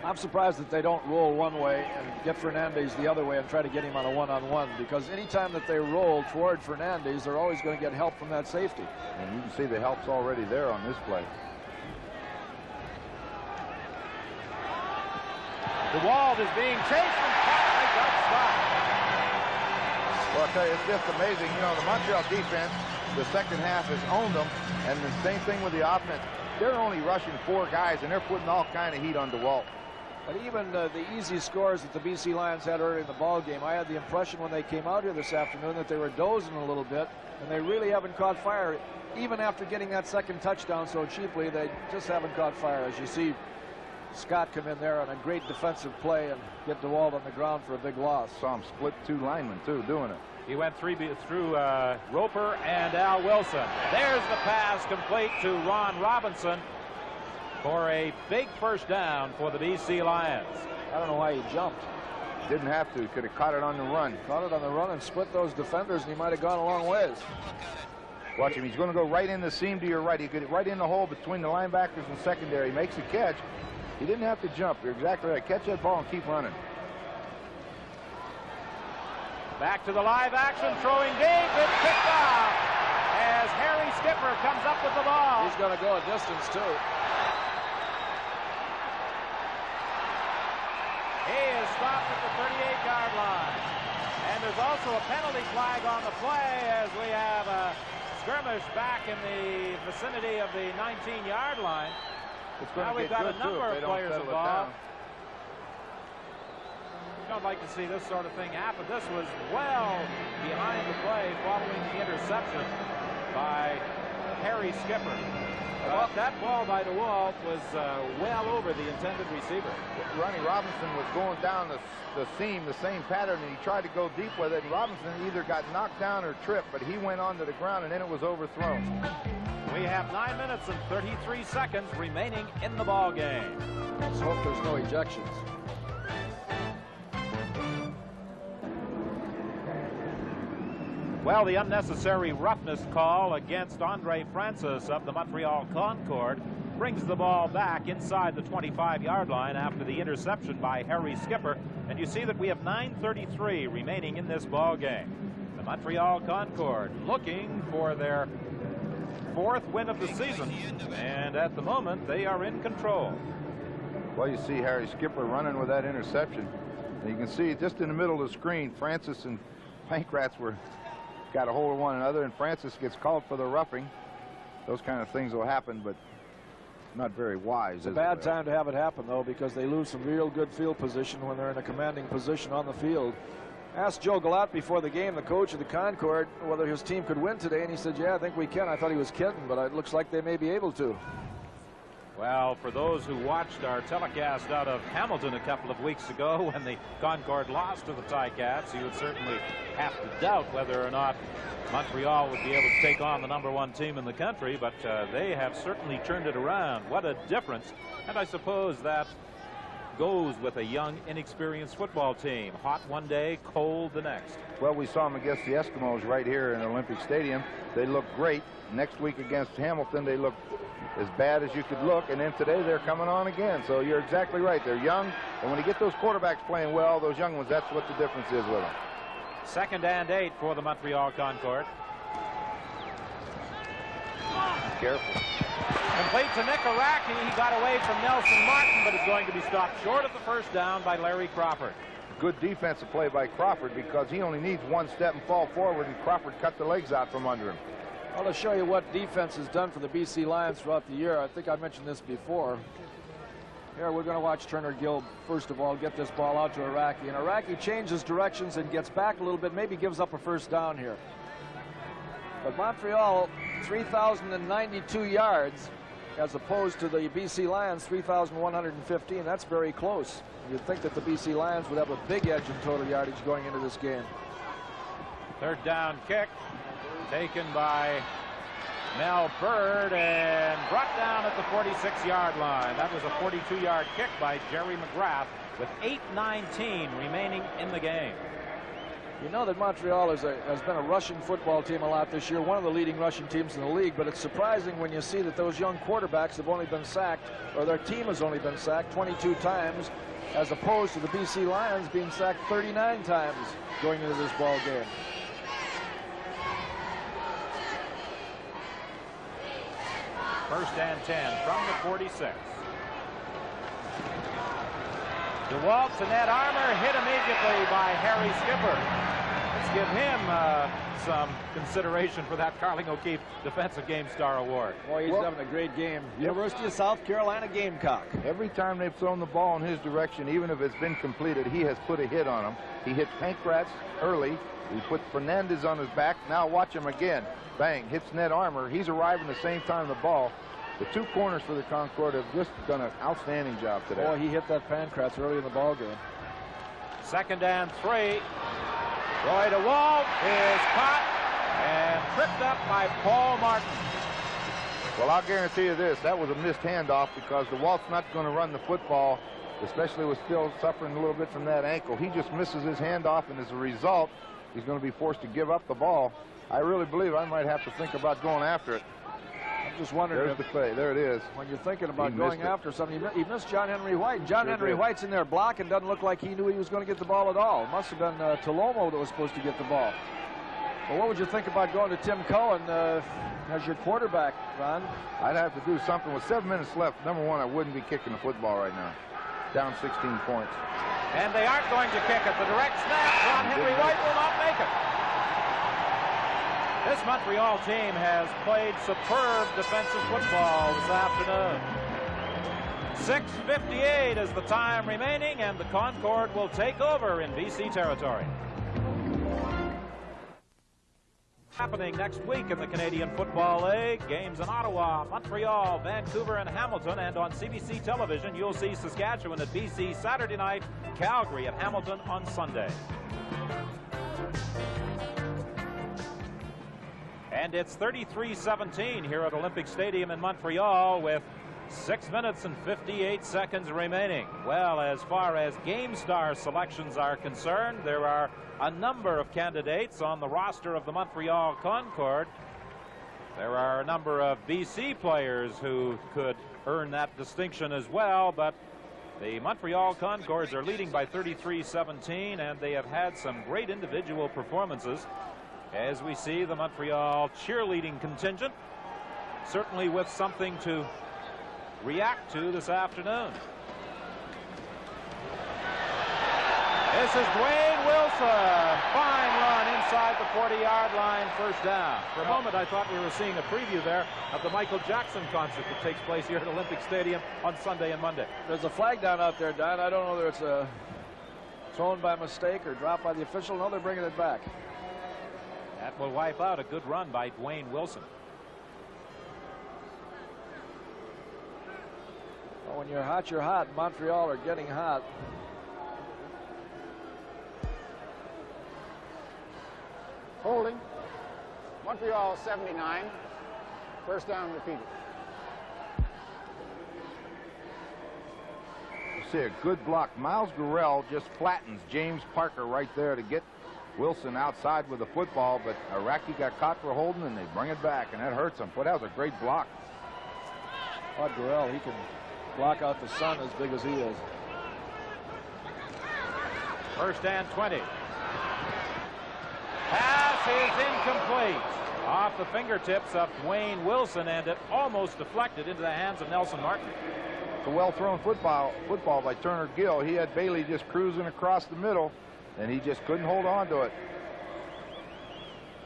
I'm surprised that they don't roll one way and get Fernandez the other way and try to get him on a one-on-one, because anytime that they roll toward Fernandez, they're always going to get help from that safety. And you can see the help's already there on this play. DeWalt is being chased and caught by Doug Scott. Well, I'll tell you, it's just amazing. You know, the Montreal defense, the second half has owned them, and the same thing with the offense. They're only rushing 4 guys, and they're putting all kind of heat on DeWalt. But even the easy scores that the BC Lions had early in the ball game, I had the impression when they came out here this afternoon that they were dozing a little bit, and they really haven't caught fire. Even after getting that second touchdown so cheaply, they just haven't caught fire. As you see Scott come in there on a great defensive play and get DeWalt on the ground for a big loss. Saw him split 2 linemen, too, doing it. He went through Roper and Al Wilson. There's the pass complete to Ron Robinson for a big first down for the BC Lions. I don't know why he jumped. Didn't have to. Could have caught it on the run. Caught it on the run and split those defenders, and he might have gone a long ways. Watch him. He's going to go right in the seam to your right. He could right in the hole between the linebackers and secondary. He makes a catch. He didn't have to jump. You're exactly right. Catch that ball and keep running. Back to the live action, throwing deep. It's picked off as Harry Skipper comes up with the ball. He's going to go a distance, too. He is stopped at the 38-yard line. And there's also a penalty flag on the play as we have a skirmish back in the vicinity of the 19-yard line. Now we've got a number of players involved. You don't like to see this sort of thing happen. This was well behind the play following the interception by Harry Skipper. That ball by DeWalt was well over the intended receiver. Ronnie Robinson was going down the seam, the same pattern, and he tried to go deep with it. And Robinson either got knocked down or tripped, but he went onto the ground, and then it was overthrown. We have 9 minutes and 33 seconds remaining in the ball game. Let's hope there's no ejections. Well, the unnecessary roughness call against Andre Francis of the Montreal Concord brings the ball back inside the 25-yard line after the interception by Harry Skipper. And you see that we have 9:33 remaining in this ball game. The Montreal Concord looking for their 4th win of the season, and at the moment they are in control. Well, you see Harry Skipper running with that interception. And you can see just in the middle of the screen, Francis and Pankratz got a hold of one another, and Francis gets called for the roughing. Those kind of things will happen, but not very wise. It's a bad time to have it happen, though, because they lose some real good field position when they're in a commanding position on the field. Asked Joe Galat before the game, the coach of the Concord, whether his team could win today, and he said, yeah, I think we can. I thought he was kidding, but it looks like they may be able to. Well, for those who watched our telecast out of Hamilton a couple of weeks ago when the Concord lost to the Ticats, you would certainly have to doubt whether or not Montreal would be able to take on the #1 team in the country, but they have certainly turned it around. What a difference. And I suppose that goes with a young, inexperienced football team. Hot one day, cold the next. Well, we saw them against the Eskimos right here in Olympic Stadium. They looked great. Next week against Hamilton, they looked as bad as you could look, and then today they're coming on again. So you're exactly right. They're young, and when you get those quarterbacks playing well, those young ones, that's what the difference is with them. 2nd and 8 for the Montreal Concord. Careful. Complete to Nick Araki. He got away from Nelson Martin, but is going to be stopped short of the first down by Larry Crawford. Good defensive play by Crawford, because he only needs one step and fall forward, and Crawford cut the legs out from under him. Well, to show you what defense has done for the BC Lions throughout the year, I think I mentioned this before. Here we're going to watch Turner Gill, first of all, get this ball out to Araki. And Araki changes directions and gets back a little bit, maybe gives up a first down here. But Montreal, 3,092 yards, as opposed to the BC Lions, 3,115. That's very close. You'd think that the BC Lions would have a big edge in total yardage going into this game. 3rd down kick taken by Mel Bird and brought down at the 46-yard line. That was a 42-yard kick by Jerry McGrath with 8:19 remaining in the game. You know that Montreal has been a rushing football team a lot this year, one of the leading rushing teams in the league, but it's surprising when you see that those young quarterbacks have only been sacked, or their team has only been sacked 22 times, as opposed to the BC Lions being sacked 39 times going into this ball game. First and 10 from the 46. DeWalt to Ned Armour, hit immediately by Harry Skipper. Let's give him some consideration for that Carling O'Keefe Defensive Game Star Award. Boy, he's having a great game. University of South Carolina Gamecock. Every time they've thrown the ball in his direction, even if it's been completed, he has put a hit on him. He hit Pankratz early. He put Fernandez on his back. Now watch him again. Bang, hits Ned Armour. He's arriving the same time the ball. The two corners for the Concord have just done an outstanding job today. Boy, he hit that Pankratz early in the ball game. 2nd and 3. Roy DeWalt is caught and tripped up by Paul Martin. Well, I'll guarantee you this. That was a missed handoff, because DeWalt's not going to run the football, especially with still suffering a little bit from that ankle. He just misses his handoff, and as a result, he's going to be forced to give up the ball. I really believe I might have to think about going after it. I'm just wondering. There's the play. There it is. When you're thinking about going after something, he missed John Henry White. John Henry White's in there blocking, doesn't look like he knew he was going to get the ball at all. It must have been Tolomo that was supposed to get the ball. Well, what would you think about going to Tim Cohen as your quarterback, Ron? I'd have to do something. With 7 minutes left, number one, I wouldn't be kicking the football right now. Down 16 points. And they aren't going to kick it. The direct snap. John Henry White will not make it. This Montreal team has played superb defensive football this afternoon. 6:58 is the time remaining, and the Concord will take over in BC territory. Happening next week in the Canadian Football League. Games in Ottawa, Montreal, Vancouver, and Hamilton. And on CBC television, you'll see Saskatchewan at BC Saturday night, Calgary at Hamilton on Sunday. And it's 33-17 here at Olympic Stadium in Montreal with 6 minutes and 58 seconds remaining. Well, as far as Game Star selections are concerned, there are a number of candidates on the roster of the Montreal Concord. There are a number of BC players who could earn that distinction as well, but the Montreal Concords are leading by 33-17, and they have had some great individual performances. As we see the Montreal cheerleading contingent, certainly with something to react to this afternoon. This is Dwayne Wilson. Fine run inside the 40-yard line, first down. For a moment, I thought we were seeing a preview there of the Michael Jackson concert that takes place here at Olympic Stadium on Sunday and Monday. There's a flag down out there, Don. I don't know whether it's thrown by mistake or dropped by the official. No, they're bringing it back. That will wipe out a good run by Dwayne Wilson. when you're hot, you're hot. Montreal are getting hot. Holding. Montreal 79. First down repeated. You see a good block. Miles Gurrell just flattens James Parker right there to get Wilson outside with the football, but Iraqi got caught for holding, and they bring it back, and that hurts him. But that was a great block. Gurrell, he can block out the sun as big as he is. First and 20. Pass is incomplete. Off the fingertips of Dwayne Wilson, and it almost deflected into the hands of Nelson Martin. It's a well-thrown football by Turner Gill. He had Bailey just cruising across the middle, and he just couldn't hold on to it.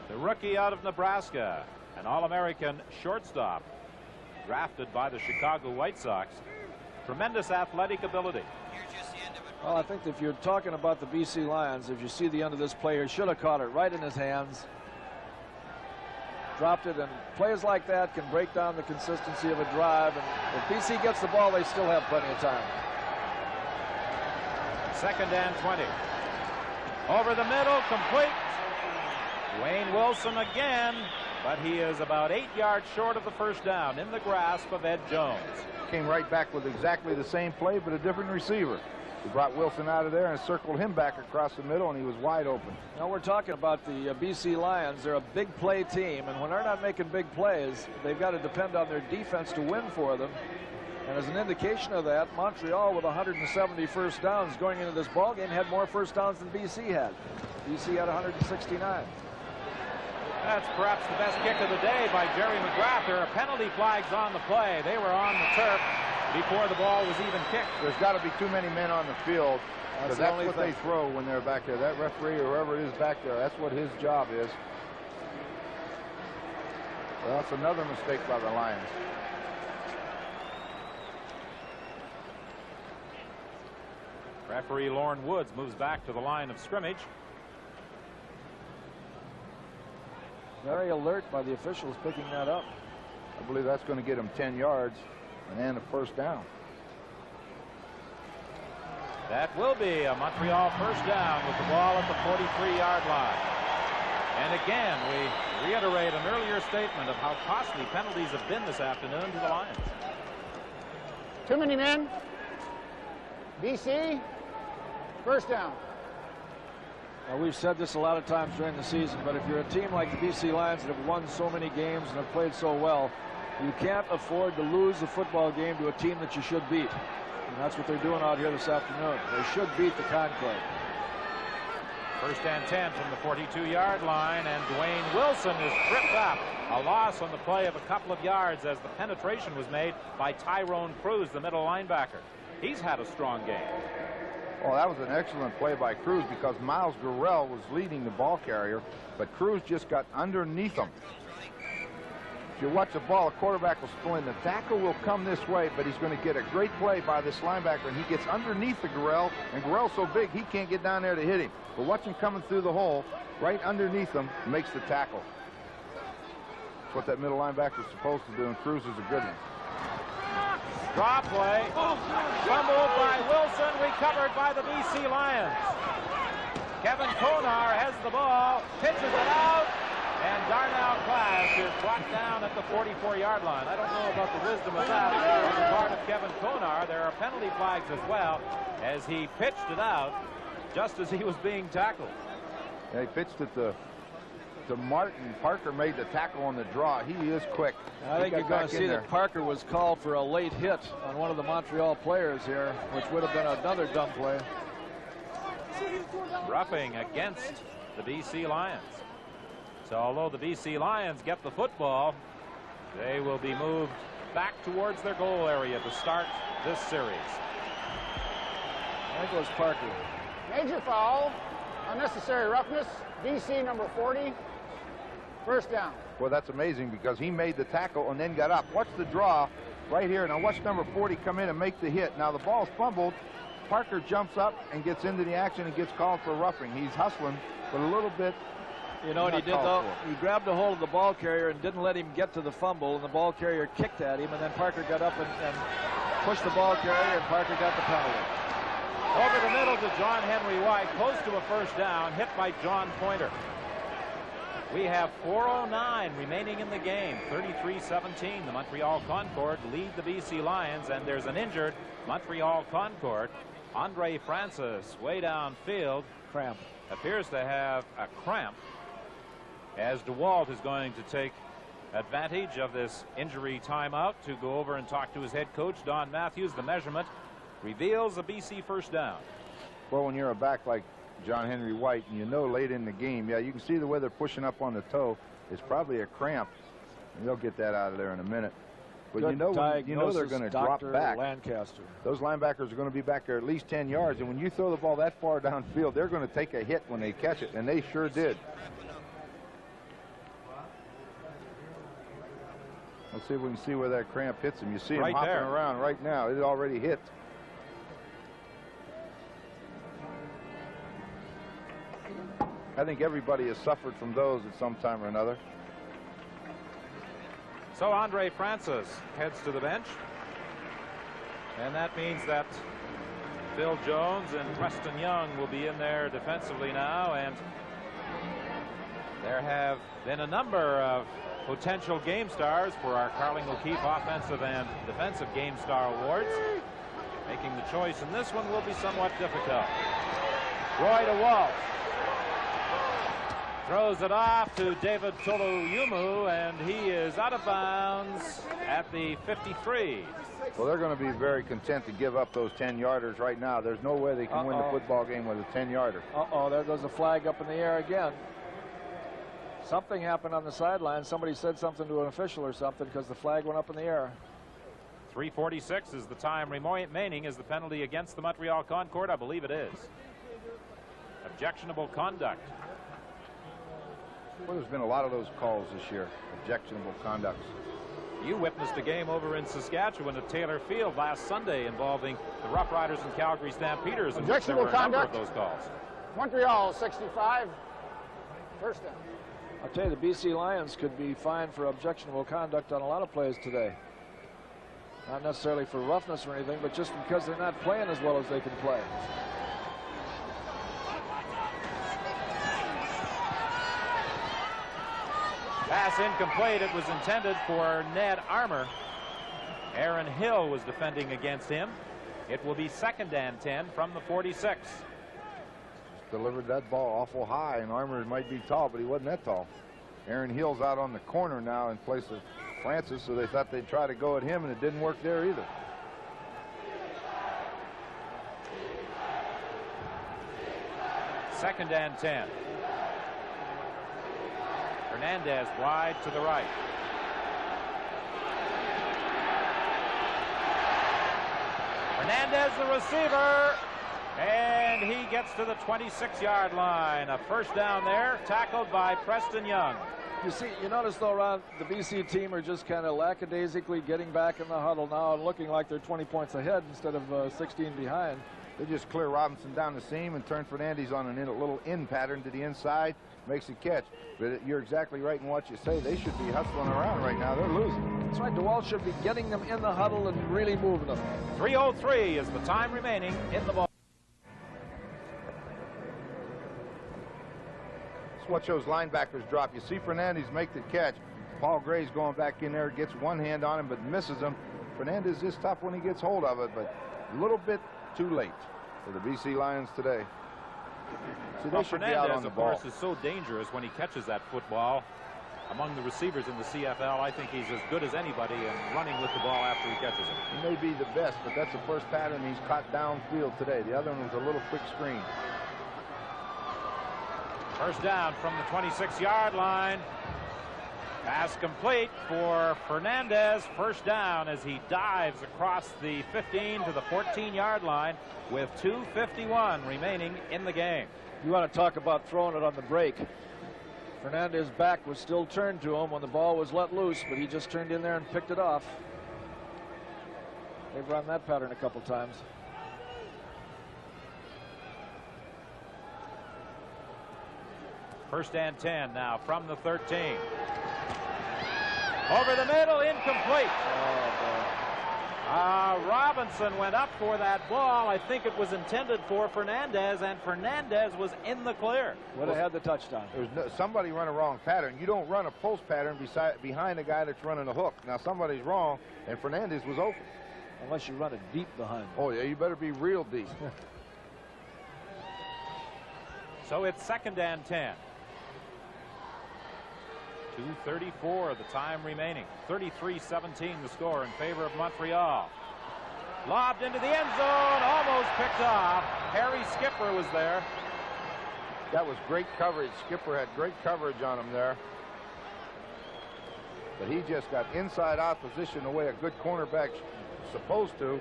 The rookie out of Nebraska, an All-American shortstop, drafted by the Chicago White Sox. Tremendous athletic ability. Well, I think if you're talking about the BC Lions, if you see the end of this play, he should have caught it right in his hands. Dropped it, and plays like that can break down the consistency of a drive. And if BC gets the ball, they still have plenty of time. Second and 20. Over the middle, complete. Dwayne Wilson again, but he is about 8 yards short of the first down, in the grasp of Ed Jones. Came right back with exactly the same play, but a different receiver. He brought Wilson out of there and circled him back across the middle, and he was wide open. Now we're talking about the BC Lions. They're a big play team, and when they're not making big plays, they've got to depend on their defense to win for them. And as an indication of that, Montreal, with 170 first downs going into this ball game, had more first downs than BC had. BC had 169. That's perhaps the best kick of the day by Jerry McGrath. There are penalty flags on the play. They were on the turf before the ball was even kicked. There's got to be too many men on the field, because that's what they throw when they're back there. That referee or whoever it is back there, that's what his job is. Well, that's another mistake by the Lions. Referee Lorne Woods moves back to the line of scrimmage. Very alert by the officials picking that up. I believe that's going to get him 10 yards and a first down. That will be a Montreal first down with the ball at the 43-yard line. And again, we reiterate an earlier statement of how costly penalties have been this afternoon to the Lions. Too many men. BC, first down. Now, we've said this a lot of times during the season, but if you're a team like the BC Lions that have won so many games and have played so well, you can't afford to lose a football game to a team that you should beat. And that's what they're doing out here this afternoon. They should beat the Concordes. First and 10 from the 42-yard line, and Dwayne Wilson is tripped up. A loss on the play of a couple of yards as the penetration was made by Tyrone Cruz, the middle linebacker. He's had a strong game. Oh, that was an excellent play by Cruz, because Miles Gurrell was leading the ball carrier, but Cruz just got underneath him. If you watch the ball, a quarterback will split. The tackle will come this way, but he's going to get a great play by this linebacker, and he gets underneath the Gurrell, and Gurrell's so big he can't get down there to hit him. But watch him coming through the hole, right underneath him, makes the tackle. That's what that middle linebacker is supposed to do, and Cruz is a good one. Draw play, fumbled by Wilson, recovered by the BC Lions. Kevin Konar has the ball, pitches it out, and Darnell Class is brought down at the 44-yard line. I don't know about the wisdom of that on the part of Kevin Konar. There are penalty flags as well, as he pitched it out just as he was being tackled. Yeah, he pitched it to Martin. Parker made the tackle on the draw. He is quick. I think you're going to see that Parker was called for a late hit on one of the Montreal players here, which would have been another dumb play. Roughing against the BC Lions. So although the BC Lions get the football, they will be moved back towards their goal area to start this series. There goes Parker. Major foul, unnecessary roughness, BC number 40, first down. Well, that's amazing, because he made the tackle and then got up. Watch the draw right here. Now watch number 40 come in and make the hit. Now the ball's fumbled. Parker jumps up and gets into the action and gets called for roughing. He's hustling, but a little bit. You know what he did, though? He grabbed a hold of the ball carrier and didn't let him get to the fumble, and the ball carrier kicked at him, and then Parker got up and pushed the ball carrier, and Parker got the penalty. Over the middle to John Henry White, close to a first down, hit by John Pointer. We have 4:09 remaining in the game. 33-17. The Montreal Concorde lead the BC Lions, and there's an injured Montreal Concorde. Andre Francis, way downfield. Cramp. Appears to have a cramp, as DeWalt is going to take advantage of this injury timeout to go over and talk to his head coach, Don Matthews. The measurement reveals a BC first down. Well, when you're a back like John Henry White, and you know late in the game, yeah, you can see the way they're pushing up on the toe. It's probably a cramp, and they'll get that out of there in a minute. But Good you know they're going to drop back. Lancaster. Those linebackers are going to be back there at least 10 yards, and when you throw the ball that far downfield, they're going to take a hit when they catch it, and they sure did. Let's see if we can see where that cramp hits him. You see him Right hopping there. around right now. It already hit. I think everybody has suffered from those at some time or another. So Andre Francis heads to the bench. And that means that Phil Jones and Preston Young will be in there defensively now. And there have been a number of potential game stars for our Carling O'Keefe Offensive and Defensive Game Star Awards. Making the choice in this one will be somewhat difficult. Roy DeWalt throws it off to David Toloyumu, and he is out of bounds at the 53. Well, they're going to be very content to give up those 10-yarders right now. There's no way they can win the football game with a 10-yarder. There goes a flag up in the air again. Something happened on the sideline. Somebody said something to an official or something because the flag went up in the air. 3:46 is the time remaining. Is the penalty against the Montreal Concorde? I believe it is. Objectionable conduct. Well, there's been a lot of those calls this year, objectionable conducts. You witnessed a game over in Saskatchewan at Taylor Field last Sunday involving the Rough Riders and Calgary Stampeders. Objectionable There were a conduct. number of those calls. Montreal 65. First down. I'll tell you, the BC Lions could be fined for objectionable conduct on a lot of plays today. Not necessarily for roughness or anything, but just because they're not playing as well as they can play. Pass incomplete. It was intended for Ned Armour. Aaron Hill was defending against him. It will be 2nd and 10 from the 46. Delivered that ball awful high, and Armour might be tall, but he wasn't that tall. Aaron Hill's out on the corner now in place of Francis, so they thought they'd try to go at him, and it didn't work there either. Second and 10. Hernandez wide to the right. Hernandez, the receiver, and he gets to the 26-yard line. A first down there, tackled by Preston Young. You notice though, Ron, the BC team are just kind of lackadaisically getting back in the huddle now and looking like they're 20 points ahead instead of 16 behind. They just clear Robinson down the seam and turn Fernandez on a little in pattern to the inside, makes a catch. But you're exactly right in what you say. They should be hustling around right now. They're losing. That's right. DeWalt should be getting them in the huddle and really moving them. 3:03 is the time remaining in the ball. Let's watch those linebackers drop. You see Fernandez make the catch. Paul Gray's going back in there, gets one hand on him, but misses him. Fernandez is tough when he gets hold of it, but a little bit too late for the BC Lions today. So they should be out on the ball. Fernandez, of course, is so dangerous when he catches that football. Among the receivers in the CFL, I think he's as good as anybody in running with the ball after he catches it. He may be the best, but that's the first pattern he's caught downfield today. The other one was a little quick screen. First down from the 26-yard line. Pass complete for Fernandez. First down as he dives across the 15 to the 14-yard line with 2:51 remaining in the game. You want to talk about throwing it on the break. Fernandez's back was still turned to him when the ball was let loose, but he just turned in there and picked it off. They've run that pattern a couple times. First and 10 now from the 13. Over the middle, incomplete. Oh, boy. Robinson went up for that ball. I think it was intended for Fernandez, and Fernandez was in the clear. Would have had the touchdown. Somebody run a wrong pattern. You don't run a post pattern behind the guy that's running a hook. Now somebody's wrong, and Fernandez was open. Unless you run it deep behind him. Oh, yeah, you better be real deep. So it's 2nd and 10. 2:34 the time remaining. 33-17 the score in favor of Montreal. Lobbed into the end zone, almost picked off. Harry Skipper was there. That was great coverage. Skipper had great coverage on him there. But he just got inside out position the way a good cornerback's supposed to.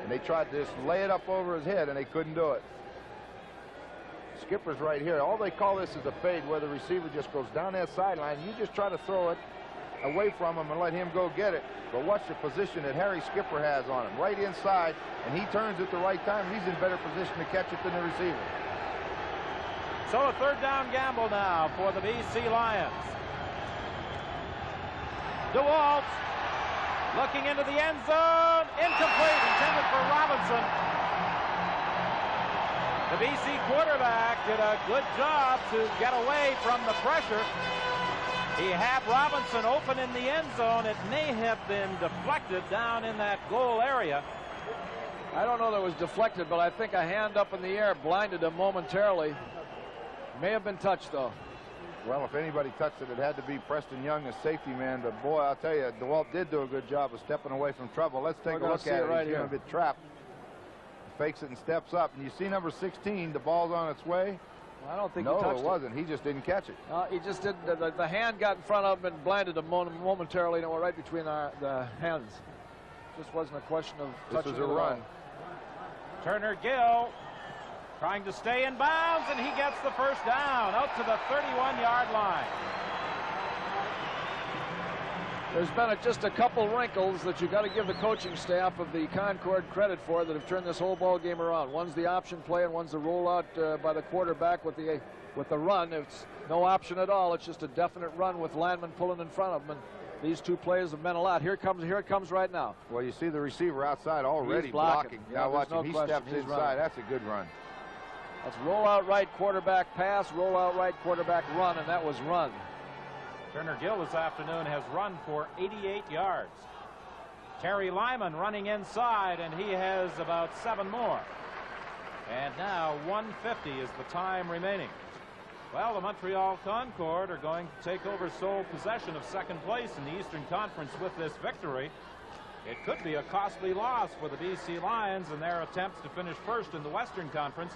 And they tried to just lay it up over his head, and they couldn't do it. Skipper's right here. All they call this is a fade, where the receiver just goes down that sideline. You just try to throw it away from him and let him go get it. But watch the position that Harry Skipper has on him. Right inside, and he turns at the right time. He's in better position to catch it than the receiver. So a 3rd down gamble now for the BC Lions. DeWalt looking into the end zone. Incomplete, intended for Robinson. The BC quarterback did a good job to get away from the pressure. He had Robinson open in the end zone. It may have been deflected down in that goal area. I don't know that it was deflected, but I think a hand up in the air blinded him momentarily. May have been touched, though. Well, if anybody touched it, it had to be Preston Young, the safety man. But, boy, I'll tell you, DeWalt did do a good job of stepping away from trouble. Let's take a look at it. Right He's going to be trapped. Fakes it and steps up. And you see number 16, the ball's on its way. I don't think he touched it. No, it wasn't. He just didn't catch it. He just didn't. The hand got in front of him and blinded him momentarily, and it went right between the hands. Just wasn't a question of touching. This is a run. Turner Gill trying to stay in bounds, and he gets the 1st down out to the 31-yard line. There's been just a couple wrinkles that you got to give the coaching staff of the Concord credit for that have turned this whole ball game around. One's the option play, and one's the rollout by the quarterback with the run. It's no option at all. It's just a definite run with linemen pulling in front of them. And these two plays have meant a lot. Here it comes right now. Well, you see the receiver outside already blocking. Yeah, now watch him. He steps inside. Running. That's a good run. That's rollout right, quarterback pass, rollout right, quarterback run, and that was run. Turner Gill this afternoon has run for 88 yards. Terry Lyman running inside, and he has about 7 more. And now 1:50 is the time remaining. Well, the Montreal Concord are going to take over sole possession of 2nd place in the Eastern Conference with this victory. It could be a costly loss for the BC Lions in their attempts to finish 1st in the Western Conference,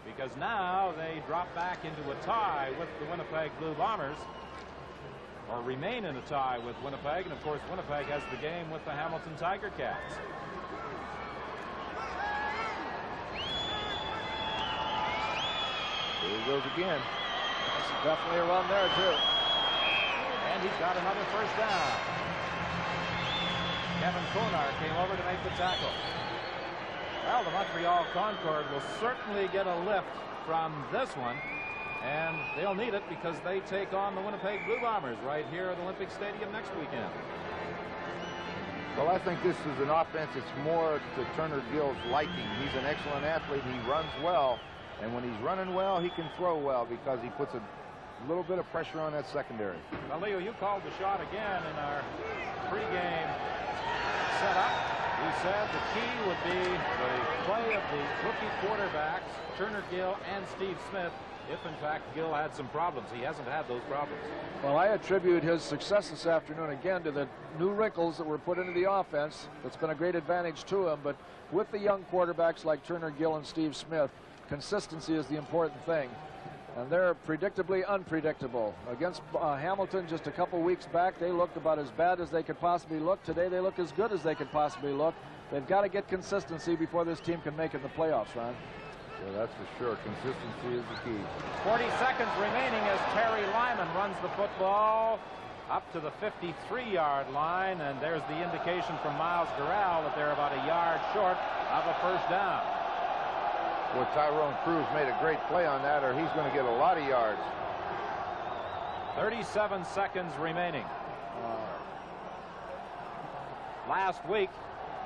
because now they drop back into a tie with the Winnipeg Blue Bombers, or remain in a tie with Winnipeg, and of course Winnipeg has the game with the Hamilton Tiger Cats. Here he goes again. That's definitely a run there too. And he's got another 1st down. Kevin Konar came over to make the tackle. Well, the Montreal Concord will certainly get a lift from this one, and they'll need it because they take on the Winnipeg Blue Bombers right here at Olympic Stadium next weekend. Well, I think this is an offense that's more to Turner Gill's liking. He's an excellent athlete. He runs well, and when he's running well, he can throw well because he puts a little bit of pressure on that secondary. Well, Leo, you called the shot again in our pregame setup. We said the key would be the play of the rookie quarterbacks, Turner Gill and Steve Smith, if in fact Gill had some problems. He hasn't had those problems. Well, I attribute his success this afternoon again to the new wrinkles that were put into the offense. That's been a great advantage to him, but with the young quarterbacks like Turner Gill and Steve Smith, consistency is the important thing. And they're predictably unpredictable. Against Hamilton just a couple weeks back, they looked about as bad as they could possibly look. Today they look as good as they could possibly look. They've got to get consistency before this team can make it in the playoffs, Ron. Yeah, that's for sure. Consistency is the key. 40 seconds remaining as Terry Lyman runs the football up to the 53-yard line, and there's the indication from Miles Garrell that they're about a yard short of a 1st down. Well, Tyrone Cruz made a great play on that, or he's going to get a lot of yards. 37 seconds remaining. Last week,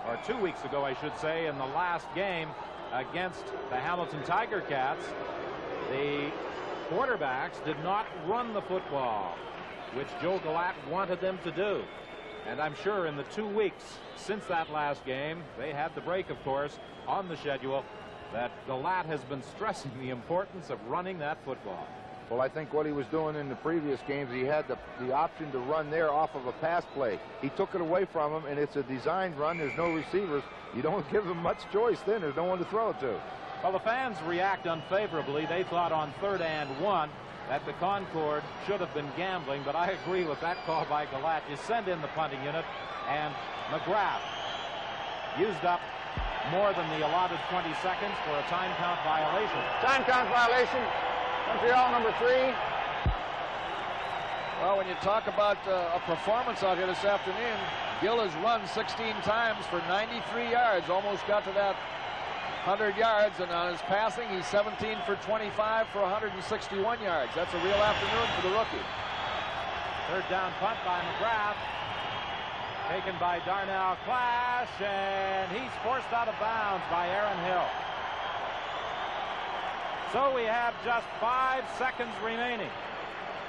or 2 weeks ago, I should say, in the last game against the Hamilton Tiger Cats, the quarterbacks did not run the football, which Joe Galat wanted them to do. And I'm sure in the 2 weeks since that last game, they had the break, of course, on the schedule, that Galat has been stressing the importance of running that football. Well, I think what he was doing in the previous games, he had the option to run there off of a pass play. He took it away from him, and it's a designed run. There's no receivers. You don't give them much choice then. There's no one to throw it to. Well, the fans react unfavorably. They thought on 3rd and 1 that the Concord should have been gambling, but I agree with that call by Galat. You send in the punting unit, and McGrath used up more than the allotted 20 seconds for a time count violation. Time count violation. Montreal number 3. Well, when you talk about a performance out here this afternoon, Gill has run 16 times for 93 yards, almost got to that 100 yards, and on his passing, he's 17 for 25 for 161 yards. That's a real afternoon for the rookie. 3rd down punt by McGrath, taken by Darnell Clash, and he's forced out of bounds by Aaron Hill. So we have just 5 seconds remaining,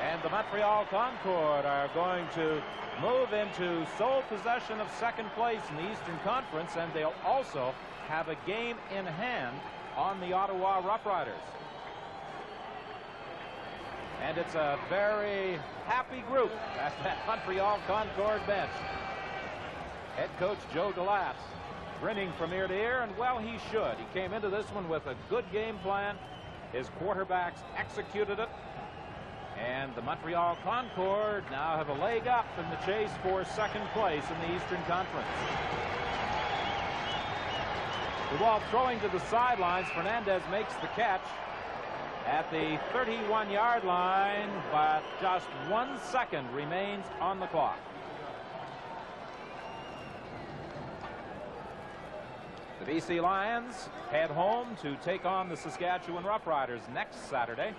and the Montreal Concord are going to move into sole possession of 2nd place in the Eastern Conference, and they'll also have a game in hand on the Ottawa Rough Riders. And it's a very happy group at that Montreal Concord bench. Head coach Joe Galat grinning from ear to ear, and well, he should. He came into this one with a good game plan. His quarterbacks executed it, and the Montreal Concord now have a leg up in the chase for 2nd place in the Eastern Conference. The ball throwing to the sidelines. Fernandez makes the catch at the 31-yard line, but just 1 second remains on the clock. The BC Lions head home to take on the Saskatchewan Roughriders next Saturday,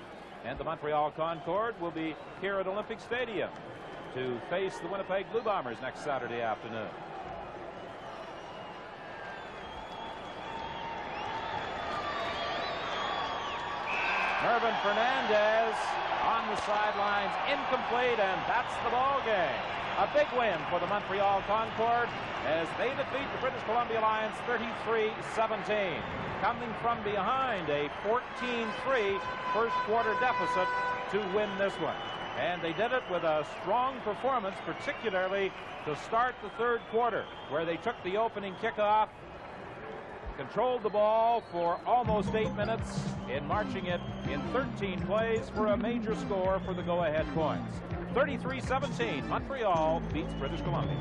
and the Montreal Concord will be here at Olympic Stadium to face the Winnipeg Blue Bombers next Saturday afternoon. Mervyn Fernandez on the sidelines, incomplete, and that's the ball game. A big win for the Montreal Concord as they defeat the British Columbia Lions 33-17. Coming from behind, a 14-3 first quarter deficit to win this one. And they did it with a strong performance, particularly to start the 3rd quarter, where they took the opening kickoff, controlled the ball for almost 8 minutes in marching it in 13 plays for a major score for the go-ahead points. 33-17, Montreal beats British Columbia.